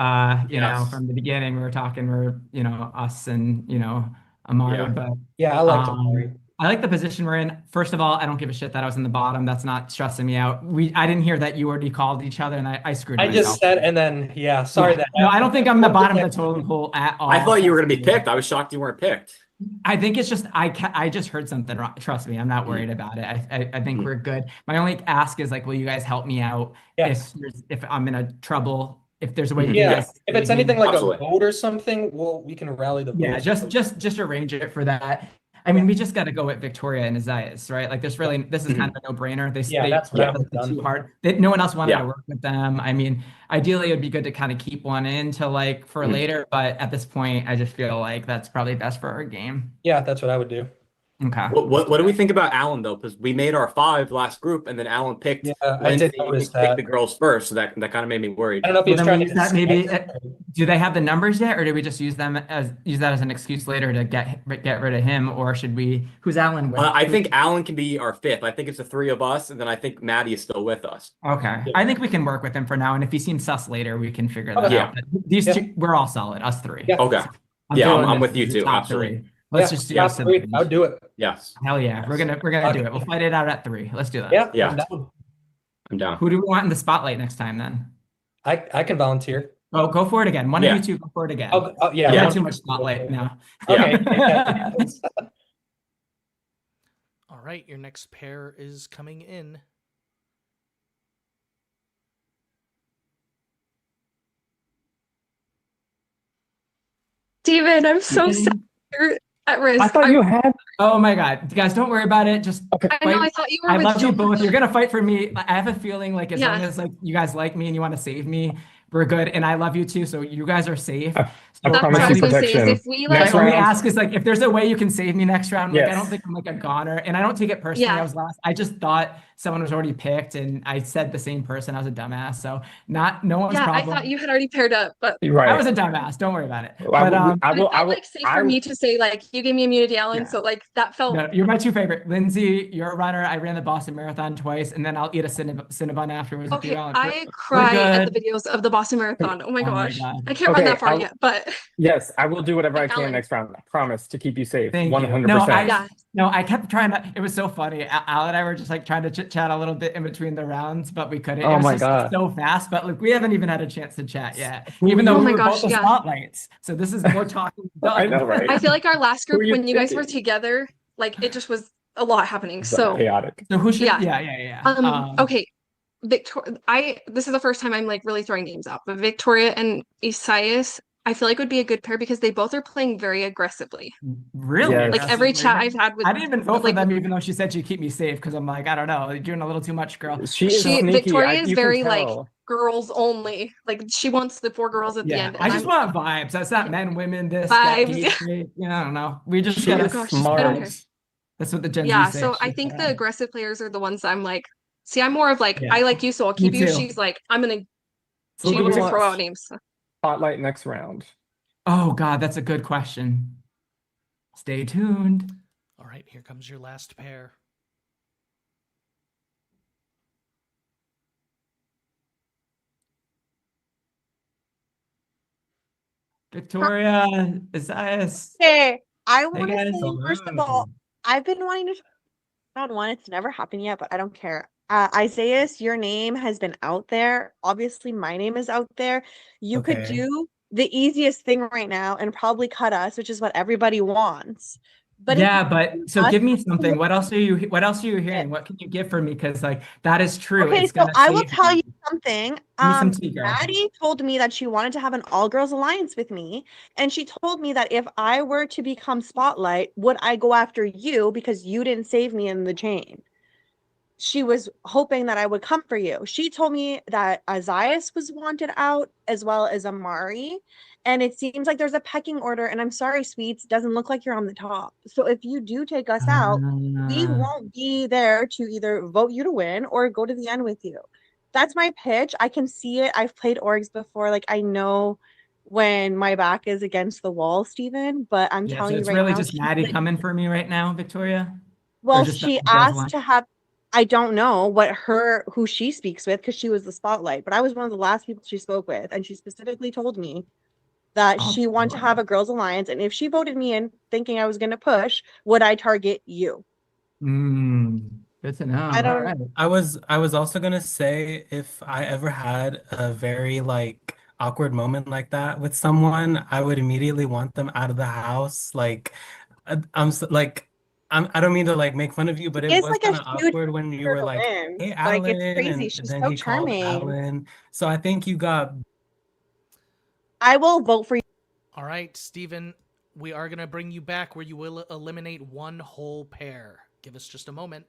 you know, Yes. from the beginning. We were talking, you know, us and, you know, Amari, Yeah. but Yeah, I liked Amari. I like the position we're in. First of all, I don't give a shit that I was in the bottom. That's not stressing me out. I didn't hear that you already called each other, and I screwed I myself. just said, and then yeah, sorry Yeah. that No, I happened. don't think I'm in the bottom of the totem pole at all. I thought you were going to be picked. I was shocked you weren't picked. I think it's just I just heard something wrong. Trust me, I'm not worried about it. I think we're good. My only ask is like, will you guys help me out if I'm in a trouble? If there's a way you Yeah, guys if it's save me? anything like Absolutely. a vote or something, we can rally the Yeah, votes. just arrange it for that. I mean, we just got to go with Victoria and IYSAIAH, right? Like, this is kind of a no-brainer. That's what I would have done. Too hard. No one else wanted to work with them. I mean, ideally, it would be good to kind of keep one in to like for later, but at this point, I just feel like that's probably best for our game. Yeah, that's what I would do. Okay. What do we think about Alan though? Because we made our 5 last group, and then Alan picked. I did notice that. The girls first, so that kind of made me worried. I don't know if he's trying to use that maybe. Do they have the numbers yet, or do we just use that as an excuse later to get rid of him, or should we? Who's Alan with? I think Alan can be our 5th. I think it's the 3 of us, and then I think Maddie is still with us. Okay, I think we can work with him for now, and if he seems sus later, we can figure that out. But these two, we're all solid, us 3. Yeah. Okay. I'm with you too. Absolutely. Let's just do us 3. I'll do it. Yes. Hell yeah, we're gonna do it. We'll fight it out at 3. Let's do that. Yeah. I'm down. Who do we want in the spotlight next time then? I can volunteer. Oh, go for it again. One of you two, go for it again. Yeah. You got too much spotlight now. Okay. All right, your next pair is coming in. Steven, I'm so sad you're at risk. I thought you had. Oh my God, guys, don't worry about it. Just I know. I thought you were. I with love you George. both. You're gonna fight for me. I have a feeling like as Yeah. long as like you guys like me and you want to save me, we're good. And I love you too. So you guys are safe. I That's promise what I you was gonna say, is protection. if we, like- Next Let me round. ask is like if there's a way you can save me next round. Like I Yes. don't think I'm like a goner, and I don't take it personally. Yeah. I was last. I just thought someone was already picked, and I said the same person. I was a dumbass. So no one's Yeah, problem. I thought you had already paired up, but You're right. I was a dumbass. Don't worry about it. I But will- I it will. felt like safe for me to say like you gave me immunity, Alan. Yeah. So like that felt. No, you're my 2 favorite. Lindsay, you're a runner. I ran the Boston Marathon twice, and then I'll eat a Cinnabon afterwards. with Okay, you, Alan. I cry at the good. videos of the Boston Marathon. Oh my Oh my gosh, God. I can't run Okay, that far I'll- yet, but Yes, I will do whatever I can Alan. next round. I promise to keep you safe. Thank you. 100%. yeah. No, I kept trying to. It was so funny. Al and I were just like trying to chit chat a little bit in between the rounds, but we couldn't. Oh It was my just God. so fast. But like, we haven't even had a chance to chat yet, even though Oh we my were gosh, both the yeah. spotlights. So this is more talking. I know, right? I feel like our last Who group are you when you guys were thinking? together, like it just was a lot happening. It's So chaotic. So who should? Yeah. Yeah. Okay, Victoria. This is the first time I'm like really throwing names out, but Victoria and IYSAIAH, I feel like would be a good pair because they both are playing very aggressively. Really? Yes. Like every chat I've had with, I didn't even vote like, for them, even though she said she'd keep me safe. Because I'm like, I don't know, you're doing a little too much, girl. She is sneaky. Victoria is you can very like tell. girls only. Like she wants the 4 girls at the Yeah, end. I and just I'm- want vibes. That's not men, women, this, Vibes. that, gay, you know, I don't know. We just She gotta. is gosh, I don't smart. care. That's what the Gen Yeah, Z say. so I think the aggressive players are the ones I'm like. See, I'm more of like Yeah. I like you, so I'll Me keep you. too. She's like I'm gonna. So She who wants to wants throw out names. Spotlight next round. Oh God, that's a good question. Stay tuned. All right, here comes your last pair. Victoria, IYSAIAH. Hey, I Hey want to guys. say, first of all, I've been wanting to round one. It's never happened yet, but I don't care. IYSAIAH, your name has been out there. Obviously, my name is out there. You could Okay. do the easiest thing right now and probably cut us, which is what everybody wants. But if Yeah, you but do so us- give me something. What else are you hearing? What can you give for me? Because like that is true. Okay, It's so gonna I will save tell me. you something. Give me some tea, girl. Maddie told me that she wanted to have an all-girls alliance with me, and she told me that if I were to become Spotlight, would I go after you because you didn't save me in the chain? She was hoping that I would come for you. She told me that IYSAIAH was wanted out as well as AMARI, and it seems like there's a pecking order. And I'm sorry, Sweets, doesn't look like you're on the top. So if you do take us out, we won't be there to either vote you to win or go to the end with you. That's my pitch. I can see it. I've played orgs before. Like I know when my back is against the wall, Steven, but I'm Yeah, so telling you it's right really now. just she's Maddie like- coming for me right now, Victoria. Well, just she the girls' line? asked to have I don't know who she speaks with because she was the spotlight, but I was one of the last people she spoke with, and she specifically told me that Oh, she wanted to have a girls' alliance, and if she voted me in thinking I was going to push, would I target you? Good to know. I All don't. right. I was also gonna say if I ever had a very like awkward moment like that with someone, I would immediately want them out of the house. Like like I don't mean to like make fun of you, but it It's was like a kind of huge awkward when you her were to like, win. "Hey, Like it's Alan," crazy. and She's then so he called charming. Alan. So I think you got I will vote for you. All right, Steven, we are going to bring you back where you will eliminate one whole pair. Give us just a moment.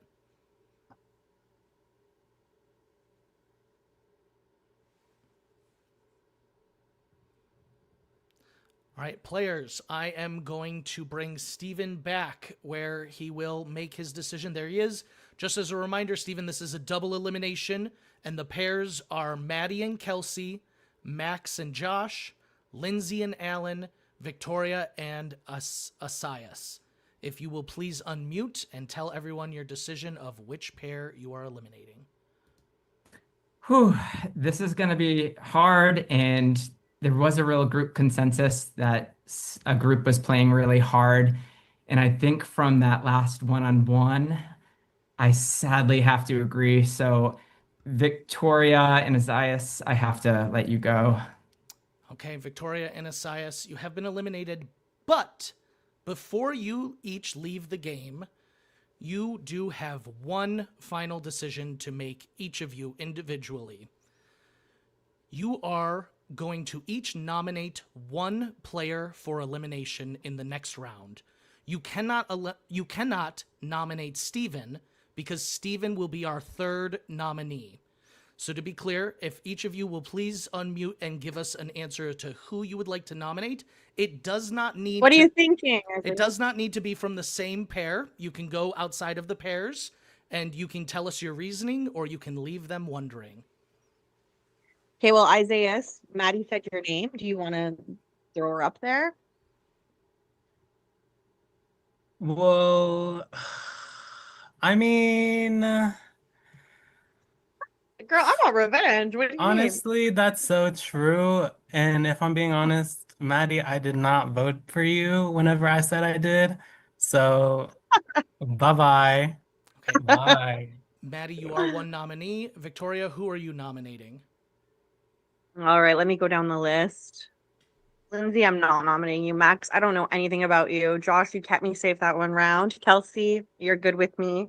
All right, players, I am going to bring Steven back where he will make his decision. There he is. Just as a reminder, Steven, this is a double elimination, and the pairs are Maddie and Kelsey, Max and Josh, Lindsay and Alan, Victoria and IYSAIAH. If you will please unmute and tell everyone your decision of which pair you are eliminating. Whew, this is going to be hard, and there was a real group consensus that a group was playing really hard. And I think from that last one-on-one, I sadly have to agree. So Victoria and Isaias, I have to let you go. Okay, Victoria and IYSAIAH, you have been eliminated, but before you each leave the game, you do have one final decision to make, each of you individually. You are going to each nominate one player for elimination in the next round. You cannot nominate Steven because Steven will be our third nominee. So to be clear, if each of you will please unmute and give us an answer to who you would like to nominate, it does not need What are to, you thinking? it does not need to be from the same pair. You can go outside of the pairs and you can tell us your reasoning, or you can leave them wondering. Okay, well, Isaiah, Maddie said your name. Do you want to throw her up there? well, I mean, Girl, I want revenge. What do you mean? honestly, that's so true. And if I'm being honest, Maddie, I did not vote for you whenever I said I did. So bye-bye. Okay, Bye. Maddie, you are one nominee. Victoria, who are you nominating? All right, let me go down the list. Lindsay, I'm not nominating you. Max, I don't know anything about you. Josh, you kept me safe that one round. Kelsey, you're good with me.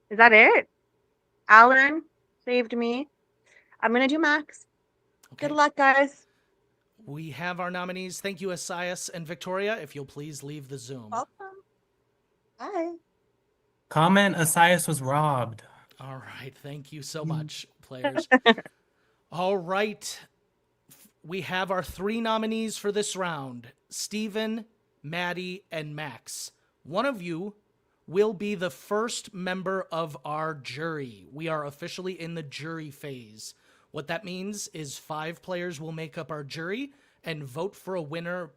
Is that it? Alan saved me. I'm going to do Max. Okay. Good luck, guys. We have our nominees. Thank you, IYSAIAH and Victoria. If you'll please leave the Zoom. Welcome. Bye. Comment, Asias was robbed. All right. Thank you so much, players. All right. We have our three nominees for this round, Steven, Maddie, and Max. One of you will be the first member of our jury. We are officially in the jury phase. What that means is 5 players will make up our jury and vote for a winner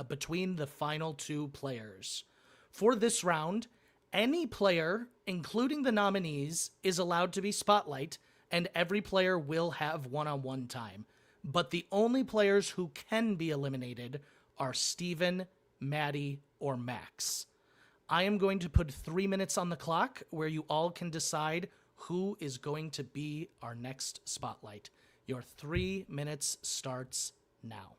between the final 2 players. For this round, any player, including the nominees, is allowed to be spotlight, and every player will have one-on-one time. But the only players who can be eliminated are Steven, Maddie, or Max. I am going to put 3 minutes on the clock where you all can decide who is going to be our next spotlight. Your 3 minutes starts now.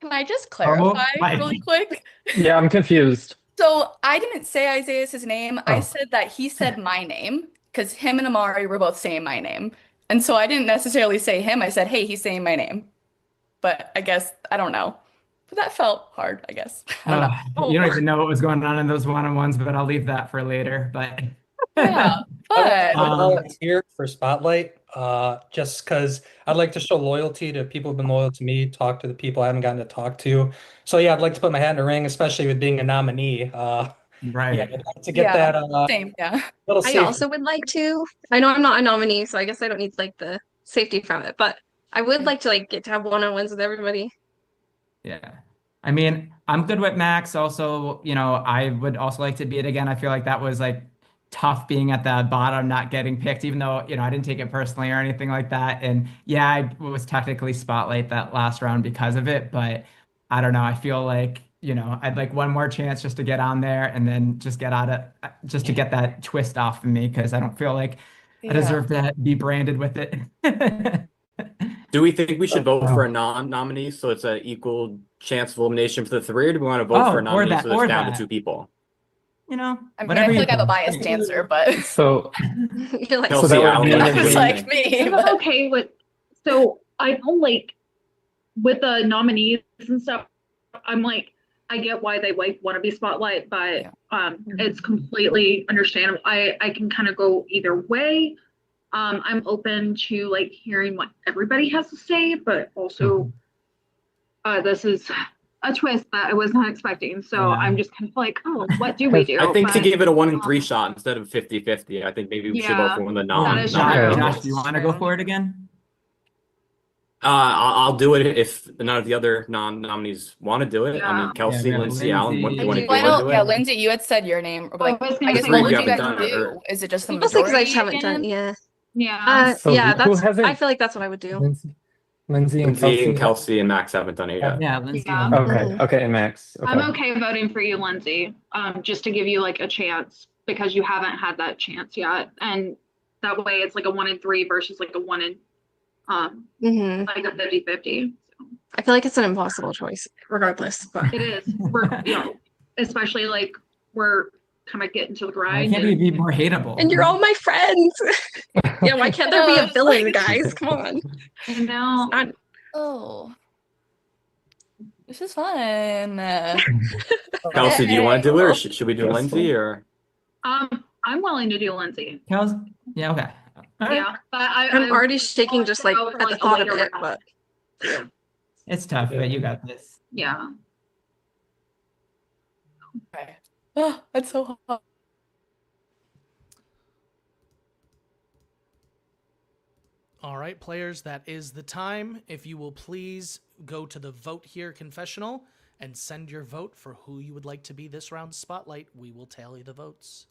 Can I just clarify really quick? Yeah, I'm confused. So I didn't say Isaiah's name. I Oh. said that he said my name because him and Amari were both saying my name. And so I didn't necessarily say him. I said, hey, he's saying my name. But I guess, I don't know. But that felt hard, I guess. I don't know. You don't even know what was going on in those one-on-ones, but I'll leave that for later. But Yeah, but I volunteered for Spotlight just because I'd like to show loyalty to people who've been loyal to me, talk to the people I haven't gotten to talk to. So yeah, I'd like to put my hat in the ring, especially with being a nominee. right. Yeah, I'd like to get that same, yeah. little I safe. also would like to. I know I'm not a nominee, so I guess I don't need like the safety from it, but I would like to like get to have one-on-ones with everybody. Yeah. I mean, I'm good with Max. Also, I would also like to beat it again. I feel like that was like tough being at the bottom, not getting picked, even though, I didn't take it personally or anything like that. And yeah, I was technically spotlight that last round because of it, but I don't know. I feel like, I'd like one more chance just to get on there and then just just to get that twist off of me, because I don't feel like I deserve to be branded with it. Do we think we should vote for a non-nominee so it's an equal chance of elimination for the three, or do we want to vote for a nominee so it's down to two people? I mean, I whatever feel you like I have a think. biased answer, but So, You're like, so that would mean it's like me. I'm But okay with, so I don't like, with the nominees and stuff, I'm like, I get why they like want to be spotlight, but it's completely understandable. I can kind of go either way. I'm open to like hearing what everybody has to say, but also this is a twist that I was not expecting. So I'm just kind of like, oh, what do we do? I think to But, give it a 1 in 3 shot instead of 50-50, I think maybe we should vote for one of the that is non-nominated. true. Josh, do you want to go for it again? I'll do it if none of the other non-nominees want to do it. I mean, Kelsey, we have Lindsay, Alan, what do you want to do? well, I Want to know, do it? Lindsay, you had said your name. Or like, I was I gonna guess say, what Lindsay, would you you guys haven't done it, do? or- Is it just the mostly because I majority just haven't done. again? Yeah. So Yeah. who That's. hasn't? I feel like that's what I would do. Lindsay and Lindsay and Kelsey. Kelsey and Max haven't done it yet. Yeah, Lindsay. Yeah. Okay, okay, and Max. Okay. I'm okay voting for you, Lindsay, just to give you like a chance because you haven't had that chance yet. And that way it's like a 1 in 3 versus like a 1 in like a 50-50. I feel like it's an impossible choice, regardless. But It is. We're especially like we're kind of getting to the Why grind. can't we be more hateable? and you're all my friends. Yeah, why can't there be a villain, guys? Come on. And now Oh, this is fun. Kelsey, do you want to do it, or should we do Yes. Lindsay, or? I'm willing to do Lindsay. Yeah, okay. All right. Yeah, but I'm already shaking just like go for, at the a thought of later it. round. But It's tough, but you got this. Yeah. Okay. Oh, that's so hard. All right, players, that is the time. If you will please go to the Vote Here confessional and send your vote for who you would like to be this round's spotlight, we will tally the votes.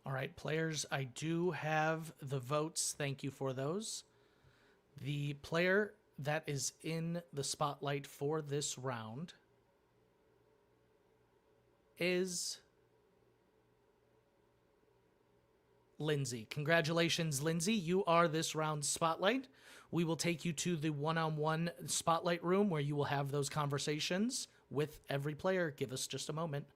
All right, players, I do have the votes. Thank you for those. The player that is in the spotlight for this round is Lindsay. Congratulations, Lindsay. You are this round's spotlight. We will take you to the one-on-one spotlight room where you will have those conversations with every player. Give us just a moment.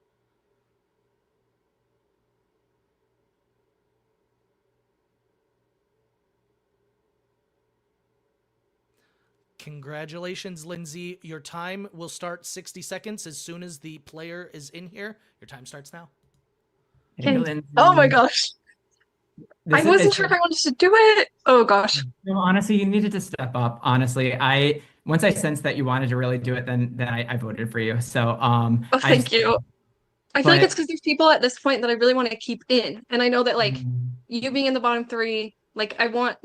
Congratulations, Lindsay. Your time will start 60 seconds as soon as the player is in here. Your time starts now. Hey, Lindsay. oh my gosh, This I is- wasn't it's- sure if I wanted to do it. Oh gosh. No, honestly, you needed to step up. Honestly, once I sensed that you wanted to really do it, then I voted for you. So Oh, thank you. I feel like but- it's because there's people at this point that I really want to keep in, and I know that like you being in the bottom 3, like I want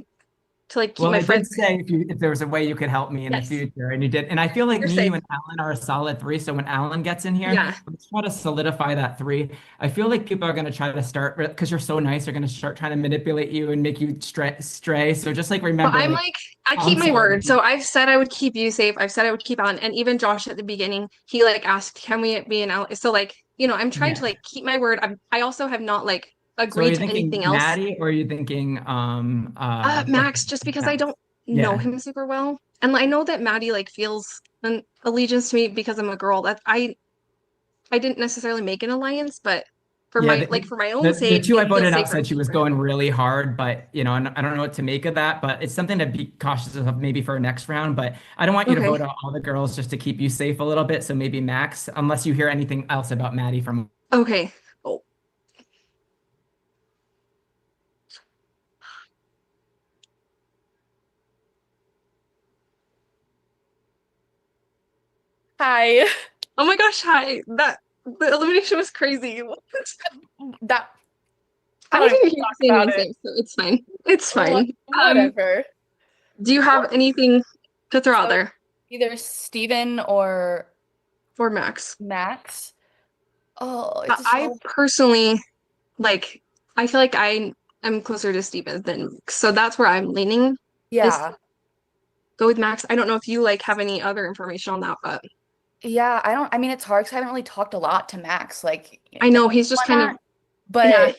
to like keep Well, my I did friends. say if there was a way you could help me in the Yes. future, and you did. And I feel like You're me, safe. you, and Alan are a solid three. So when Alan gets in here, Yeah. let's try to solidify that three. I feel like people are going to try to start, because you're so nice, they're going to start trying to manipulate you and make you stray. So just like But remember, I'm like, like, I I'm keep my sorry. word. So I've said I would keep you safe. I've said I would keep Alan. And even Josh at the beginning, he like asked, can we be an ally? So like, you know, I'm trying to Yeah. like keep my word. I also have not like So are agreed you to anything thinking else. Maddie, or are you thinking Max, just because I don't know him super well. And I know that Maddie like feels an allegiance to me because I'm a girl. That I didn't necessarily make an alliance, but for Yeah, for my own the sake, two I it feels voted out safer. said she was going really hard, but you know, and I don't know what to make of that, but it's something to be cautious of maybe for next round. But I don't want you to Okay. vote out all the girls just to keep you safe a little bit. So maybe Max, unless you hear anything else about Maddie from. Okay. Oh. Hi. Oh my gosh, hi. The elimination was crazy. That I don't even didn't hear you talk say about anything, it. so it's fine. It's fine. Whatever. Do you have anything to throw out So there either Steven or for Max? Max. Oh, it's I so personally like I feel like I am closer to Steven than Max. So that's where I'm leaning. yeah. Go with Max. I don't know if you like have any other information on that, but Yeah, I mean it's hard because I haven't really talked a lot to Max, like I know he's just kind of but yeah.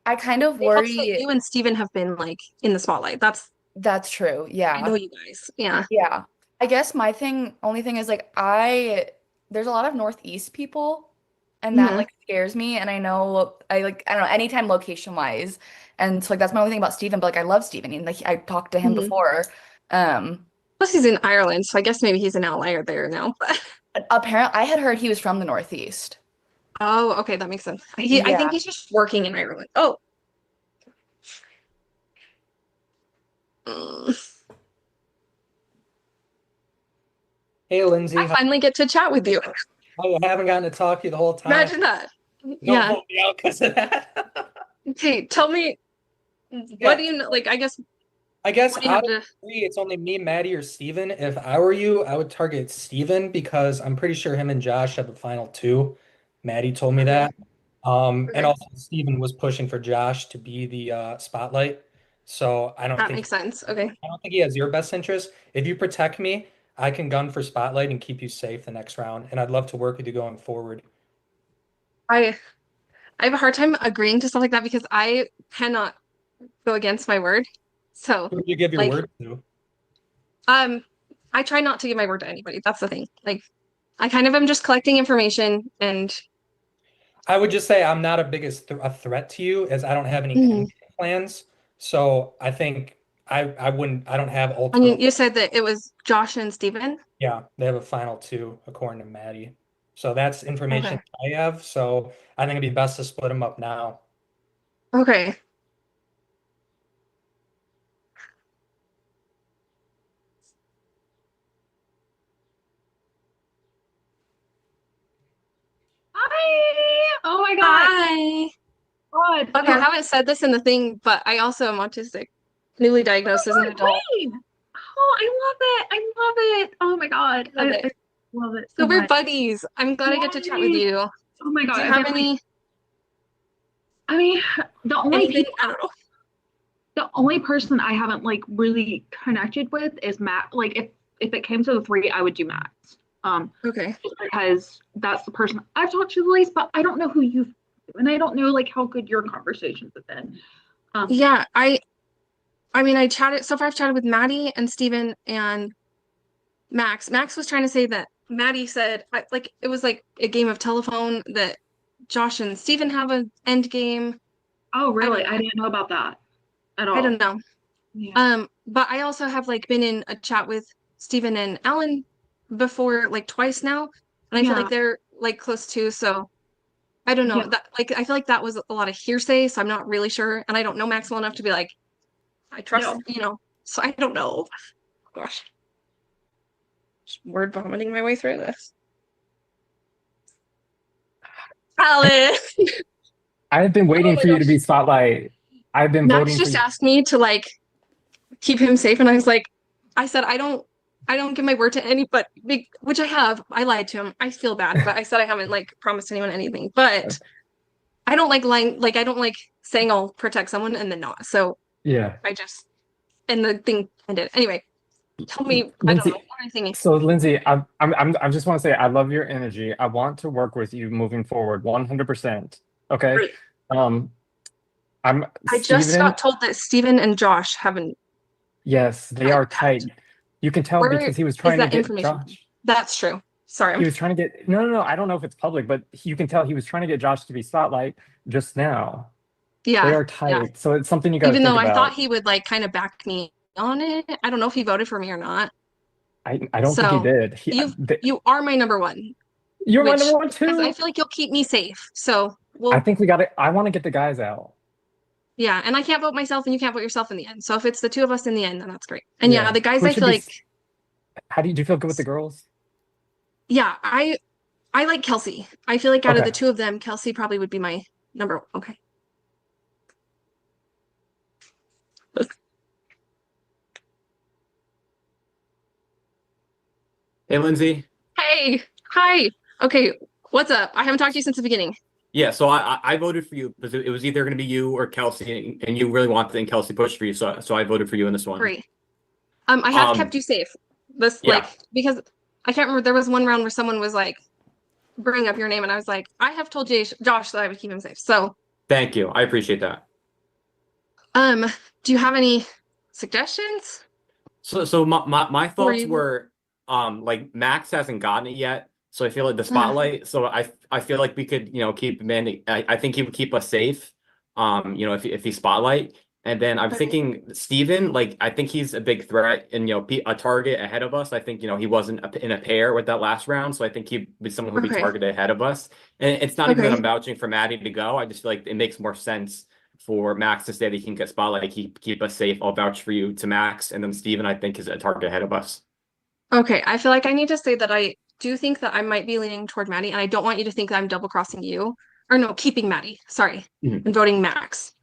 I kind of It helps that worry. you and Steven have been like in the spotlight. That's true. Yeah. I know you guys. Yeah. Yeah. I guess my only thing is like there's a lot of Northeast people and that Mhm. like scares me. And I know I don't know, anytime location wise. And so like that's my only thing about Steven, but like I love Steven and like I talked to him Mhm. before. Plus he's in Ireland, so I guess maybe he's an outlier there now. But apparently I had heard he was from the Northeast. oh, okay, that makes sense. I Yeah. think he's just working in Ireland. Oh. Hey, Lindsay. I finally get to chat with you. I haven't gotten to talk to you the whole time. Imagine that. Don't Yeah. vote me out because of that. Okay, tell me, what do you know? Like, I guess what do you have out of to? three, it's only me, Maddie, or Steven. If I were you, I would target Steven because I'm pretty sure him and Josh have the final two. Maddie told me that. And Okay. also Steven was pushing for Josh to be the spotlight. So I don't That think makes sense. Okay. I don't think he has your best interest. If you protect me, I can gun for spotlight and keep you safe the next round. And I'd love to work with you going forward. I have a hard time agreeing to stuff like that because I cannot go against my word. So, Who would you give your like, word to? I try not to give my word to anybody. That's the thing. Like, I kind of am just collecting information and I would just say I'm not a threat to you as I don't have any Mhm. plans. So I think I wouldn't I don't have I ultimate. mean, you said that it was Josh and Steven. Yeah, they have a final two according to Maddie. So that's information I have. So I think it'd be best to split them up now. Okay. Hi. Oh my God. Hi. God. Okay, I haven't said this in the thing, but I also am autistic, newly diagnosed as an adult. Wait. Oh, I love it. I love it. Oh my God. Love I it. love it So so we're much. buddies. I'm glad I get to chat with Yay. you. Oh my God. Do you I have feel like- any I mean, the only anything? people, I don't know. the only person I haven't like really connected with is Matt. Like if it came to the three, I would do Max. Okay. Just because that's the person I've talked to the least, but I don't know who you've and I don't know like how good your conversations have been. Yeah, I mean, I chatted so far. I've chatted with Maddie and Steven and Max. Max was trying to say that Maddie said like it was like a game of telephone that Josh and Steven have an end game. Oh, really? I didn't know about that at all. I don't know. Yeah. But I also have like been in a chat with Steven and Alan before, like twice now, and I feel like they're like close too. So I don't know Yeah. that like I feel like that was a lot of hearsay, so I'm not really sure, and I don't know Max well enough to be like, I trust, so I don't know. Gosh, just word vomiting my way through this. Alan, I've been waiting for you to be spotlight. I've been Max voting for just you. asked me to like keep him safe. And I was like, I said, I don't give my word to anybody, which I have. I lied to him. I feel bad, but I said I haven't like promised anyone anything. But I don't like lying. Like I don't like saying I'll protect someone and then not. So Yeah. and the thing ended. Anyway, tell me, I Lindsay, don't know, what are you thinking? So Lindsay, I just want to say I love your energy. I want to work with you moving forward 100%. Okay. Great. I'm I just Steven. got told that Steven and Josh haven't. Yes, they are tight. You can tell Where because he was is trying to that get information? Josh. That's true. Sorry. He was trying to get no. I don't know if it's public, but you can tell he was trying to get Josh to be spotlight just now. They Yeah. are tight, so it's something you got to Even think though I thought about. he would like kind of back me on it. I don't know if he voted for me or not. I don't think he So did. you are my number one. You're my which number one I too. feel like you'll keep me safe. So I think we got it. I want to get the guys out. yeah, and I can't vote myself and you can't vote yourself in the end. So if it's the two of us in the end, then that's great. And yeah, the guys Who I should feel be? like How do you feel good with the girls? yeah, I like Kelsey. I feel like out of Okay. the two of them, Kelsey probably would be my number one. Okay. Hey, Lindsay. Hey, hi. Okay, what's up? I haven't talked to you since the beginning. Yeah, so I voted for you because it was either going to be you or Kelsey, and you really wanted, and Kelsey pushed for you, so I voted for you in this one. Great. I have kept you safe. Yeah. Because I can't remember, there was one round where someone was like bring up your name and I was like, I have told Josh that I would keep him safe. So Thank you. I appreciate that. do you have any suggestions? So my thoughts you- were like Max hasn't gotten it yet, so I feel like the spotlight. So I feel like we could keep Mandy. I think he would keep us safe. If he spotlight, and then I'm thinking Steven, like I think he's a big threat and a target ahead of us. I think he wasn't in a pair with that last round, so I think he'd be someone who'd be targeted ahead of us. And it's not even that I'm vouching for Maddie to go. I just feel like it makes more sense for Max to say that he can get spotlight, keep us safe. I'll vouch for you to Max, and then Steven I think is a target ahead of us. Okay, I feel like I need to say that I do think that I might be leaning toward Maddie, and I don't want you to think that I'm double crossing you. Or no, keeping Maddie. Sorry. And voting Max.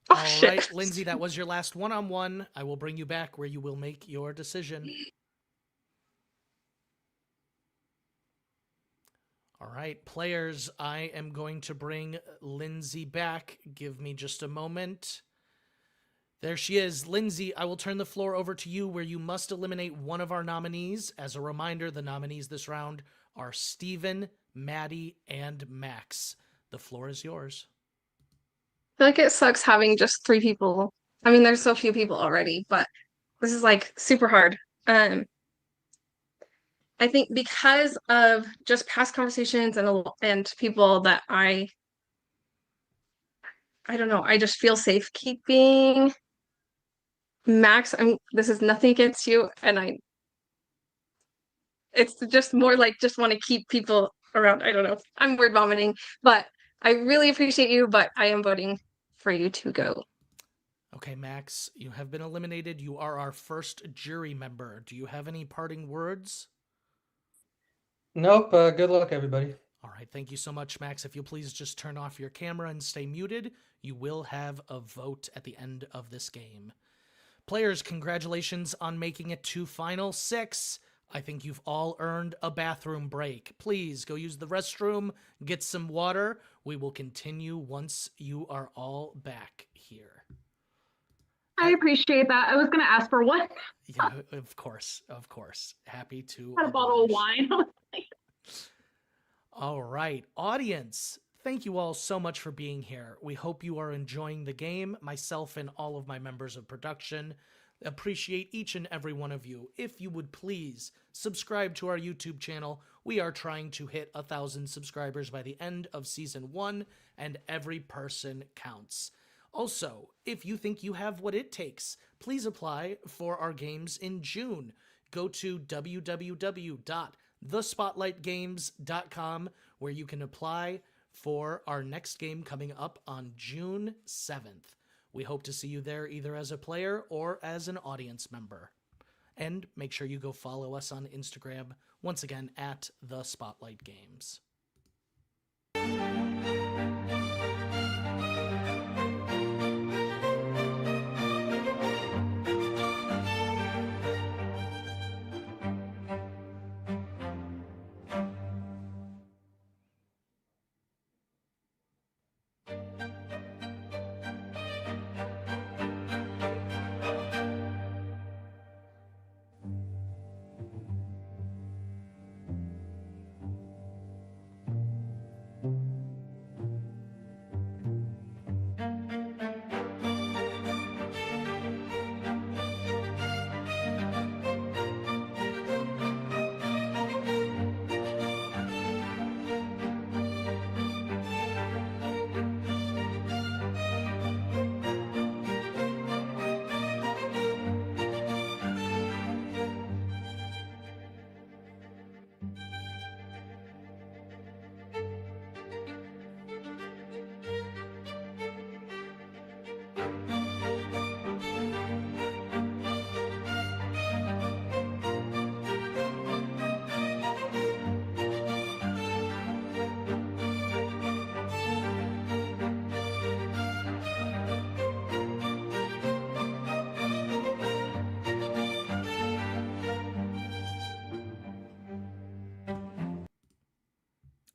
Oh, All shit. right, Lindsay, that was your last one-on-one. I will bring you back where you will make your decision. All right, players, I am going to bring Lindsay back. Give me just a moment. There she is. Lindsay, I will turn the floor over to you where you must eliminate one of our nominees. As a reminder, the nominees this round are Steven, Maddie, and Max. The floor is yours. I feel like it sucks having just 3 people. I mean, there's so few people already, but this is like super hard. I think because of just past conversations and people that I don't know, I just feel safe keeping Max. This is nothing against you, and it's just more like just want to keep people around. I don't know. I'm word vomiting, but I really appreciate you, but I am voting for you to go. Okay, Max, you have been eliminated. You are our first jury member. Do you have any parting words? Nope. Good luck, everybody. All right, thank you so much, Max. If you'll please just turn off your camera and stay muted, you will have a vote at the end of this game. Players, congratulations on making it to Final 6. I think you've all earned a bathroom break. Please go use the restroom, get some water. We will continue once you are all back here. I appreciate that. I was going to ask for one. Yeah, of course. Happy to Had a bottle of wine. All right, audience, thank you all so much for being here. We hope you are enjoying the game. Myself and all of my members of production appreciate each and every one of you. If you would please subscribe to our YouTube channel. We are trying to hit 1,000 subscribers by the end of Season 1, and every person counts. Also, if you think you have what it takes, please apply for our games in June. Go to www.thespotlightgames.com where you can apply for our next game coming up on June 7th. We hope to see you there either as a player or as an audience member. And make sure you go follow us on Instagram, once again, at The Spotlight Games.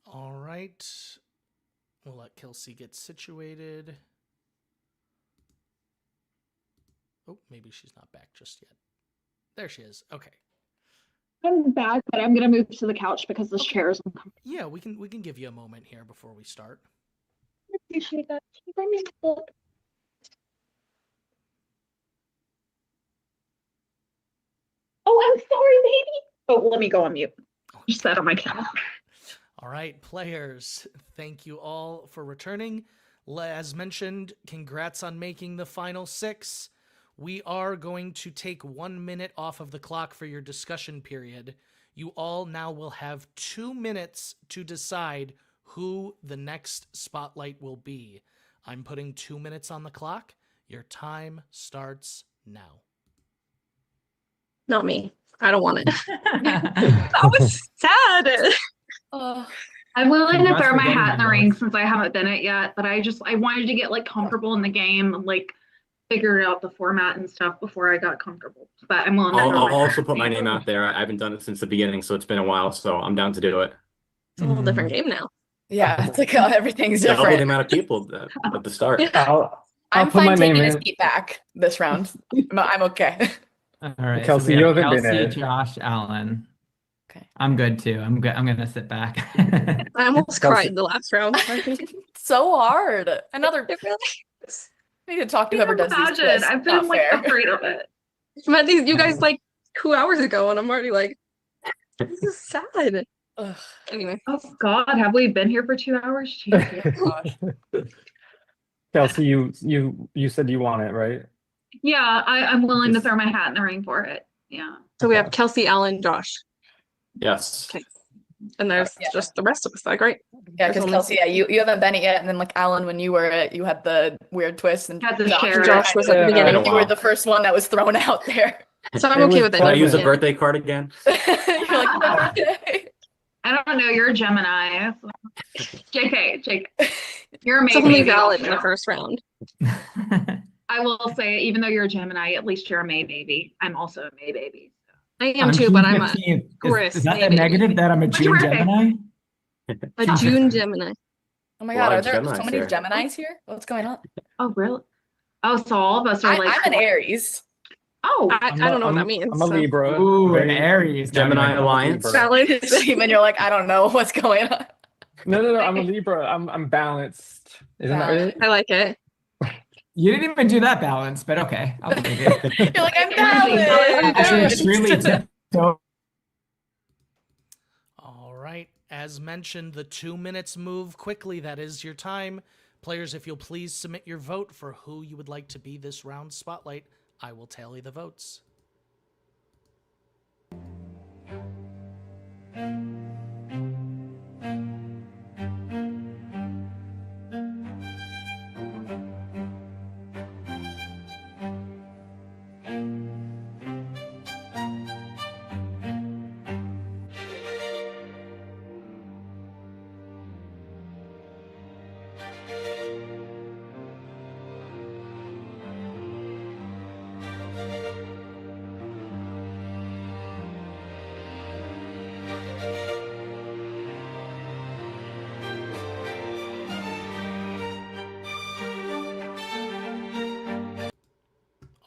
All right. We'll let Kelsey get situated. Oh, maybe she's not back just yet. There she is. Okay. I'm back, but I'm gonna move to the couch because this chair is uncomfortable. Yeah, we can give you a moment here before we start. I appreciate that. Can you bring me a book? Oh, I'm sorry, baby. Oh, let me go on mute. Just that on my couch. All right, players, thank you all for returning. As mentioned, congrats on making the final 6. We are going to take 1 minute off of the clock for your discussion period. You all now will have 2 minutes to decide who the next spotlight will be. I'm putting 2 minutes on the clock. Your time starts now. Not me. I don't want it. That was sad. I'm willing to Congrats throw for my getting hat in the the ring votes. since I haven't been it yet, but I wanted to get like comfortable in the game and like figure out the format and stuff before I got comfortable. But I'm willing to I'll throw my also hat put in my the name ring. out there. I haven't done it since the beginning, so it's been a while. So I'm down to do it. It's a whole different game now. Yeah, it's like everything's Double the different. amount of people at the start. I'll I'm put my fine name taking a in. seat back this round. I'm okay. All right, so Kelsey, we you have haven't been Kelsey, in. Josh, Alan. Okay. I'm good too. I'm good. I'm gonna sit back. I almost Kelsey- cried the last round. So hard. Another. It really I need to talk to whoever does these Imagine. quiz. I've Not been like fair. afraid of it. met these you guys like 2 hours ago, and I'm already like, this is sad. Ugh. Anyway, Oh God, have we been here for 2 hours? Jesus. Kelsey, you said you want it, right? Yeah, I'm willing to Just- throw my hat in the ring for it. Yeah. so we have Kelsey, Alan, Josh, Yes. Okay. and there's Yeah. just the rest of us. That great. Yeah, There's because only- Kelsey, you haven't been it yet, and then like Alan, when you were it, you had the weird twist, and Had the Josh, share. Josh was at the Yeah. beginning. Been a you were while. the first one that was thrown out there. So I'm It okay was with it. Can I use a Yeah. birthday card again? You're like, okay. I don't know. You're a Gemini. JK. You're a It's May only baby valid in also. the first round. I will say, even though you're a Gemini, at least you're a May baby. I'm also a May baby. I am too, but I'm a 15th. Chris, Is that the maybe. negative that I'm a What's your June birthday? Gemini? June Gemini. Oh my A God, lot are of there so Geminis many here. Geminis here? What's going on? Oh, really? Oh, so all of us are like. I'm an Aries. Oh, I don't know what that means. I'm a so. Libra. Ooh, an Very- Aries. Gemini Now Alliance. Libra. Valid. Even you're like, I don't know what's going on. No, I'm a Libra. I'm balanced. Isn't that right? I like it. you didn't even do that balance, but okay. I'll take it. You're like, I'm Everything. balanced. You're extremely tiptoe. All right. As mentioned, the 2 minutes move quickly. That is your time. Players, if you'll please submit your vote for who you would like to be this round's spotlight, I will tally the votes.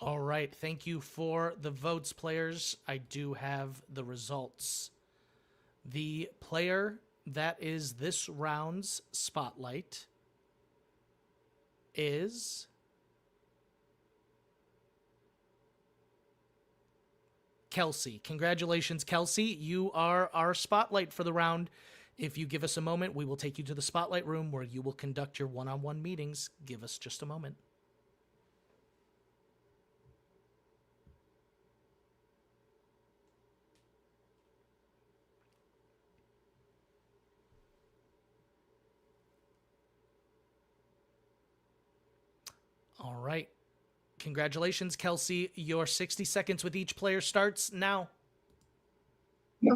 All right. Thank you for the votes, players. I do have the results. The player that is this round's spotlight is Kelsey. Congratulations, Kelsey. You are our spotlight for the round. If you give us a moment, we will take you to the spotlight room where you will conduct your one-on-one meetings. Give us just a moment. All right. Congratulations, Kelsey. Your 60 seconds with each player starts now.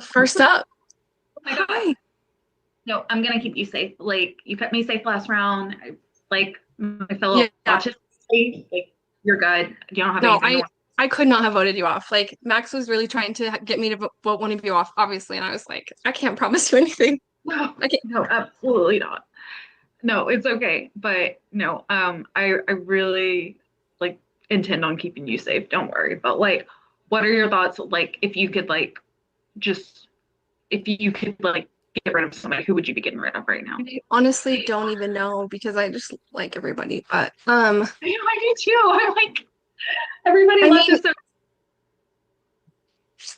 First up. Oh my God. Hi. No, I'm gonna keep you safe. Like you kept me safe last round. Like my fellow Yeah. autistic, like you're good. You don't have No, anything. I could not have voted you off. Like Max was really trying to get me to vote one of you off, obviously, and I was like, I can't promise you anything. No, I can't. no, absolutely not. No, it's okay. But no, I really like intend on keeping you safe. Don't worry. But like, what are your thoughts? Like, if you could like just if you could like get rid of somebody, who would you be getting rid of right now? I honestly don't even know because I just like everybody. But I do too. I'm like everybody I loves mean, us. So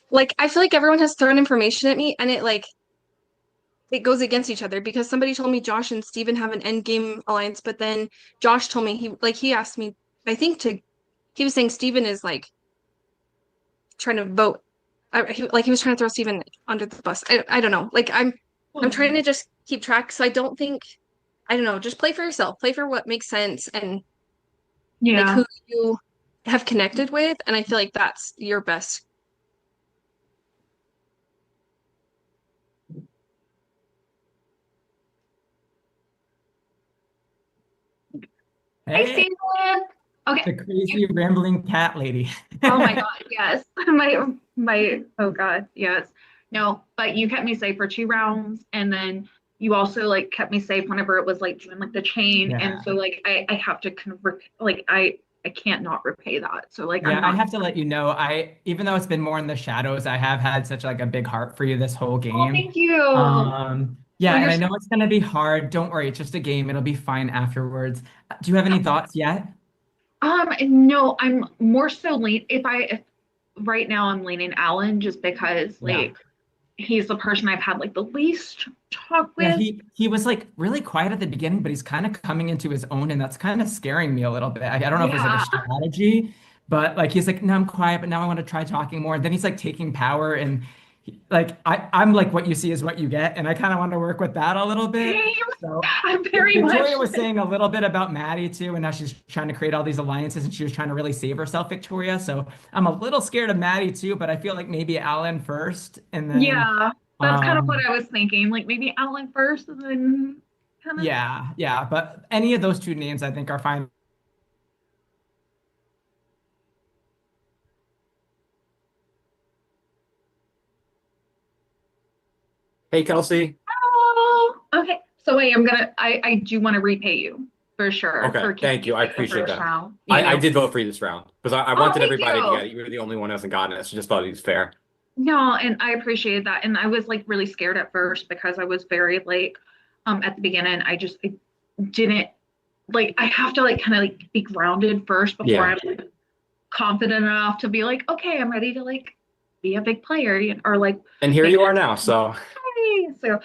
like I feel like everyone has thrown information at me and it goes against each other because somebody told me Josh and Steven have an end game alliance, but then Josh told me he asked me, I think he was saying Steven is like trying to vote. He was trying to throw Steven under the bus. I don't know. Like I'm trying to just keep track. So I don't know, just play for yourself. Play for what makes sense and like who you have connected with. And I feel like that's your best. Hey, Steven. Okay. The crazy rambling cat lady. Oh my God, yes. My oh God, yes. No, but you kept me safe for 2 rounds, and then you also like kept me safe whenever it was like doing like the chain. Yeah. And so like I have to kind of I can't not repay that. So like Yeah, I'm not I have to let you know, even though it's been more in the shadows, I have had such like a big heart for you this whole game. Oh, thank you. Yeah, Oh, and I you're know it's gonna be hard. Don't worry, it's just a game. It'll be fine afterwards. Do you have any thoughts yet? No, I'm more so if right now I'm leaning Alan just because like he's the person I've had like the least talk Yeah, with. he was like really quiet at the beginning, but he's kind of coming into his own, and that's kind of scaring me a little bit. I don't know if it's like a strategy, but like he's like, no, I'm quiet, but now I want to try talking more. And then he's like taking power, and I'm like, what you see is what you get, and I kind of want to work with that a little bit. So I'm very Victoria much was saying a little bit about Maddie too, and now she's trying to create all these alliances, and she was trying to really save herself, Victoria. So I'm a little scared of Maddie too, but I feel like maybe Alan first, and then Yeah, that's kind of what I was thinking. Like maybe Alan first and then kind of. yeah. But any of those two names I think are fine. Hey, Kelsey. Oh, okay. So wait, I do want to repay you for sure. Okay, for thank you. I keeping me the appreciate first that. round, I know. did vote for you this round because I wanted thank everybody to you. get it. You were the only one who hasn't gotten it, so just thought it was fair. No, and I appreciated that. And I was like really scared at first because I was very like at the beginning, I didn't like I have to like kind of like be grounded first before I'm like, confident enough to be like, okay, I'm ready to like be a big player or like And here you are now, so so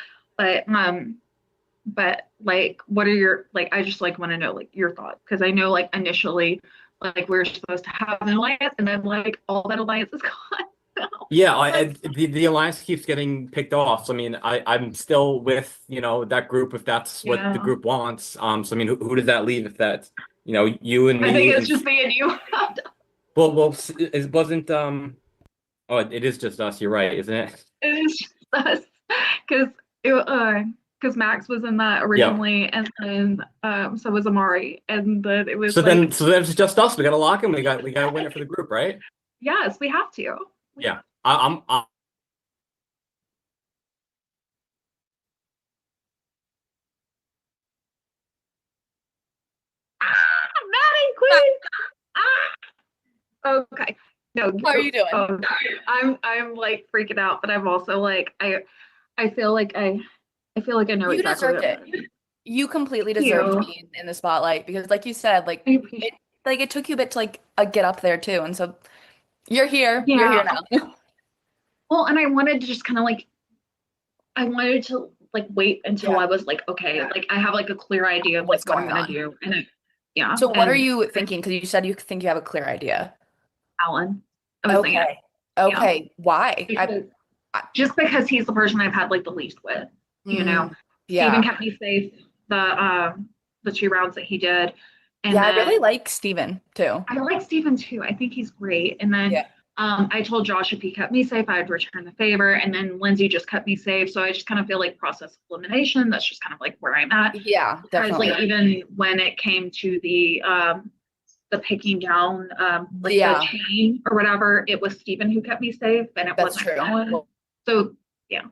but like what are your like I just like want to know like your thoughts because I know like initially like we were supposed to have an alliance and then like all that alliance is gone. yeah, the alliance keeps getting picked off. So I mean, I'm still with that group if that's what the group wants. So I mean, who does that leave if that's you and me? I think it's just me and you. Well, it wasn't oh, it is just us. You're right, isn't it? It is just us because Max was in that originally, and then so was Amari, and then it was so then it's just us. We got to lock him. We got to win it for the group, right? Yes, we have to. Yeah, I'm Maddie, queen. Okay. No. How are you doing? I'm like freaking out, but I'm also like I feel like I know You exactly deserved what it. You completely deserved being in the spotlight because, like you said, like it took you a bit to like get up there too, and so you're here. Yeah. You're here now. Well, and I wanted to just kind of like I wanted to like wait until I was like okay, like I have like a clear idea of like what I'm gonna do, and So what are you thinking? Because you said you think you have a clear idea. Alan. Okay. Okay. Why? Just because he's the person I've had like the least with, you know. Yeah. Steven kept me safe the 2 rounds that he did. And Yeah, I then really like Steven too. I like Steven too. I think he's great. And then Yeah. I told Josh if he kept me safe, I'd return the favor. And then Lindsay just kept me safe. So I just kind of feel like process of elimination. That's just kind of like where I'm at. Yeah, Because definitely. like even when it came to the picking down like Yeah. the chain or whatever, it was Steven who kept me safe and it That's wasn't true. Ellen. So yeah.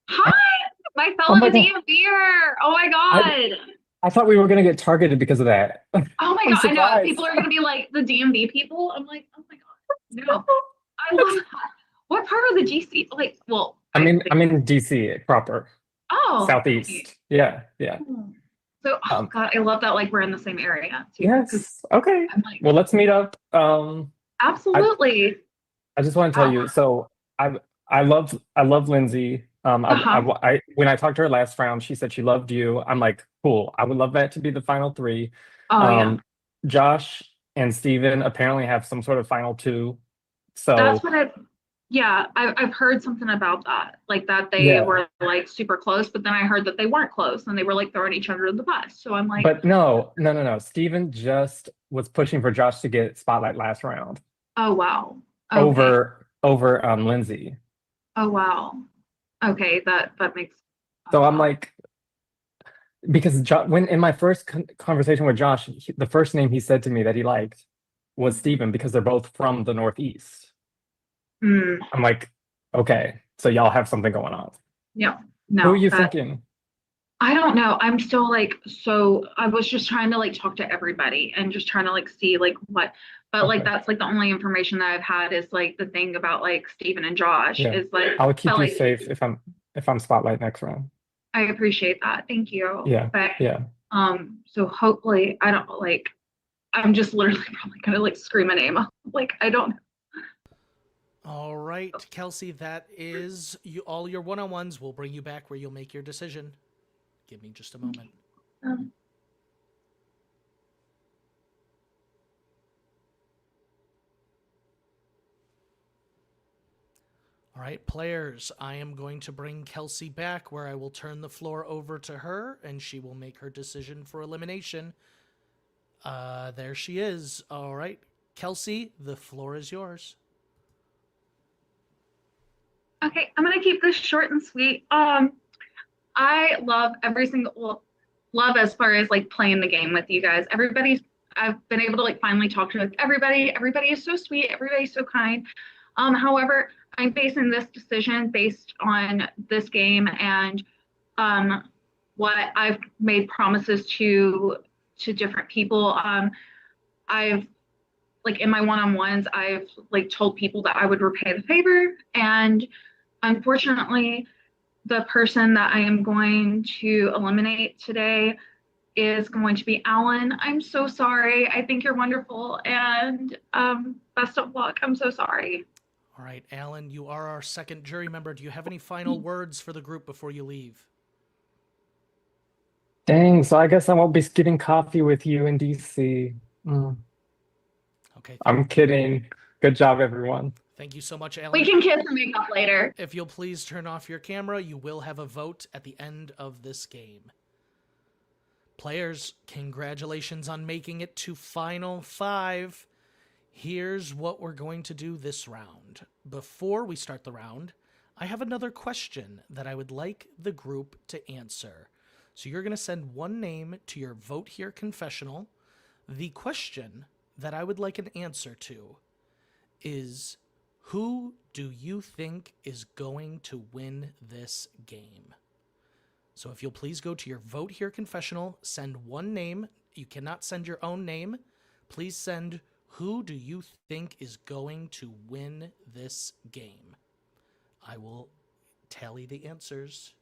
Hi, my Oh fellow my God. DMVer. Oh my God. I thought we were gonna get targeted because of that. Oh my I'm God. I know surprised. people are gonna be like the DMV people. I'm like, oh my God. No. I love that. What part of the GC? Like, well, I'm in DC proper, oh, southeast. Yeah, yeah. so oh God, I love that. Like we're in the same area too. 'Cause Yes. Okay. I'm like, Well, let's meet up. absolutely. I just want to tell you. So I love Lindsay. Uh-huh. When I talked to her last round, she said she loved you. I'm like, cool. I would love that to be the final three. Oh yeah. Josh and Steven apparently have some sort of final two. So That's what I've heard something about that. Like that they yeah. were like super close, but then I heard that they weren't close and they were like throwing each other in the bus. So I'm like, But no. Steven just was pushing for Josh to get spotlight last round oh wow. Okay. over Lindsay. Oh wow. Okay, that makes So I'm like, because when in my first conversation with Josh, the first name he said to me that he liked was Steven because they're both from the Northeast. I'm like, okay, so y'all have something going on. Yeah. No. Who are you thinking? I don't know. I'm still like, so I was just trying to like talk to everybody and just trying to like see like what, but like that's like the only information that I've had is like the thing about like Steven and Josh Yeah. is like, I'll keep but, you like, safe if I'm spotlight next round. I appreciate that. Thank you. Yeah. But Yeah. so hopefully I don't like, I'm just literally probably gonna like scream a name. Like I don't. All right, Kelsey, that is all your one-on-ones. We'll bring you back where you'll make your decision. Give me just a moment. All right, players, I am going to bring Kelsey back where I will turn the floor over to her and she will make her decision for elimination. There she is. All right, Kelsey, the floor is yours. Okay, I'm gonna keep this short and sweet. I love every single love as far as like playing the game with you guys. I've been able to like finally talk to everybody. Everybody is so sweet. Everybody's so kind. However, I'm facing this decision based on this game and what I've made promises to different people. I've like in my one-on-ones, I've like told people that I would repay the favor, and unfortunately, the person that I am going to eliminate today is going to be Alan. I'm so sorry. I think you're wonderful, and best of luck. I'm so sorry. All right, Alan, you are our second jury member. Do you have any final words for the group before you leave? Dang, so I guess I won't be getting coffee with you in DC. Okay. I'm kidding. Good job, everyone. Thank you so much, Alan. We can kiss and make up later. If you'll please turn off your camera, you will have a vote at the end of this game. Players, congratulations on making it to Final 5. Here's what we're going to do this round. Before we start the round, I have another question that I would like the group to answer. So you're going to send one name to your Vote Here confessional. The question that I would like an answer to is, who do you think is going to win this game? So if you'll please go to your Vote Here confessional, send one name. You cannot send your own name. Please send, who do you think is going to win this game? I will tally the answers.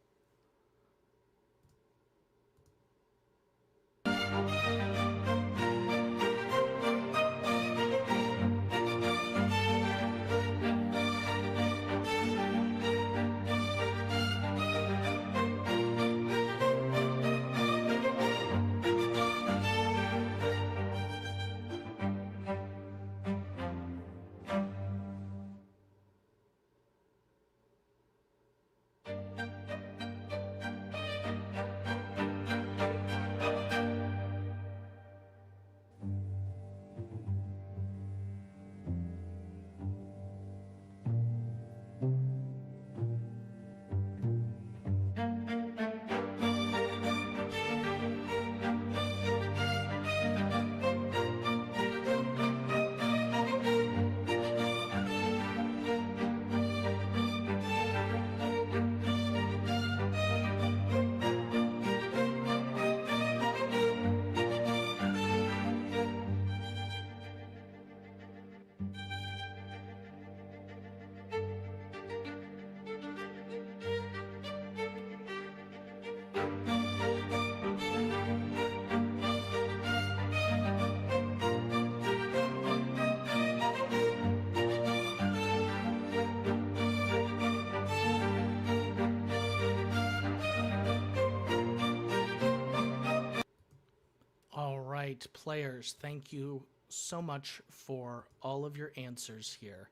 right, players, thank you so much for all of your answers here.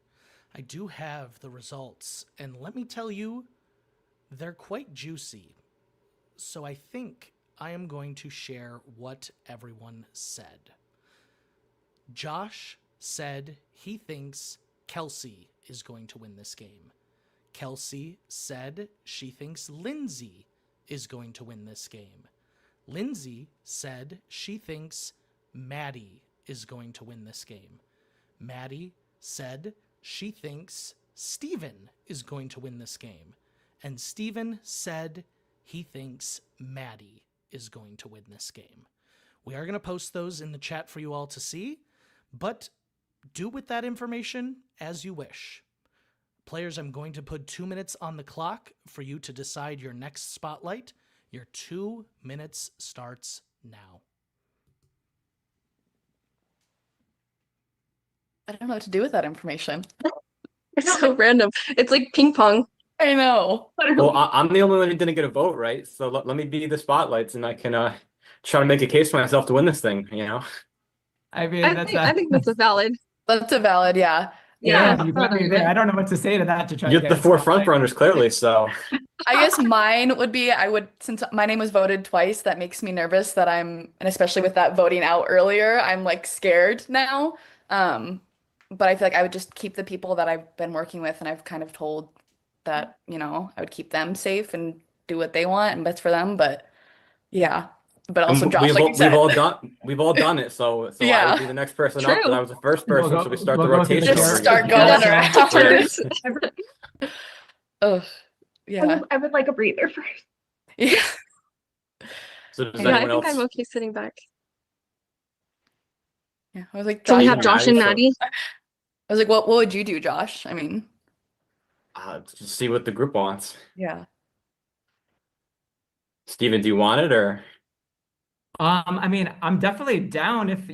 I do have the results, and let me tell you, they're quite juicy. So I think I am going to share what everyone said. Josh said he thinks Kelsey is going to win this game. Kelsey said she thinks Lindsay is going to win this game. Lindsay said she thinks Maddie is going to win this game. Maddie said she thinks Steven is going to win this game. And Steven said he thinks Maddie is going to win this game. We are going to post those in the chat for you all to see, but do with that information as you wish. Players, I'm going to put 2 minutes on the clock for you to decide your next spotlight. Your 2 minutes starts now. I don't know what to do with that information. It's so random. It's like ping pong. I know. Well, I'm the only one who didn't get a vote, right? So let me be the spotlights, and I can try to make a case for myself to win this thing. You know. I mean, I think that's a valid. That's a valid, yeah. Yeah, you got me there. I don't know what to say to that to try to You're get the a four spotlight. front runners, clearly. So I guess mine would be, since my name was voted twice, that makes me nervous that and especially with that voting out earlier, I'm like scared now. But I feel like I would just keep the people that I've been working with and I've kind of told that, I would keep them safe and do what they want and best for them. But yeah, but also Josh, like you said. we've all done it. So Yeah. I would be the next person up, and I was the first person. We'll So we start the go through the rotation. Just over start again. going around. Yeah. Ugh, yeah. I would like a breather first. Yeah. So does Yeah, I anyone think else? I'm okay sitting back. Yeah. I was like, Can we Josh, have Josh and Maddie? I was like, what would you do, Josh? I mean, Just see what the group wants. yeah. Steven, do you want it or? I mean, I'm definitely down if,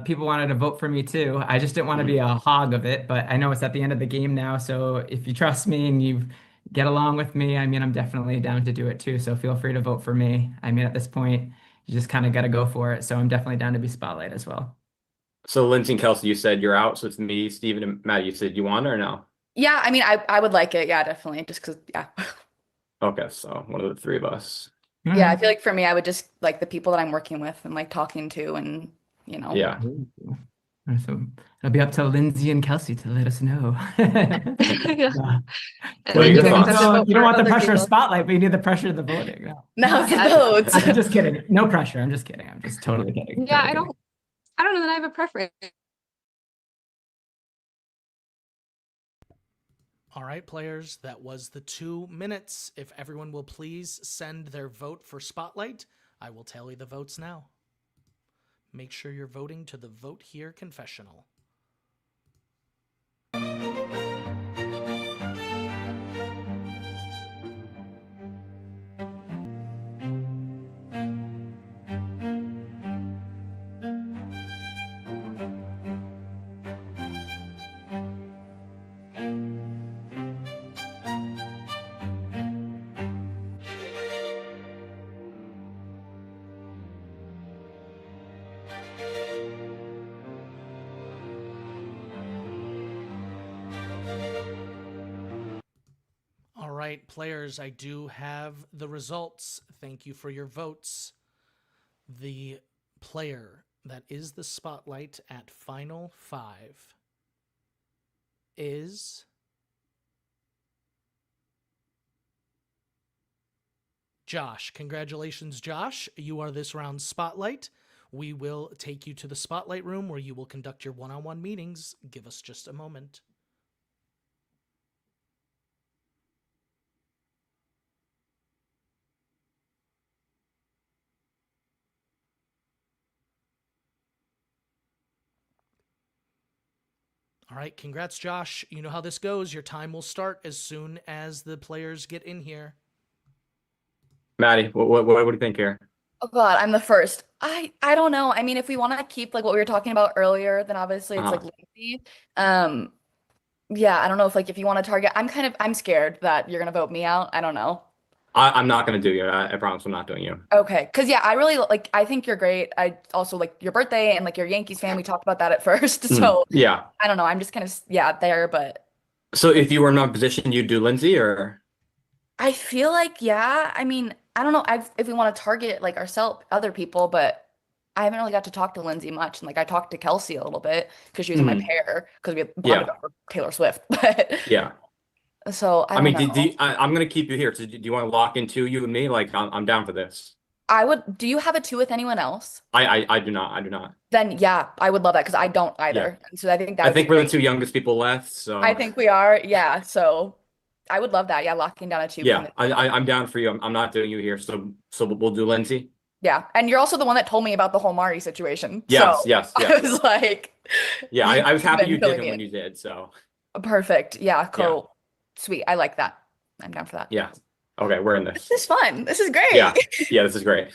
people wanted to vote for me too. I just didn't want to be a hog of it, but I know it's at the end of the game now. So if you trust me and you get along with me, I mean, I'm definitely down to do it too. So feel free to vote for me. I mean, at this point, you just kind of got to go for it. So I'm definitely down to be spotlight as well. So Lindsay and Kelsey, you said you're out. So it's me, Steven, and Matt. You said you want it or no? Yeah, I mean, I would like it. Yeah, definitely. Just because, yeah. Okay, so one of the three of us. Yeah, I feel like for me, I would just like the people that I'm working with and like talking to and, Yeah. So it'll be up to Lindsay and Kelsey to let us know. Yeah. And What are then your you guys thoughts? have to vote You don't for want the other pressure of people. spotlight, but you need the pressure of the voting. No. Now the Yeah. votes. I'm just kidding. No pressure. I'm just kidding. I'm just totally kidding. Yeah, Totally I don't know that I have a preference. All right, players, that was the 2 minutes. If everyone will please send their vote for Spotlight, I will tally the votes now. Make sure you're voting to the Vote Here confessional. All right, players, I do have the results. Thank you for your votes. The player that is the spotlight at Final 5 is Josh. Congratulations, Josh. You are this round's spotlight. We will take you to the spotlight room where you will conduct your one-on-one meetings. Give us just a moment. All right, congrats, Josh. You know how this goes. Your time will start as soon as the players get in here. Maddie, what do you think here? Oh God, I'm the first. I don't know. I mean, if we want to keep like what we were talking about earlier, then obviously it's like Lindsay. Yeah, I don't know if like if you want to target, I'm scared that you're gonna vote me out. I don't know. I'm not gonna do you. I promise I'm not doing you. Okay, because yeah, I really like. I think you're great. I also like your birthday and like your Yankees fan. We talked about that at first, so Yeah. I don't know. I'm just kind of there, but So if you were in my position, you'd do Lindsay or? I feel like yeah. I mean, I don't know. If we want to target like ourselves, other people, but I haven't really got to talk to Lindsay much. And like I talked to Kelsey a little bit because she was in my pair because we had bonded over Taylor Swift. But Yeah. so I I mean, don't know. I'm gonna keep you here. So do you want to lock in you and me? Like I'm down for this. I would. Do you have a two with anyone else? I do not. I do not. Then yeah, I would love that because I don't either. And so I think that I would be think we're the great. two youngest people left. So I think we are. Yeah. So I would love that. Yeah, locking down a two. yeah, I'm down for you. I'm not doing you here. So we'll do Lindsay. Yeah, and you're also the one that told me about the whole Mari situation. Yes, so yes, I was like, yeah, I was happy been you did filling it me when in. you did. So Perfect. Yeah, cool. Sweet. I like that. I'm down for that. yeah. Okay, we're in this. This is fun. This is great. Yeah, yeah, this is great.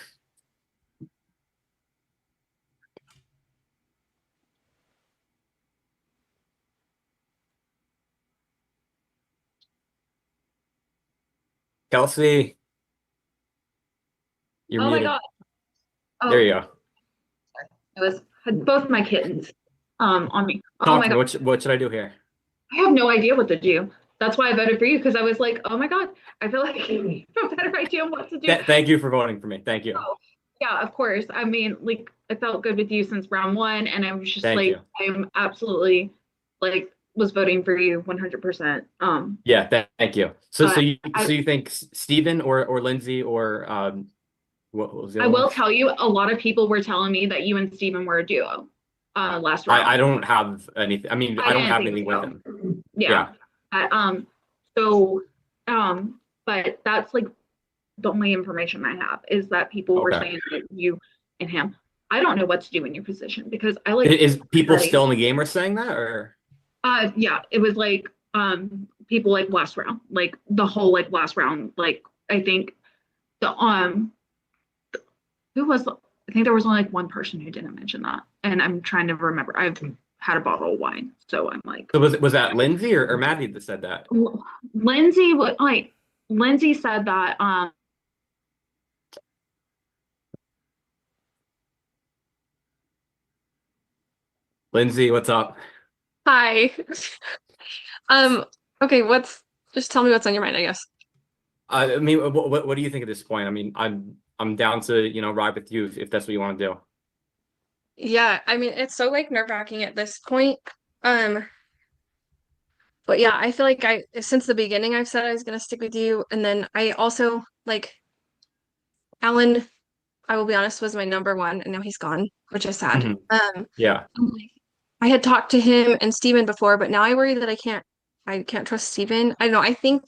Kelsey, you're Oh my muted. God. Oh, There you go. it was had both my kittens on me. Oh Talk my to me. God. What should I do here? I have no idea what to do. That's why I voted for you because I was like, oh my God, I feel like I have a better idea on what to do. Thank you for voting for me. Thank you. Oh, yeah, of course. I mean, like, I felt good with you since round one, and I was just Thank like, you. I'm absolutely like was voting for you 100%. Yeah, thank you. So But you think Steven or Lindsay or what was the I other will one? tell you, a lot of people were telling me that you and Steven were a duo last round. I don't have anything. I mean, I don't didn't have think anything with so. him. Yeah. But that's like the only information I have is that people were Okay. saying that you and him. I don't know what to do in your position because I like Is people everybody. still in the game are saying that or? Yeah, it was like people like last round, like the whole like last round. Like I think the who was I think there was only like one person who didn't mention that, and I'm trying to remember. I've had a bottle of wine, so I'm like. So was that Lindsay or Maddie that said that? Lindsay would like Lindsay said that Lindsay, what's up? Hi. Okay, just tell me what's on your mind, I guess. I mean, what do you think at this point? I mean, I'm down to ride with you if that's what you want to do. Yeah, I mean, it's so like nerve-wracking at this point. But yeah, I feel like since the beginning I've said I was gonna stick with you, and then I also like Alan, I will be honest, was my number one, and now he's gone, which is sad. Yeah. I had talked to him and Steven before, but now I worry that I can't trust Steven. I don't know.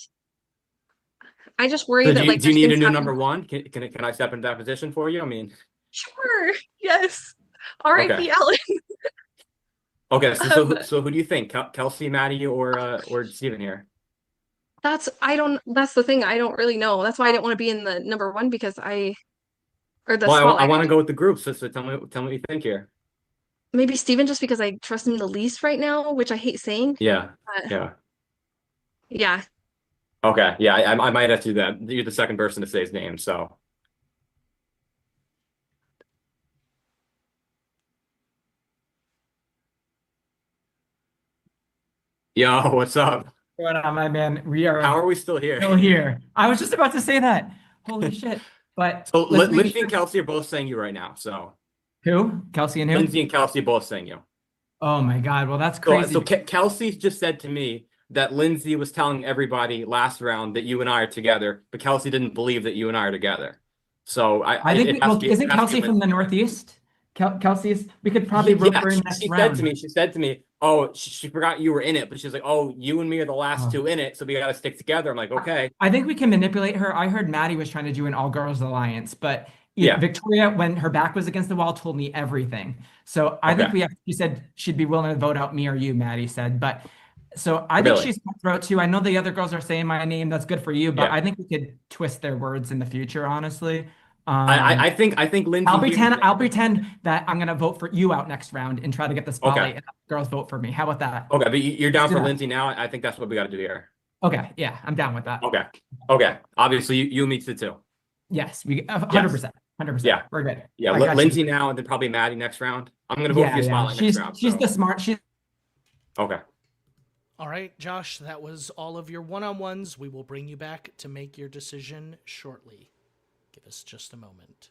I just worry So that like do you there's need a things new happen- number one? Can I step into that position for you? I mean, Sure. Yes. R.I.P. Okay. Alan. okay. So who do you think? Kelsey, Maddie, or Steven here? That's the thing. I don't really know. That's why I didn't want to be in the number one because or the Well, I spotlight. want to go with the group. So tell me what you think here. Maybe Steven just because I trust him the least right now, which I hate saying. Yeah. But Yeah. yeah. Okay. Yeah. I might have to do that. You're the second person to say his name. So. Yo, what's up? What's going on, my man? We are How are we still here? still here. I was just about to say that. Holy shit. But So let's make Lindsay sure- and Kelsey are both saying you right now. So Who? Kelsey and who? Lindsay and Kelsey are both saying you. Oh my God. Well, that's crazy. So Kelsey just said to me that Lindsay was telling everybody last round that you and I are together, but Kelsey didn't believe that you and I are together. So I think isn't Kelsey from the Northeast? Kelsey's. We could probably rope her in next she round. said to me, oh, she forgot you were in it, but she's like, oh, you and me are the last two in it, so we got to stick together. I'm like, okay. I think we can manipulate her. I heard Maddie was trying to do an all girls alliance, but Yeah. Victoria, when her back was against the wall, told me everything. So I think she said she'd be willing to vote out me or you, Maddie said. But so I think she's cutthroat too. I know the other girls are saying my name. That's good for you, but I think we could twist their words in the future, honestly. I think Lindsay. I'll pretend that I'm gonna vote for you out next round and try to get the spotlight and girls vote for me. How about that? Okay, but you're down Let's do for that. Lindsay now. I think that's what we got to do here. Okay, yeah, I'm down with that. Okay. Okay. Obviously, you and me too. Yes, we 100%. 100%. Yeah. We're good. Yeah. I got you. Lindsay now, and then probably Maddie next round. I'm gonna vote for you, Spotlight next round. She's So. the smart. Okay. All right, Josh, that was all of your one-on-ones. We will bring you back to make your decision shortly. Give us just a moment.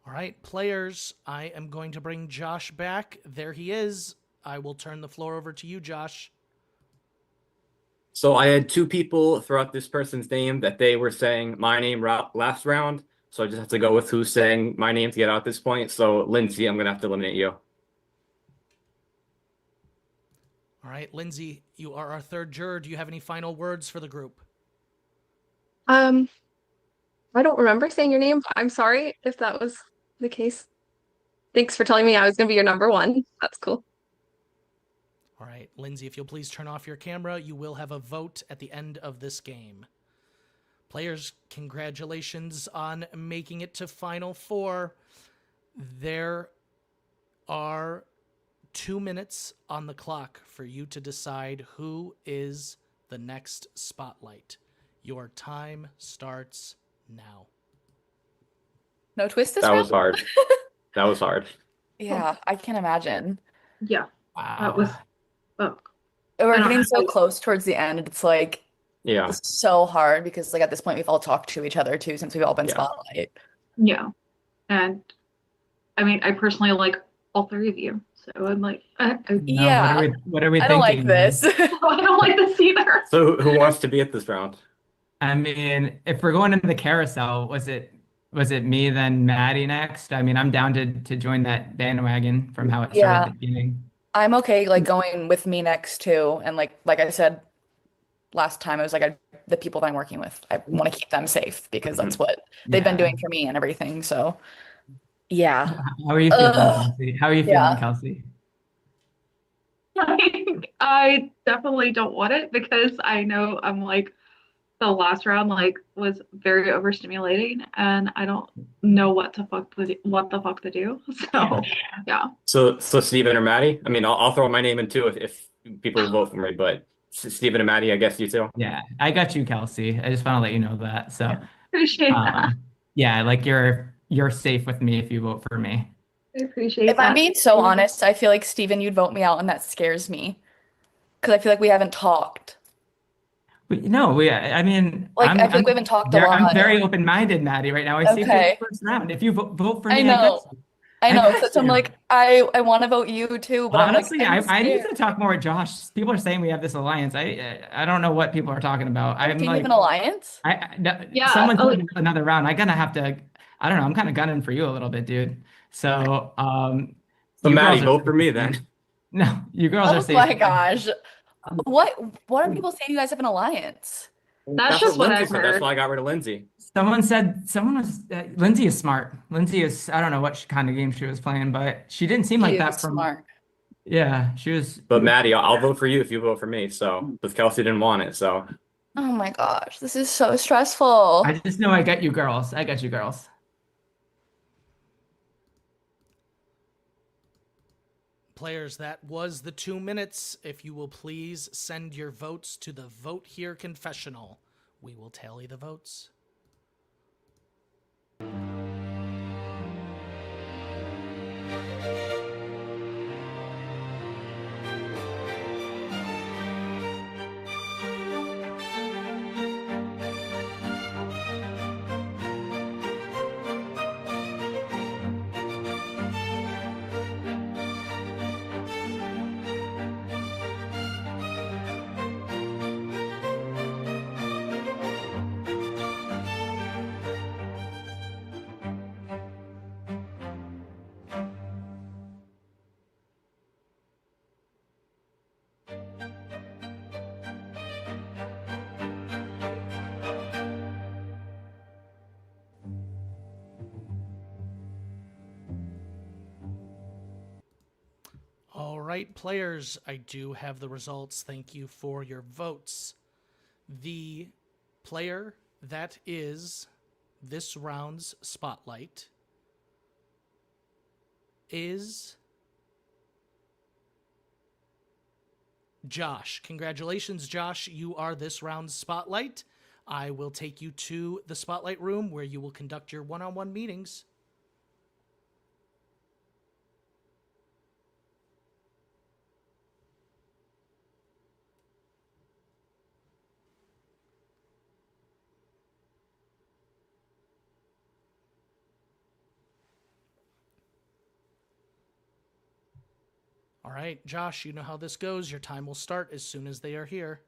All right, players, I am going to bring Josh back. There he is. I will turn the floor over to you, Josh. So I had two people throughout this person's name that they were saying my name last round. So I just have to go with who's saying my name to get out at this point. So Lindsay, I'm gonna have to eliminate you. All right, Lindsay, you are our third juror. Do you have any final words for the group? I don't remember saying your name. I'm sorry if that was the case. Thanks for telling me I was going to be your number one. That's cool. All right, Lindsay, if you'll please turn off your camera, you will have a vote at the end of this game. Players, congratulations on making it to Final Four. There are 2 minutes on the clock for you to decide who is the next spotlight. Your time starts now. No twist this That round? was hard. That was hard. Yeah, I can't imagine. Yeah, that was. Oh. We're I don't getting have so to- close towards the end. It's like Yeah. it's so hard because like at this point we've all talked to each other too since we've all been Yeah. spotlight. Yeah, and I mean, I personally like all three of you, so I'm like, Yeah. What are we I thinking? don't like this. I don't like this either. So who wants to be at this round? I mean, if we're going into the carousel, was it me then Maddie next? I mean, I'm down to join that bandwagon from how it started Yeah. at the beginning. I'm okay like going with me next too. And like I said last time, I was like the people that I'm working with, I want to keep them safe because that's what they've been Yeah. doing for me and everything. So yeah. How are you feeling, Ugh. Kelsey? How are you feeling, Yeah. Kelsey? Like, I definitely don't want it because I know I'm like the last round like was very overstimulating and I don't know what the fuck to do. So yeah. So Steven or Maddie? I mean, I'll throw my name in too if people vote for me, but Steven and Maddie, I guess you too. Yeah, I got you, Kelsey. I just want to let you know that. So Appreciate that. yeah, like you're safe with me if you vote for me. I appreciate If that. I'm being so honest, I feel like Steven, you'd vote me out, and that scares me. Because I feel like we haven't talked. I mean, Like, I feel like we haven't talked a I'm lot. very open-minded, Maddie, right now. I see Okay. the first round. If you vote for me, I know. I know. got So I'm you. like, I want to vote you too, but Honestly, I'm like, I need to scared. talk more with Josh. People are saying we have this alliance. I don't know what people are talking about. I'm Do you like, have an alliance? Yeah, someone oh, said another round. I'm gonna have to. I don't know. I'm kind of gunning for you a little bit, dude. So, So you Maddie, girls are vote for me safe. then. No, you girls are Oh safe. my gosh. What are people saying you guys have an alliance? That's just what Lindsay I've said. That's heard. why I got rid of Lindsay. Someone was Lindsay is smart. Lindsay is, I don't know what kind of game she was playing, but she didn't seem like She that is from. smart. Yeah, she was. But Maddie, I'll vote for you if you vote for me. So, but Kelsey didn't want it. So, Oh my gosh, this is so stressful. I just know I got you girls. I got you girls. Players, that was the 2 minutes. If you will please send your votes to the Vote Here confessional, we will tally the votes. All right, players, I do have the results. Thank you for your votes. The player that is this round's spotlight is Josh. Congratulations, Josh. You are this round's spotlight. I will take you to the spotlight room where you will conduct your one-on-one meetings. All right, Josh, you know how this goes. Your time will start as soon as they are here.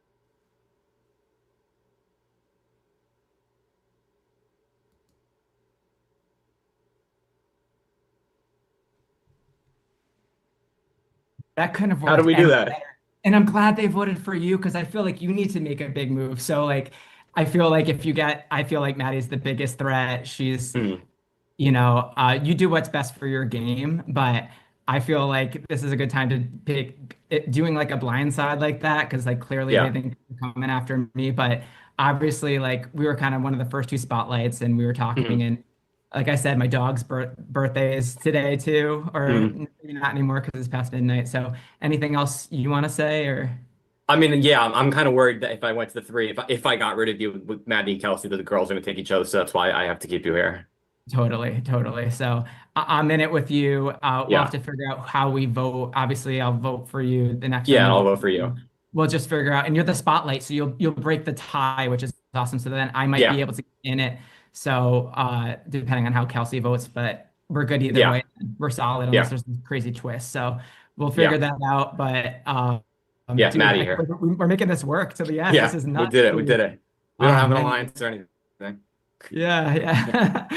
That kind of How do worked. we do that? And I'm glad they voted for you because I feel like you need to make a big move. So like, I feel like I feel like Maddie's the biggest threat. She's, you know, you do what's best for your game, but I feel like this is a good time to pick doing like a blind side like that because like clearly they think they're coming after me. But obviously, like we were kind of one of the first two spotlights, and we were talking, and like I said, my dog's birthday is today too, or maybe not anymore because it's past midnight. So anything else you want to say, or? I mean, yeah, I'm kind of worried that if I went to the three, if I got rid of you with Maddie and Kelsey, that the girls are going to take each other. So that's why I have to keep you here. Totally. So I'm in it with you. We'll have to figure out how we vote. Obviously, I'll vote for you the next time. Yeah, I'll vote for you. We'll just figure out, and you're the spotlight, so you'll break the tie, which is awesome. So then I might be able to get in it. So depending on how Kelsey votes, but we're good either way. We're solid unless there's some crazy twist. So we'll figure that out. But dude, Maddie here. We're making this work to the end. Yeah, This is nuts. we did it. We don't have an alliance or anything. Yeah.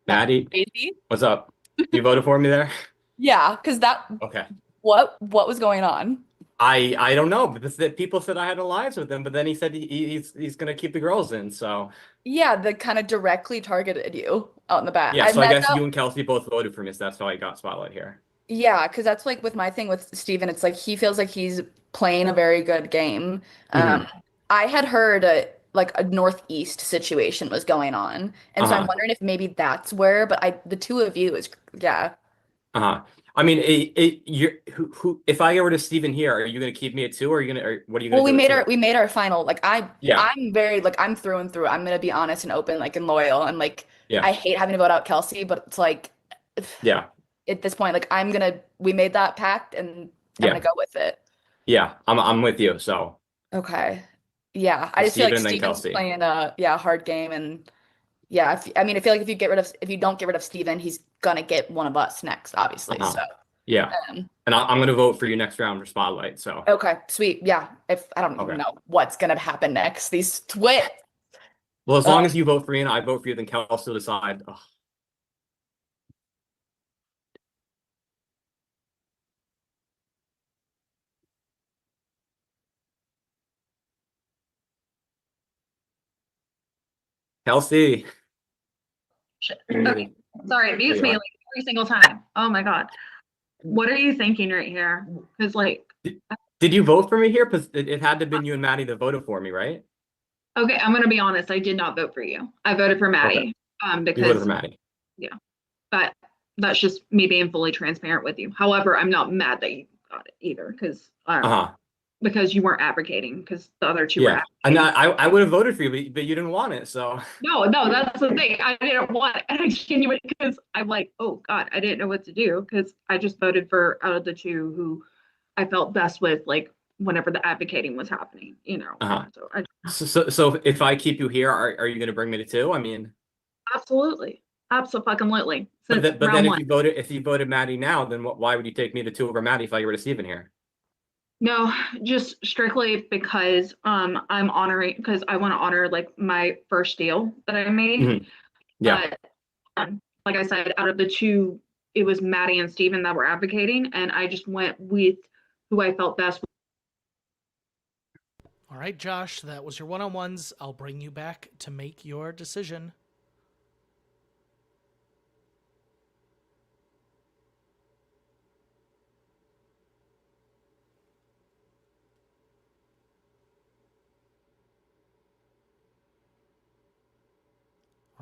Maddie, Crazy. what's up? You voted for me there? Yeah, because that. Okay. What was going on? I don't know, but people said I had an alliance with him, but then he said he's gonna keep the girls in. So Yeah, that kind of directly targeted you out in the back. yeah, so I guess you and Kelsey both voted for me, so that's how I got spotlight here. Yeah, because that's like with my thing with Steven, it's like he feels like he's playing a very good game. I had heard like a Northeast situation was going on, and so I'm wondering if maybe that's where. But the two of you is I mean, if I get rid of Steven here, are you gonna keep me at 2, or are you gonna, or what are you gonna Well, do? we made our final. Like I'm very like I'm through and through. I'm gonna be honest and open, like and loyal, and like I hate having to vote out Kelsey, but it's like at this point, like we made that pact, and I'm gonna go with it. Yeah, I'm with you. So okay, yeah, I just feel like Steven's playing a hard game, and yeah, I feel like if you don't get rid of Steven, he's gonna get one of us next, obviously. So yeah, and I'm gonna vote for you next round for spotlight. So okay, sweet, yeah. If I don't know what's gonna happen next, these twits. Well, as long as you vote for me and I vote for you, then Kelsey will decide. Ugh. Kelsey. Okay, sorry, it mutes me like every single time. Oh my God. What are you thinking right here? Because like, did you vote for me here? Because it had to have been you and Maddie that voted for me, right? Okay, I'm gonna be honest. I did not vote for you. I voted for Maddie. Because you voted for Maddie. Yeah, but that's just me being fully transparent with you. However, I'm not mad that you got it either, because you weren't advocating, because the other two were. And I would have voted for you, but you didn't want it, so. No, that's the thing. I didn't want it, and I genuinely, because I'm like, oh God, I didn't know what to do, because I just voted for out of the two who I felt best with, like whenever the advocating was happening, you know. So if I keep you here, are you going to bring me to 2? I mean, absolutely. But then if you voted Maddie now, then why would you take me to 2 over Maddie if I were to Steven here? No, just strictly because I'm honoring, because I want to honor like my first deal that I made. Yeah. Like I said, out of the two, it was Maddie and Steven that were advocating, and I just went with who I felt best with. All right, Josh, that was your one-on-ones. I'll bring you back to make your decision.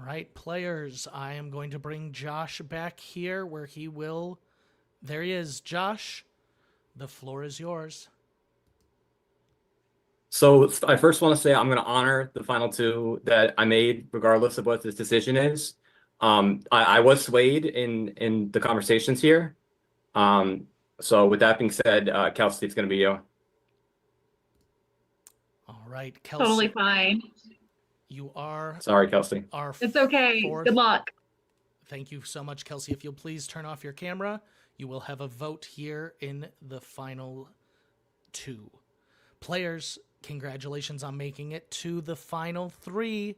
right, players, I am going to bring Josh back here where he will. There he is. Josh, the floor is yours. So I first want to say I'm going to honor the final two that I made, regardless of what this decision is. I was swayed in the conversations here. So with that being said, Kelsey, it's going to be you. All right, Kelsey. Totally fine. You are. Sorry, Kelsey. It's okay. Good luck. Thank you so much, Kelsey. If you'll please turn off your camera, you will have a vote here in the final two. Players, congratulations on making it to the final three.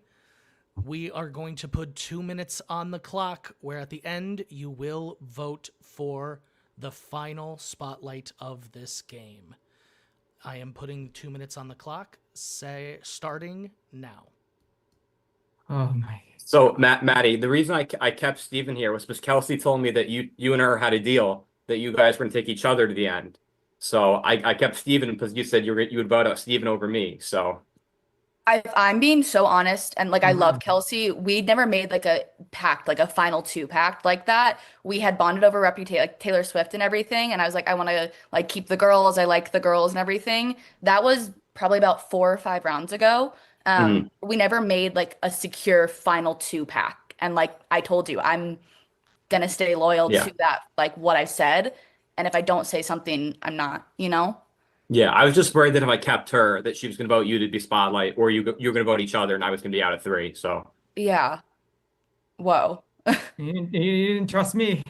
We are going to put 2 minutes on the clock, where at the end you will vote for the final spotlight of this game. I am putting 2 minutes on the clock, starting now. Oh my. So Maddie, the reason I kept Steven here was because Kelsey told me that you and her had a deal that you guys were going to take each other to the end. So I kept Steven because you said you would vote out Steven over me. So I'm being so honest, and like I love Kelsey. We never made like a pact, like a final two pact like that. We had bonded over reputation, like Taylor Swift and everything. And I was like, I want to like keep the girls. I like the girls and everything. That was probably about 4 or 5 rounds ago. We never made like a secure final two pact. And like I told you, I'm gonna stay loyal to that, like what I said. And if I don't say something, I'm not, you know? yeah, I was just worried that if I kept her, that she was going to vote you to be spotlight, or you're going to vote each other, and I was going to be out at 3. So Yeah. Whoa. You didn't trust me.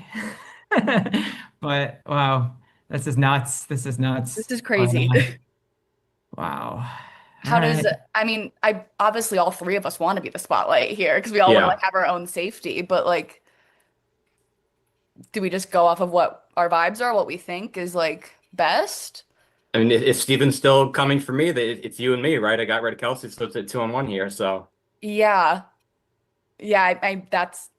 But wow, this is nuts. This is nuts. This is crazy. Wow. How does I mean, I obviously all 3 of us want to be the spotlight here because we all want to like have our own safety, but like do we just go off of what our vibes are, what we think is like best? I mean, if Steven's still coming for me, it's you and me, right? I got rid of Kelsey, so it's a 2-on-1 here. So Yeah. I that's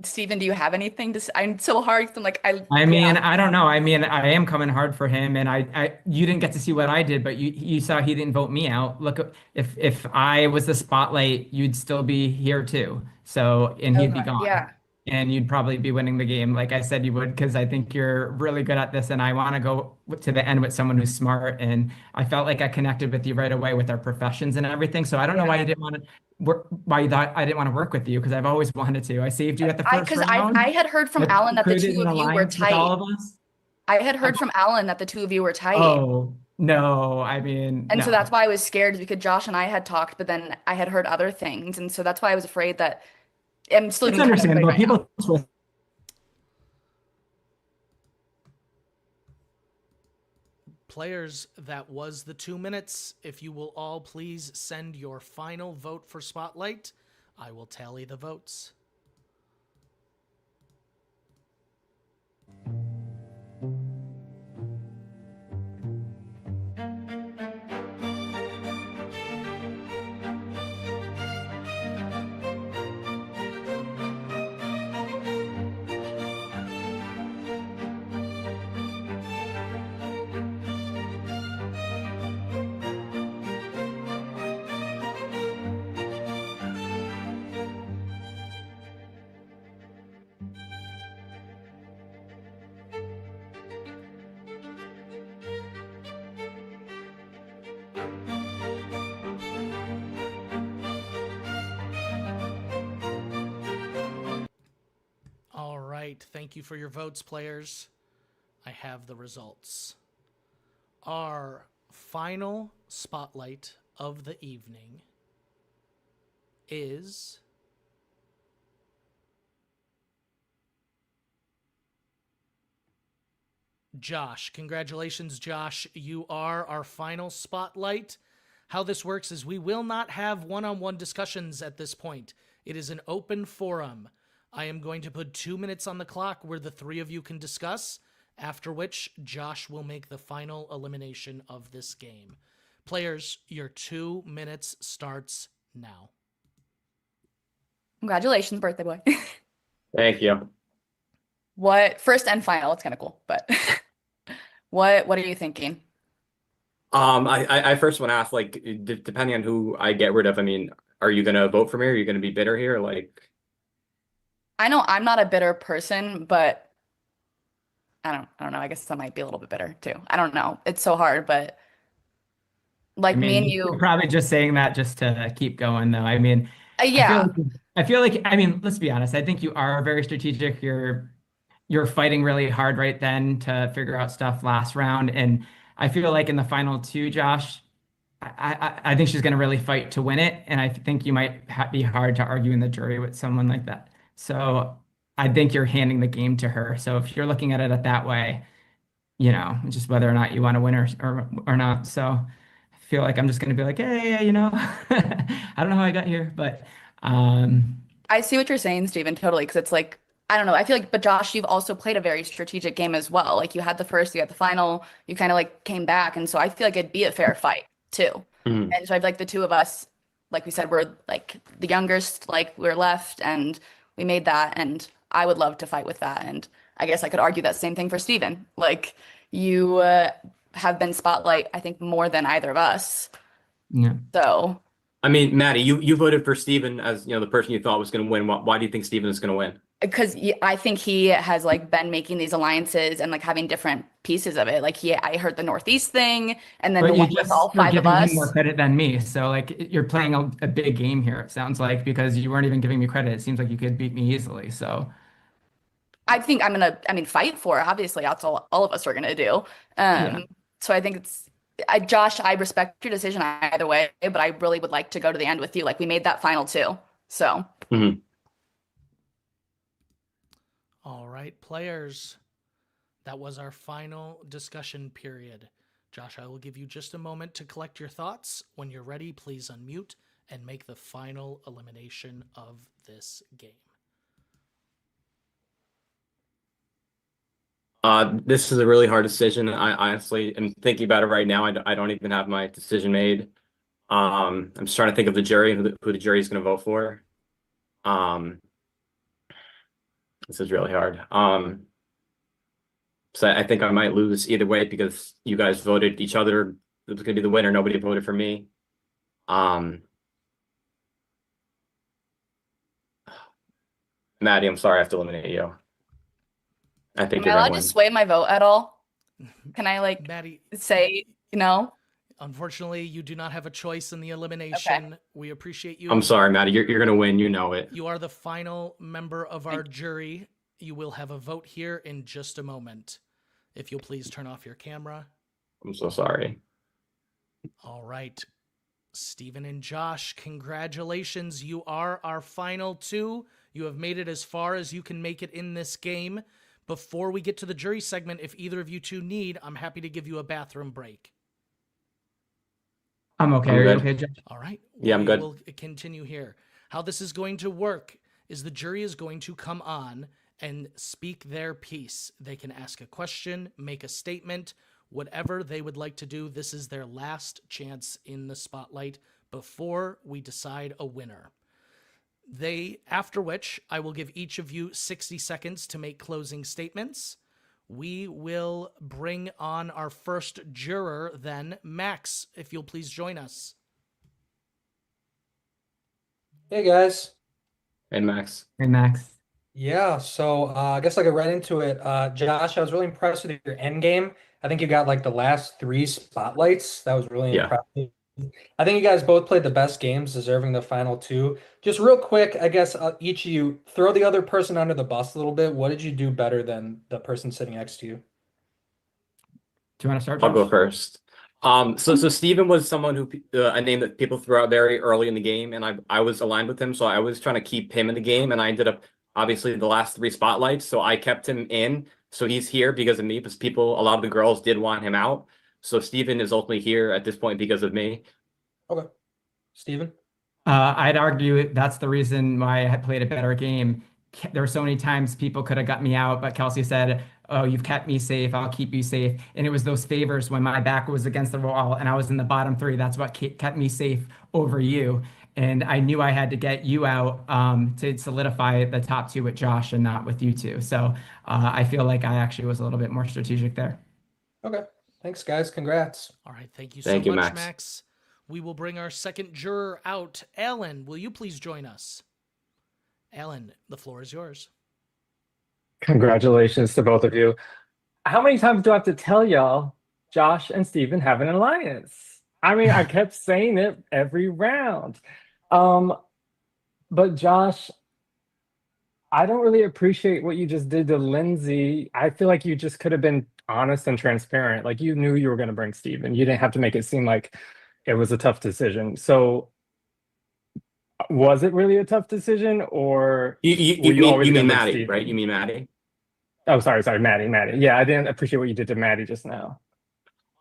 Steven, do you have anything to say? I'm so hard. I'm like, I mean, I don't know. I mean, I am coming hard for him, and you didn't get to see what I did, but you saw he didn't vote me out. Look, if I was the spotlight, you'd still be here too. So, and he'd be gone. Yeah. And you'd probably be winning the game, like I said you would, because I think you're really good at this, and I want to go to the end with someone who's smart. And I felt like I connected with you right away with our professions and everything. So I don't know why you didn't want to work, why you thought I didn't want to work with you, because I've always wanted to. I saved you at the first round. I had heard from Alan that the Created 2 an of you were alliance with tight. all of us. I had heard from Alan that the 2 of you were tight. Oh, no, I mean, And no. so that's why I was scared, because Josh and I had talked, but then I had heard other things. And so that's why I was afraid that I'm still It's kind of afraid understandable. right now. People Players, that was the 2 minutes. If you will all please send your final vote for Spotlight, I will tally the votes. All right, thank you for your votes, players. I have the results. Our final spotlight of the evening is Josh. Congratulations, Josh. You are our final spotlight. How this works is we will not have one-on-one discussions at this point. It is an open forum. I am going to put 2 minutes on the clock where the 3 of you can discuss, after which Josh will make the final elimination of this game. Players, your 2 minutes starts now. Congratulations, birthday boy. thank you. What first and final? It's kind of cool, but what are you thinking? I first want to ask, like, depending on who I get rid of, I mean, are you going to vote for me? Or are you going to be bitter here? Like, I know I'm not a bitter person, but I don't know. I guess I might be a little bit bitter too. I don't know. It's so hard, but I like me and mean, you're you, probably just saying that just to keep going, though. I mean, I feel yeah. like I mean, let's be honest. I think you are very strategic. You're fighting really hard right then to figure out stuff last round, and I feel like in the final two, Josh, I think she's going to really fight to win it, and I think you might be hard to argue in the jury with someone like that. So I think you're handing the game to her. So if you're looking at it that way, just whether or not you want to win or not. So I feel like I'm just going to be like, hey, I don't know how I got here, but I see what you're saying, Stephen, totally. Because it's like, I don't know. I feel like, but Josh, you've also played a very strategic game as well. Like you had the first, you had the final, you kind of like came back. And so I feel like it'd be a fair fight too. Mhm. And so I feel like the two of us, like we said, we're like the youngest, like we're left and we made that. And I would love to fight with that. And I guess I could argue that same thing for Stephen. Like you have been spotlight, I think, more than either of us. yeah. So I mean, Maddie, you voted for Steven as the person you thought was going to win. Why do you think Steven is going to win? because I think he has like been making these alliances and like having different pieces of it. Like I heard the Northeast thing, and then But the one with all you're five of giving us. him more credit than me. So like you're playing a big game here, it sounds like, because you weren't even giving me credit. It seems like you could beat me easily. So I think I mean, fight for it. Obviously, that's all of us are gonna do. Yeah. So I think Josh, I respect your decision either way, but I really would like to go to the end with you. Like we made that final too. So Mhm. All right, players. That was our final discussion period. Josh, I will give you just a moment to collect your thoughts. When you're ready, please unmute and make the final elimination of this game. This is a really hard decision. I honestly am thinking about it right now. I don't even have my decision made. I'm just trying to think of the jury, who the jury is going to vote for. This is really hard. So I think I might lose either way because you guys voted each other. It was going to be the winner. Nobody voted for me. Maddie, I'm sorry I have to eliminate you. I think am I you're allowed going to to win. sway my vote at all? Can I like Maddie, say no? unfortunately, you do not have a choice in the elimination. We appreciate you. I'm sorry, Maddie. You're going to win. You know it. You are the final member of our jury. You will have a vote here in just a moment. If you'll please turn off your camera. I'm so sorry. All right. Stephen and Josh, congratulations. You are our final two. You have made it as far as you can make it in this game. Before we get to the jury segment, if either of you two need, I'm happy to give you a bathroom break. I'm okay. I'm Are you good. okay, Josh? All right. Yeah, I'm good. We'll continue here. How this is going to work is the jury is going to come on and speak their piece. They can ask a question, make a statement, whatever they would like to do. This is their last chance in the spotlight before we decide a winner. After which I will give each of you 60 seconds to make closing statements. We will bring on our first juror then. Max, if you'll please join us. Hey guys. Hey, Max. Hey, Max. Yeah, so I guess I'll get right into it. Josh, I was really impressed with your end game. I think you got like the last 3 spotlights. That was really Yeah. impressive. I think you guys both played the best games, deserving the final 2. Just real quick, I guess each of you throw the other person under the bus a little bit. What did you do better than the person sitting next to you? Do you want to start, I'll Josh? go first. So Steven was someone who a name that people threw out very early in the game, and I was aligned with him, so I was trying to keep him in the game, and I ended up obviously the last 3 spotlights, so I kept him in. So he's here because of me, because a lot of the girls did want him out. So Steven is ultimately here at this point because of me. Okay. Steven? I'd argue that's the reason why I had played a better game. There were so many times people could have got me out, but Kelsey said, "Oh, you've kept me safe. I'll keep you safe." And it was those favors when my back was against the wall and I was in the bottom 3. That's what kept me safe over you. And I knew I had to get you out to solidify the top 2 with Josh and not with you two. So I feel like I actually was a little bit more strategic there. Okay. Thanks, guys. Congrats. All right. Thank you Thank so you, much, Max. Max. We will bring our second juror out. Alan, will you please join us? Alan, the floor is yours. Congratulations to both of you. How many times do I have to tell y'all Josh and Steven have an alliance? I mean, I kept saying it every round. But Josh, I don't really appreciate what you just did to Lindsay. I feel like you just could have been honest and transparent. Like you knew you were going to bring Steven. You didn't have to make it seem like it was a tough decision. So was it really a tough decision, or were you always you mean gonna bring Maddie, Steven? right? You mean Maddie? Oh, sorry, Maddie. Yeah, I didn't appreciate what you did to Maddie just now.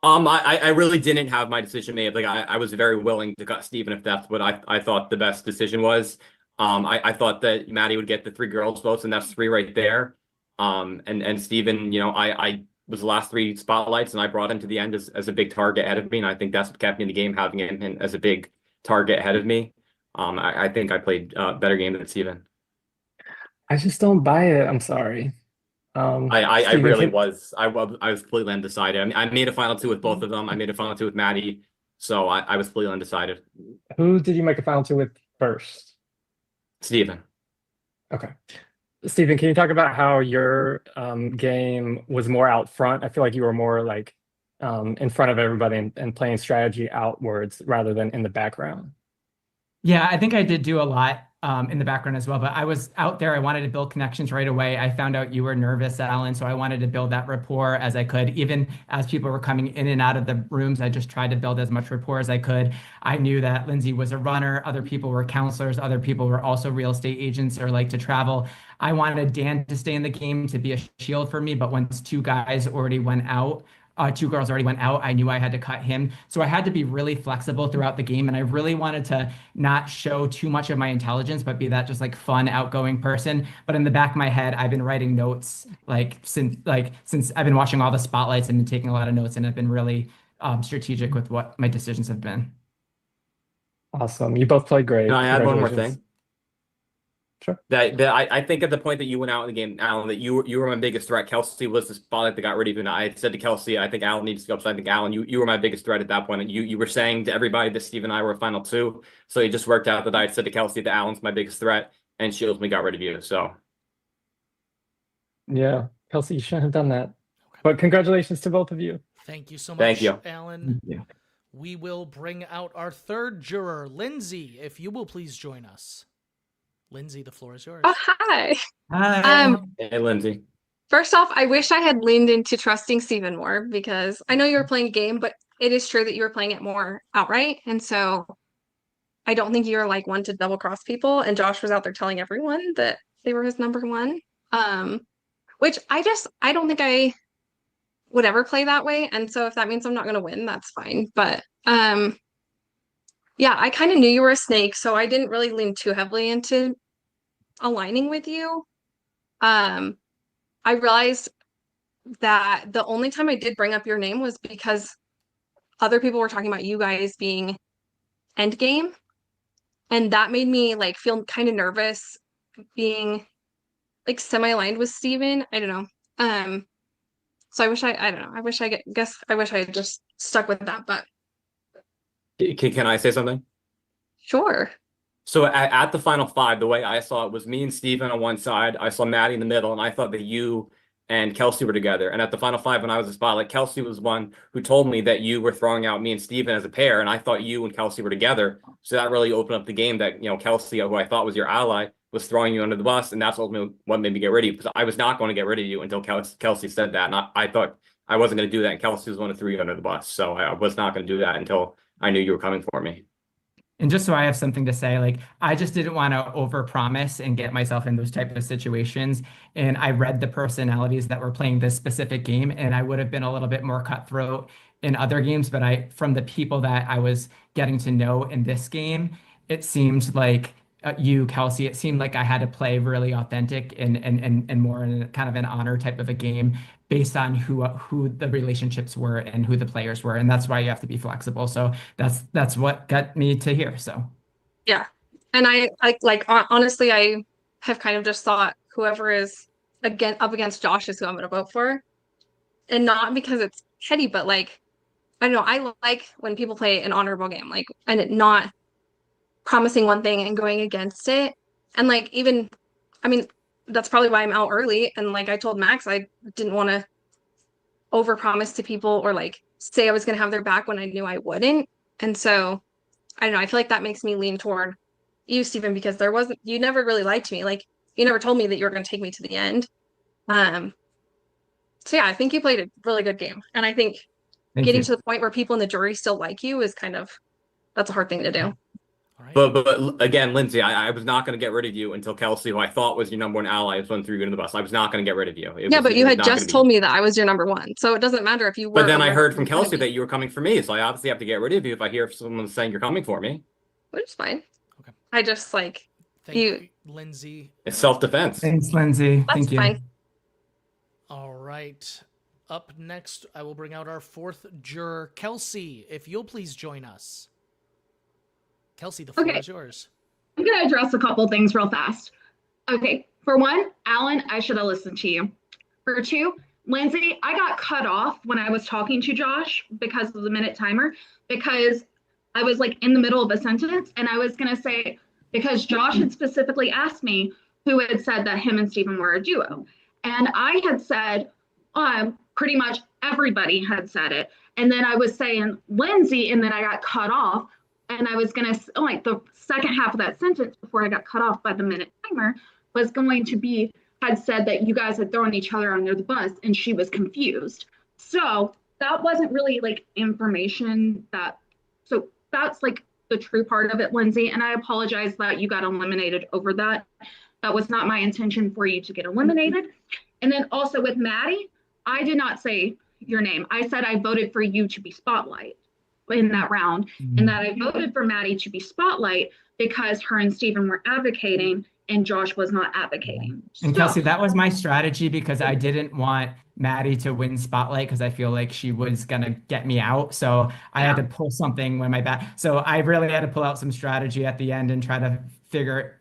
I really didn't have my decision made. Like I was very willing to cut Steven if that's what I thought the best decision was. I thought that Maddie would get the 3 girls votes, and that's 3 right there. And Steven, you know, I was the last 3 spotlights, and I brought him to the end as a big target ahead of me, and I think that's what kept me in the game, having him as a big target ahead of me. I think I played a better game than Steven. I just don't buy it. I'm sorry. I Steven, really was. I was completely undecided. I mean, I made a final 2 with both of them. I made a final 2 with Maddie, so I was completely undecided. Who did you make a final 2 with first? Steven. Okay. Steven, can you talk about how your game was more out front? I feel like you were more like in front of everybody and playing strategy outwards rather than in the background. Yeah, I think I did do a lot in the background as well, but I was out there. I wanted to build connections right away. I found out you were nervous, Alan, so I wanted to build that rapport as I could. Even as people were coming in and out of the rooms, I just tried to build as much rapport as I could. I knew that Lindsay was a runner. Other people were counselors. Other people were also real estate agents or like to travel. I wanted Dan to stay in the game to be a shield for me, but once 2 guys already went out, 2 girls already went out, I knew I had to cut him. So I had to be really flexible throughout the game. And I really wanted to not show too much of my intelligence, but be that just like fun, outgoing person. But in the back of my head, I've been writing notes since I've been watching all the spotlights and been taking a lot of notes, and I've been really strategic with what my decisions have been. Awesome. You both played great. Can I add one more Congratulations. thing? Sure. That I think at the point that you went out in the game, Alan, that you were my biggest threat. Kelsey was the spotlight that got rid of you. And I said to Kelsey, I think Alan needs to go. So I think Alan, you were my biggest threat at that point. And you were saying to everybody that Steve and I were a final 2. So it just worked out that I said to Kelsey that Alan's my biggest threat, and she ultimately got rid of you. So Yeah, Kelsey, you shouldn't have done that. But congratulations to both of you. Thank you so much, Thank you. Alan. Yeah. We will bring out our 3rd juror, Lindsay, if you will please join us. Lindsay, the floor is yours. Oh, hi. Hi. hey, Lindsay. First off, I wish I had leaned into trusting Steven more, because I know you were playing a game, but it is true that you were playing it more outright. And so I don't think you're like one to double cross people. And Josh was out there telling everyone that they were his number 1. Which I don't think I would ever play that way. And so if that means I'm not going to win, that's fine. But yeah, I kind of knew you were a snake, so I didn't really lean too heavily into aligning with you. I realized that the only time I did bring up your name was because other people were talking about you guys being endgame, and that made me like feel kind of nervous being like semi-aligned with Steven. I don't know. So I wish I don't know. I wish I had just stuck with that, but Can I say something? sure. So at the final 5, the way I saw it was me and Steven on one side. I saw Maddie in the middle, and I thought that you and Kelsey were together. And at the final 5, when I was a spotlight, Kelsey was one who told me that you were throwing out me and Steven as a pair, and I thought you and Kelsey were together. So that really opened up the game that, you know, Kelsey, who I thought was your ally, was throwing you under the bus, and that's ultimately what made me get rid of you, because I was not going to get rid of you until Kelsey said that. And I thought I wasn't going to do that, and Kelsey was the one who threw you under the bus. So I was not going to do that until I knew you were coming for me. And just so I have something to say, like, I just didn't want to overpromise and get myself in those type of situations. And I read the personalities that were playing this specific game, and I would have been a little bit more cutthroat in other games. But from the people that I was getting to know in this game, it seemed like you, Kelsey, it seemed like I had to play really authentic and more in kind of an honor type of a game based on who the relationships were and who the players were. And that's why you have to be flexible. So that's what got me to here. So Yeah. And I honestly, I have kind of just thought whoever is up against Josh is who I'm going to vote for. And not because it's petty, but like, I don't know, I like when people play an honorable game, like, and it not promising one thing and going against it. And like, even I mean, that's probably why I'm out early. And like I told Max, I didn't want to overpromise to people or like say I was going to have their back when I knew I wouldn't. And so I don't know. I feel like that makes me lean toward you, Stephen, because you never really lied to me. Like you never told me that you were going to take me to the end. So yeah, I think you played a really good game. And I think getting to the point where people in the jury still like you is that's a hard thing to do. But again, Lindsay, I was not going to get rid of you until Kelsey, who I thought was your number one ally, was one threw you into the bus. I was not going to get rid of you. But you had just told me that I was your number one. So it doesn't matter if you were. But then I heard from Kelsey that you were coming for me. So I obviously have to get rid of you if I hear someone saying you're coming for me. Which is fine. Okay. I just like Thank you, Lindsay. It's self-defense. Thanks, Lindsay. Thank you. Fine. All right. Up next, I will bring out our fourth juror, Kelsey. If you'll please join us. Kelsey, the floor is yours. I'm going to address a couple things real fast. Okay, for one, Alan, I should have listened to you. For two, Lindsay, I got cut off when I was talking to Josh because of the minute timer, because I was like in the middle of a sentence and I was going to say, because Josh had specifically asked me who had said that him and Stephen were a duo. And I had said, pretty much everybody had said it. And then I was saying Lindsay, and then I got cut off. And I was going to, like, the second half of that sentence before I got cut off by the minute timer was going to be, had said that you guys had thrown each other under the bus and she was confused. So that wasn't really like information so that's like the true part of it, Lindsay. And I apologize that you got eliminated over that. That was not my intention for you to get eliminated. And then also with Maddie, I did not say your name. I said I voted for you to be Spotlight in that round, and that I voted for Maddie to be Spotlight because her and Stephen were advocating and Josh was not advocating. And Kelsey, that was my strategy because I didn't want Maddie to win Spotlight because I feel like she was going to get me out. So I had to pull something when my back. So I really had to pull out some strategy at the end and try to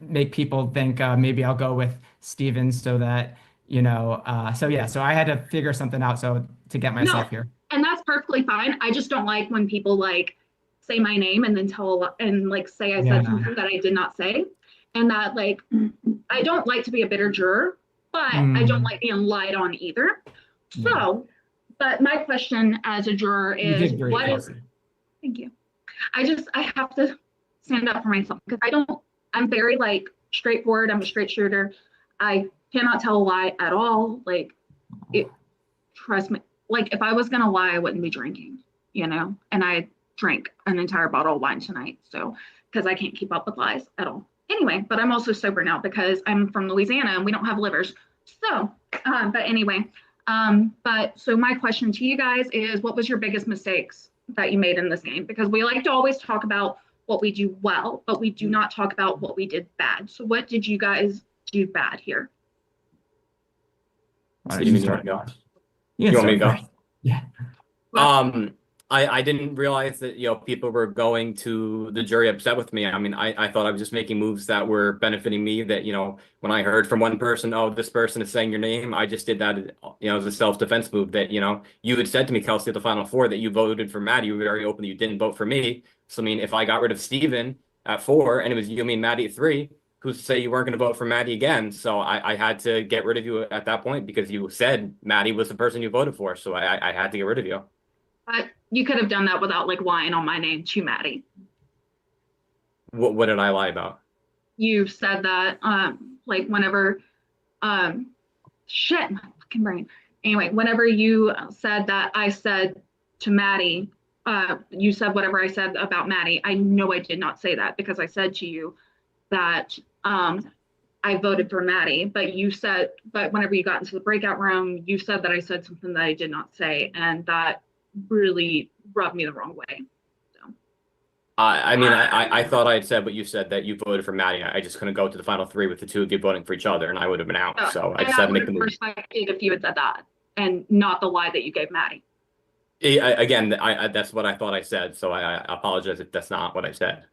make people think maybe I'll go with Stephen so that, so I had to figure something out to get myself here. And that's perfectly fine. I just don't like when people like say my name and then say I said something that I did not say. And that like, I don't like to be a bitter juror, but I don't like being lied on either. So, but my question as a juror is thank you. I have to stand up for myself because I'm very like straightforward. I'm a straight shooter. I cannot tell a lie at all. Like trust me. Like if I was going to lie, I wouldn't be drinking, and I drank an entire bottle of wine tonight. So, because I can't keep up with lies at all. Anyway, but I'm also sober now because I'm from Louisiana and we don't have livers. So, but anyway, so my question to you guys is, what was your biggest mistakes that you made in this game? Because we like to always talk about what we do well, but we do not talk about what we did bad. So what did you guys do bad here? You mean you want to go? You want me to go? Yeah. I didn't realize that people were going to the jury upset with me. I mean, I thought I was just making moves that were benefiting me. That when I heard from one person, oh, this person is saying your name, I just did that. As a self-defense move. That you had said to me, Kelsey, at the final four that you voted for Maddie. You were very open that you didn't vote for me. So I mean, if I got rid of Stephen at 4 and it was you, me, and Maddie at 3. Who's to say you weren't going to vote for Maddie again? So I had to get rid of you at that point because you said Maddie was the person you voted for. So I had to get rid of you. But you could have done that without like lying on my name to Maddie. What did I lie about? You said that like whenever shit, my fucking brain. Anyway, whenever you said that I said to Maddie, you said whatever I said about Maddie. I know I did not say that because I said to you that I voted for Maddie, but whenever you got into the breakout room, you said that I said something that I did not say, and that really rubbed me the wrong way. So. I thought I had said what you said, that you voted for Maddie. I just couldn't go to the final 3 with the two of you voting for each other, and I would have been out. So I decided to make the move. Respected if you had said that, and not the lie that you gave Maddie. Again, that's what I thought I said, so I apologize if that's not what I said.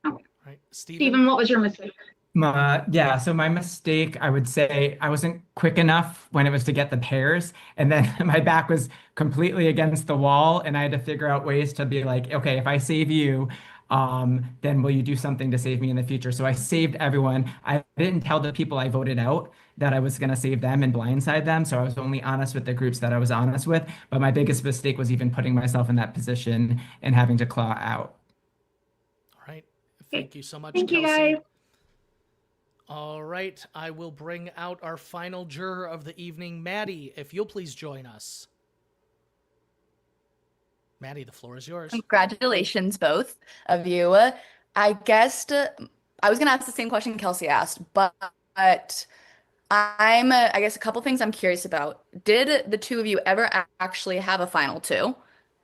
Okay. Right, Stephen, what was your mistake? So my mistake, I would say I wasn't quick enough when it was to get the pairs, and then my back was completely against the wall, and I had to figure out ways to be like, okay, if I save you, then will you do something to save me in the future? So I saved everyone. I didn't tell the people I voted out that I was going to save them and blindside them. So I was only honest with the groups that I was honest with. But my biggest mistake was even putting myself in that position and having to claw out. All right. Thank you so much, Thank you, Kelsey. guys. All right. I will bring out our final juror of the evening, Maddie, if you'll please join us. Maddie, the floor is yours. Congratulations, both of you. I guessed I was going to ask the same question Kelsey asked, but I guess a couple things I'm curious about. Did the two of you ever actually have a final two?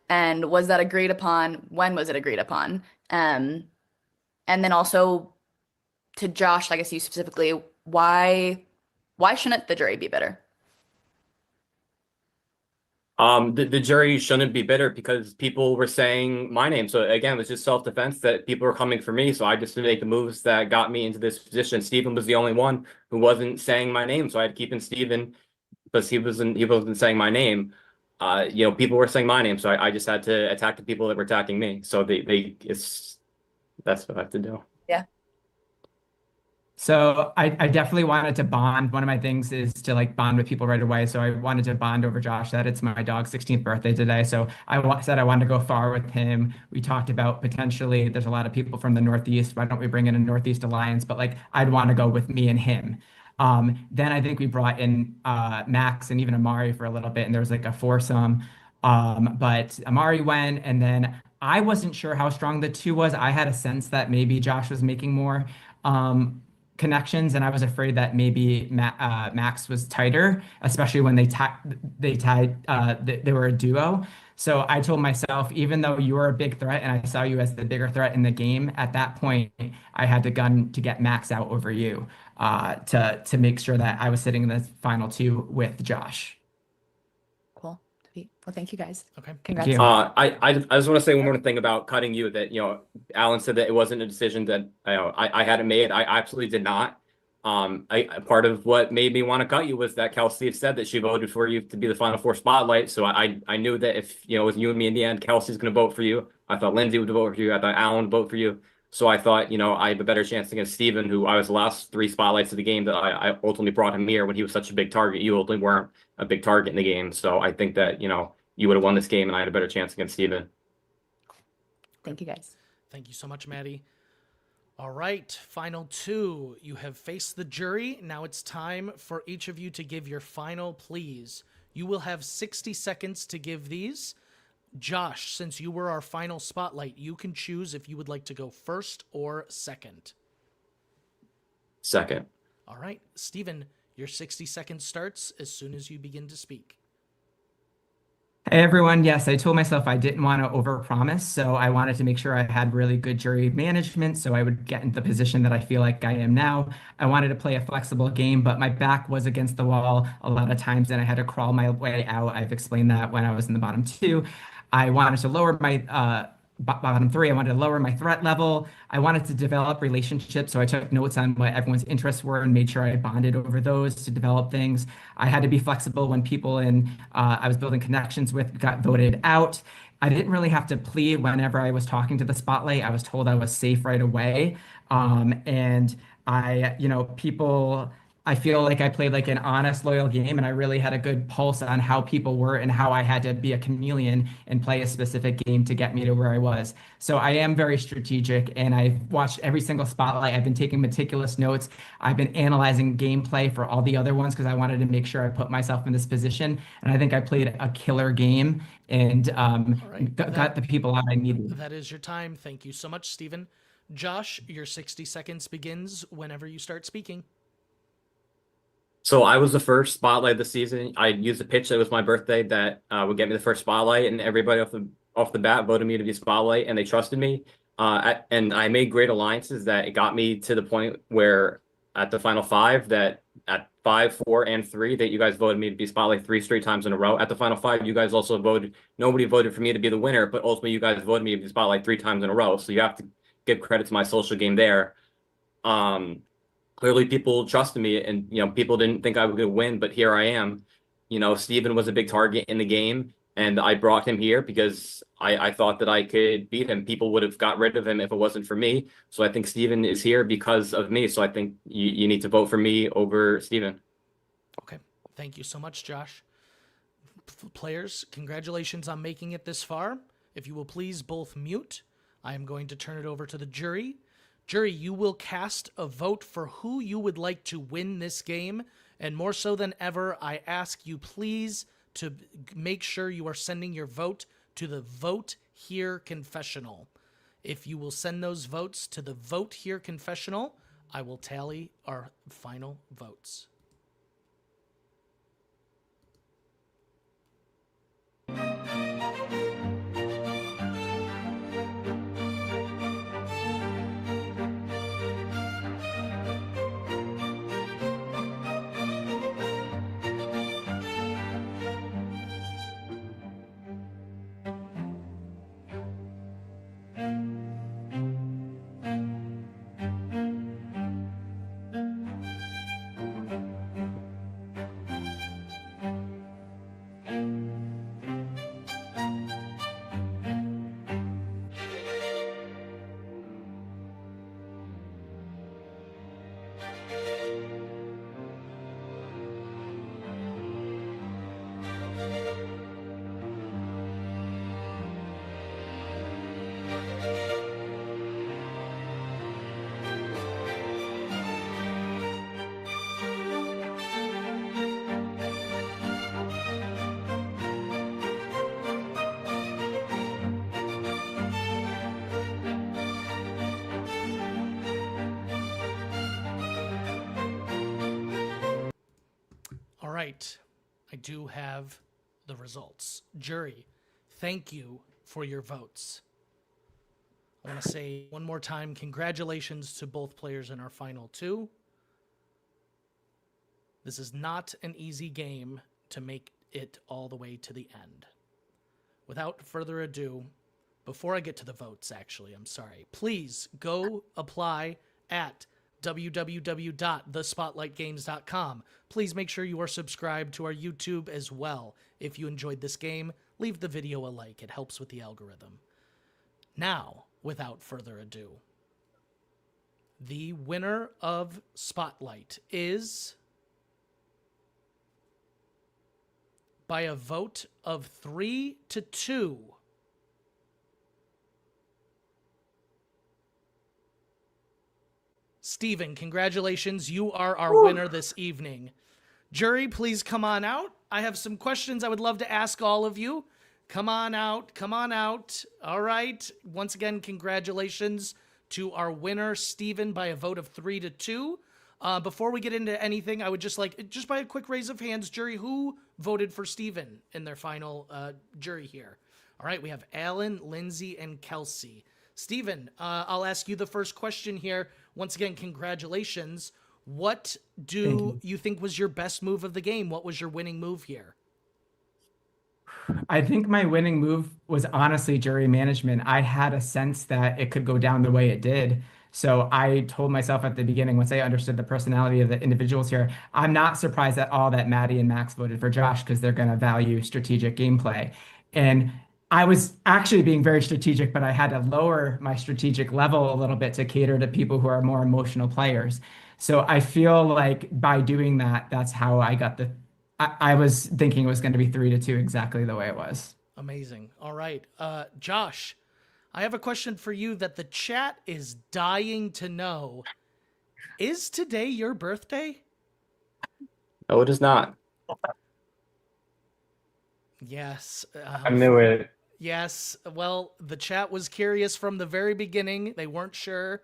And was that agreed upon? When was it agreed upon? And then also to Josh, I guess you specifically, why shouldn't the jury be bitter? The jury shouldn't be bitter because people were saying my name. So again, it was just self-defense that people were coming for me. So I just made the moves that got me into this position. Steven was the only one who wasn't saying my name. So I had to keep in Steven because he wasn't saying my name. People were saying my name. So I just had to attack the people that were attacking me. So that's what I have to do. Yeah. So I definitely wanted to bond. One of my things is to like bond with people right away. So I wanted to bond over Josh. That it's my dog's 16th birthday today. So I said I wanted to go far with him. We talked about potentially there's a lot of people from the Northeast. Why don't we bring in a Northeast Alliance? But like I'd want to go with me and him. Then I think we brought in Max and even AMARI for a little bit, and there was like a foursome. But AMARI went, and then I wasn't sure how strong the two was. I had a sense that maybe Josh was making more connections, and I was afraid that maybe Max was tighter, especially when they were a duo. So I told myself, even though you were a big threat and I saw you as the bigger threat in the game, at that point, I had the gun to get Max out over you to make sure that I was sitting in the final two with Josh. Cool. Well, thank you guys. Okay. Congrats. Thank you. I just want to say one more thing about cutting you. That Alan said that it wasn't a decision that I hadn't made. I absolutely did not. Part of what made me want to cut you was that Kelsey had said that she voted for you to be the final four spotlight. So I knew that if it was you and me in the end, Kelsey's going to vote for you. I thought Lindsay would vote for you. I thought Alan would vote for you. So I thought I have a better chance against Steven, who I was the last three spotlights of the game that I ultimately brought him here when he was such a big target. You ultimately weren't a big target in the game. So I think that you would have won this game and I had a better chance against Steven. Thank you guys. Thank you so much, Maddie. All right, final two. You have faced the jury. Now it's time for each of you to give your final pleas. You will have 60 seconds to give these. Josh, since you were our final spotlight, you can choose if you would like to go first or second. Second. All right, Steven, your 60 seconds starts as soon as you begin to speak. Hey everyone, yes, I told myself I didn't want to overpromise, so I wanted to make sure I had really good jury management so I would get into the position that I feel like I am now. I wanted to play a flexible game, but my back was against the wall a lot of times and I had to crawl my way out. I've explained that when I was in the bottom two. I wanted to lower my bottom three. I wanted to lower my threat level. I wanted to develop relationships, so I took notes on what everyone's interests were and made sure I bonded over those to develop things. I had to be flexible when people I was building connections with got voted out. I didn't really have to plead whenever I was talking to the spotlight. I was told I was safe right away. And I feel like I played like an honest, loyal game, and I really had a good pulse on how people were and how I had to be a chameleon and play a specific game to get me to where I was. So I am very strategic, and I've watched every single spotlight. I've been taking meticulous notes. I've been analyzing gameplay for all the other ones because I wanted to make sure I put myself in this position. And I think I played a killer game and got the people out I needed. That is your time. Thank you so much, Steven. Josh, your 60 seconds begins whenever you start speaking. So I was the first spotlight of the season. I used a pitch that was my birthday that would get me the first spotlight, and everybody off the bat voted me to be spotlight, and they trusted me. And I made great alliances that it got me to the point where at the final five, that at 5, 4, and 3, that you guys voted me to be spotlight 3 straight times in a row. At the final 5, you guys also voted. Nobody voted for me to be the winner, but ultimately you guys voted me to be spotlight 3 times in a row. So you have to give credit to my social game there. Clearly people trusted me, and people didn't think I was going to win, but here I am. Steven was a big target in the game, And I brought him here because I thought that I could beat him. People would have got rid of him if it wasn't for me. So I think Steven is here because of me. So I think you need to vote for me over Steven. Okay. Thank you so much, Josh. Players, congratulations on making it this far. If you will please both mute, I am going to turn it over to the jury. Jury, you will cast a vote for who you would like to win this game. And more so than ever, I ask you please to make sure you are sending your vote to the Vote Here confessional. If you will send those votes to the Vote Here confessional, I will tally our final votes. All right, I do have the results. Jury, thank you for your votes. I want to say one more time, congratulations to both players in our final two. This is not an easy game to make it all the way to the end. Without further ado, before I get to the votes, actually, I'm sorry, please go apply at www.thespotlightgames.com. Please make sure you are subscribed to our YouTube as well. If you enjoyed this game, leave the video a like. It helps with the algorithm. Now, without further ado, the winner of Spotlight is, by a vote of 3-2, Steven. Congratulations, you are our winner this evening. Jury, please come on out. I have some questions I would love to ask all of you. Come on out, come on out. All right, once again, congratulations to our winner, Steven, by a vote of 3-2. Before we get into anything, I would just like, just by a quick raise of hands, jury, who voted for Steven in their final jury here? All right, we have Alan, Lindsay, and Kelsey. Steven, I'll ask you the first question here. Once again, congratulations. What do you think was your best move of the game? What was your winning move here? I think my winning move was honestly jury management. I had a sense that it could go down the way it did. So I told myself at the beginning, once I understood the personality of the individuals here, I'm not surprised at all that Maddie and Max voted for Josh because they're going to value strategic gameplay. And I was actually being very strategic, but I had to lower my strategic level a little bit to cater to people who are more emotional players. So I feel like by doing that, that's how I got I was thinking it was going to be 3-2 exactly the way it was. Amazing. All right. Josh, I have a question for you that the chat is dying to know. Is today your birthday? No, it is not. Yes. I knew it. Yes. Well, the chat was curious from the very beginning. They weren't sure.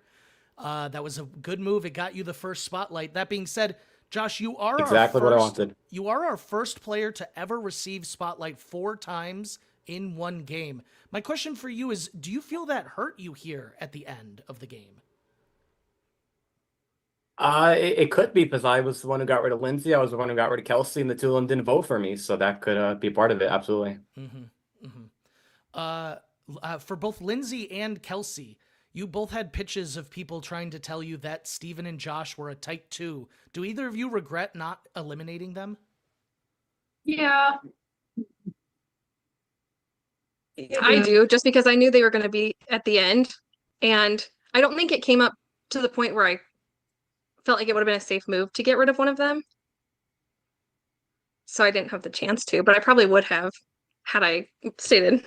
That was a good move. It got you the first spotlight. That being said, Josh, you are exactly what I wanted. You are our first player to ever receive spotlight 4 times in one game. My question for you is, do you feel that hurt you here at the end of the game? It could be because I was the one who got rid of Lindsay. I was the one who got rid of Kelsey, and the two of them didn't vote for me. So that could be part of it. Absolutely. For both Lindsay and Kelsey, you both had pitches of people trying to tell you that Steven and Josh were a tight 2. Do either of you regret not eliminating them? Yeah. I do, just because I knew they were going to be at the end. And I don't think it came up to the point where I felt like it would have been a safe move to get rid of one of them. So I didn't have the chance to, but I probably would have had I stated.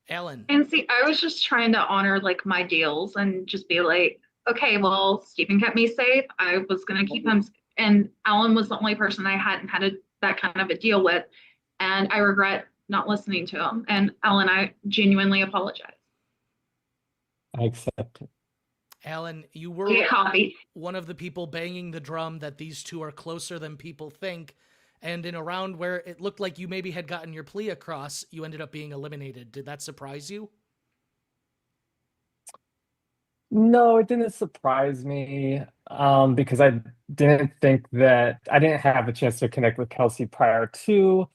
Alan. And see, I was just trying to honor like my deals and just be like, okay, well, Stephen kept me safe. I was gonna keep him, and Alan was the only person I hadn't had that kind of a deal with, and I regret not listening to him. And Alan, I genuinely apologize. I accept it. Alan, you were one of the people banging the drum that these two are closer than people think. And in a round where it looked like you maybe had gotten your plea across, you ended up being eliminated. Did that surprise you? No, it didn't surprise me because I didn't think that I didn't have a chance to connect with Kelsey prior to.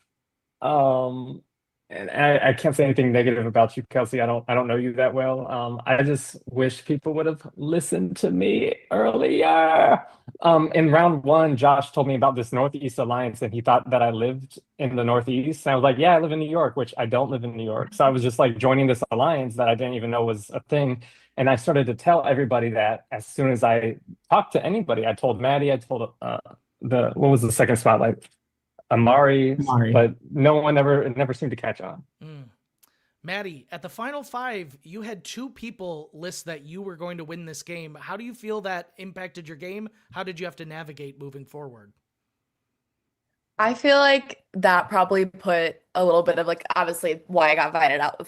Um, and I can't say anything negative about you, Kelsey. I don't know you that well. I just wish people would have listened to me earlier. In round one, Josh told me about this Northeast Alliance, and he thought that I lived in the Northeast. And I was like, yeah, I live in New York, which I don't live in New York. So I was just like joining this alliance that I didn't even know was a thing. And I started to tell everybody that as soon as I talked to anybody. I told Maddie, I told what was the second spotlight? AMARI, but no one never seemed to catch on. Maddie, at the final five, you had two people list that you were going to win this game. How do you feel that impacted your game? How did you have to navigate moving forward? I feel like that probably put a little bit of like, obviously why I got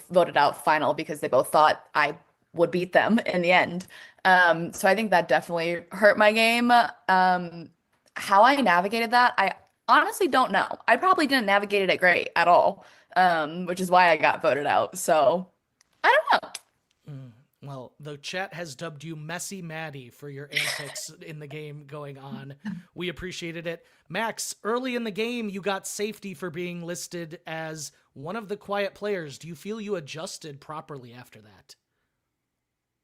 voted out final, because they both thought I would beat them in the end. So I think that definitely hurt my game. How I navigated that, I honestly don't know. I probably didn't navigate it great at all, which is why I got voted out. So I don't know. Well, the chat has dubbed you Messy Maddie for your antics in the game going on. We appreciated it. Max, early in the game, you got safety for being listed as one of the quiet players. Do you feel you adjusted properly after that?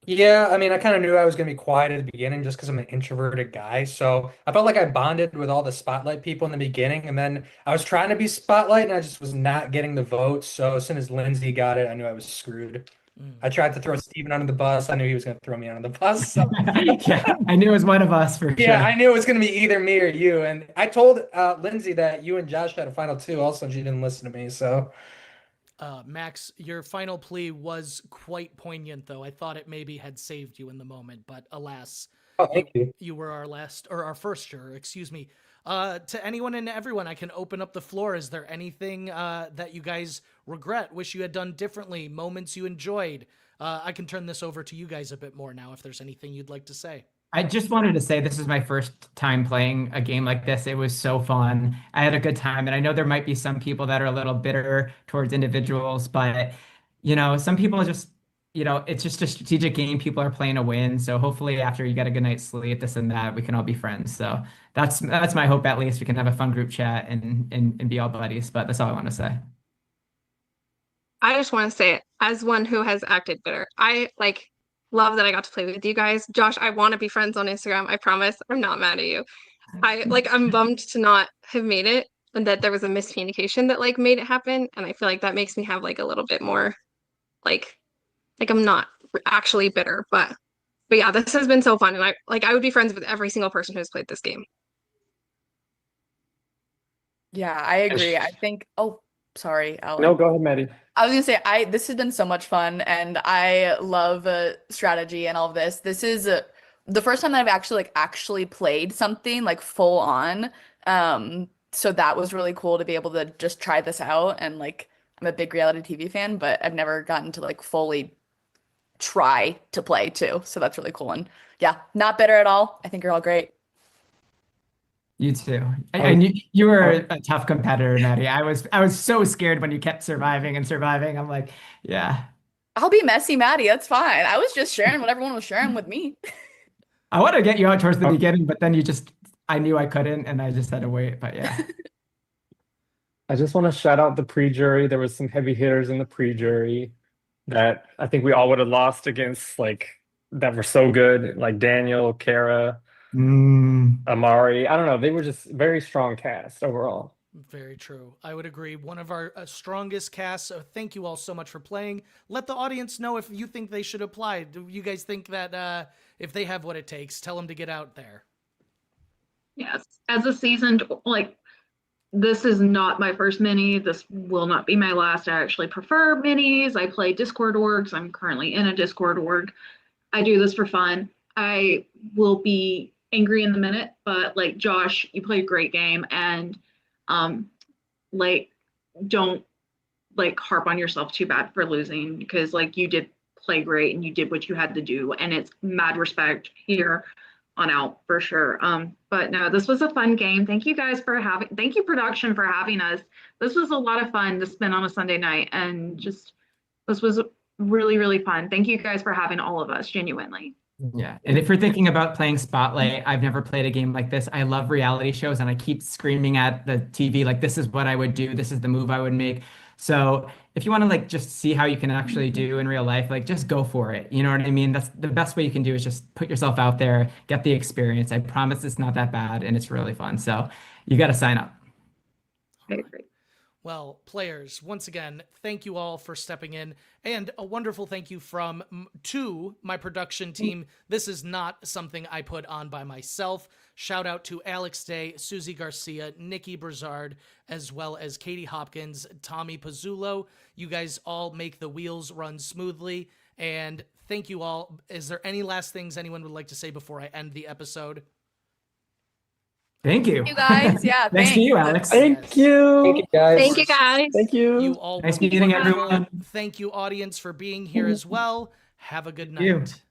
Yeah, I mean, I kind of knew I was going to be quiet at the beginning just because I'm an introverted guy. So I felt like I bonded with all the spotlight people in the beginning. And then I was trying to be spotlight and I just was not getting the votes. So as soon as Lindsay got it, I knew I was screwed. I tried to throw Steven under the bus. I knew he was going to throw me under the bus. So. Yeah, I knew it was one of us for sure. Yeah, I knew it was going to be either me or you. And I told Lindsay that you and Josh had a final two also, and she didn't listen to me. So. Max, your final plea was quite poignant, though. I thought it maybe had saved you in the moment, but alas, thank you. You were our first juror, excuse me. To anyone and everyone, I can open up the floor. Is there anything that you guys regret, wish you had done differently, moments you enjoyed? I can turn this over to you guys a bit more now if there's anything you'd like to say. I just wanted to say this is my first time playing a game like this. It was so fun. I had a good time, and I know there might be some people that are a little bitter towards individuals, but some people just, it's just a strategic game. People are playing to win. So hopefully after you get a good night's sleep, this and that, we can all be friends. So that's my hope. At least we can have a fun group chat and be all buddies. But that's all I want to say. I just want to say it as one who has acted bitter. I love that I got to play with you guys. Josh, I want to be friends on Instagram. I promise. I'm not mad at you. I'm bummed to not have made it, and that there was a miscommunication that made it happen. And I feel like that makes me have a little bit more I'm not actually bitter, but yeah, this has been so fun. And I would be friends with every single person who's played this game. Yeah, I agree. I think, sorry, Alan. No, go ahead, Maddie. I was gonna say, this has been so much fun, and I love strategy and all of this. This is the first time that I've actually played something full on. So that was really cool to be able to just try this out. And I'm a big reality TV fan, but I've never gotten to fully try to play too. So that's really cool. And yeah, not bitter at all. I think you're all great. You too. I knew you were a tough competitor, Maddie. I was so scared when you kept surviving and surviving. I'm like, yeah. I'll be messy, Maddie. That's fine. I was just sharing what everyone was sharing with me. I want to get you out towards the beginning, but then I knew I couldn't, and I just had to wait. But yeah. I just want to shout out the pre-jury. There was some heavy hitters in the pre-jury that I think we all would have lost against, that were so good, like Daniel, CARA, AMARI. I don't know. They were just very strong cast overall. Very true. I would agree. One of our strongest casts. So thank you all so much for playing. Let the audience know if you think they should apply. Do you guys think that if they have what it takes, tell them to get out there? Yes, as a seasoned, like, this is not my first mini. This will not be my last. I actually prefer minis. I play Discord orgs. I'm currently in a Discord org. I do this for fun. I will be angry in a minute, but like, Josh, you play a great game, and like, don't like harp on yourself too bad for losing, because like, you did play great and you did what you had to do, and it's mad respect here on out for sure. But no, this was a fun game. Thank you guys for thank you production for having us. This was a lot of fun to spend on a Sunday night, and just, this was really, really fun. Thank you guys for having all of us, genuinely. Yeah, and if you're thinking about playing Spotlight, I've never played a game like this. I love reality shows, and I keep screaming at the TV, like, this is what I would do. This is the move I would make. So if you want to like just see how you can actually do in real life, like, just go for it. You know what I mean? That's the best way you can do, is just put yourself out there, get the experience. I promise it's not that bad, and it's really fun. So you got to sign up. I agree. Well, players, once again, thank you all for stepping in, and a wonderful thank you to my production team. This is not something I put on by myself. Shout out to Alex Day, Susie Garcia, Nikki Brazard, as well as Katie Hopkins, Tommy Pizzulo. You guys all make the wheels run smoothly, and thank you all. Is there any last things anyone would like to say before I end the episode? Thank you. You guys, yeah, Thanks to you, Alex. Thank you. Thank you, guys. Thank you guys. Thank you. You all Nice were meeting wonderful. everyone. Thank you, audience, for being here as well. Have a good you. night.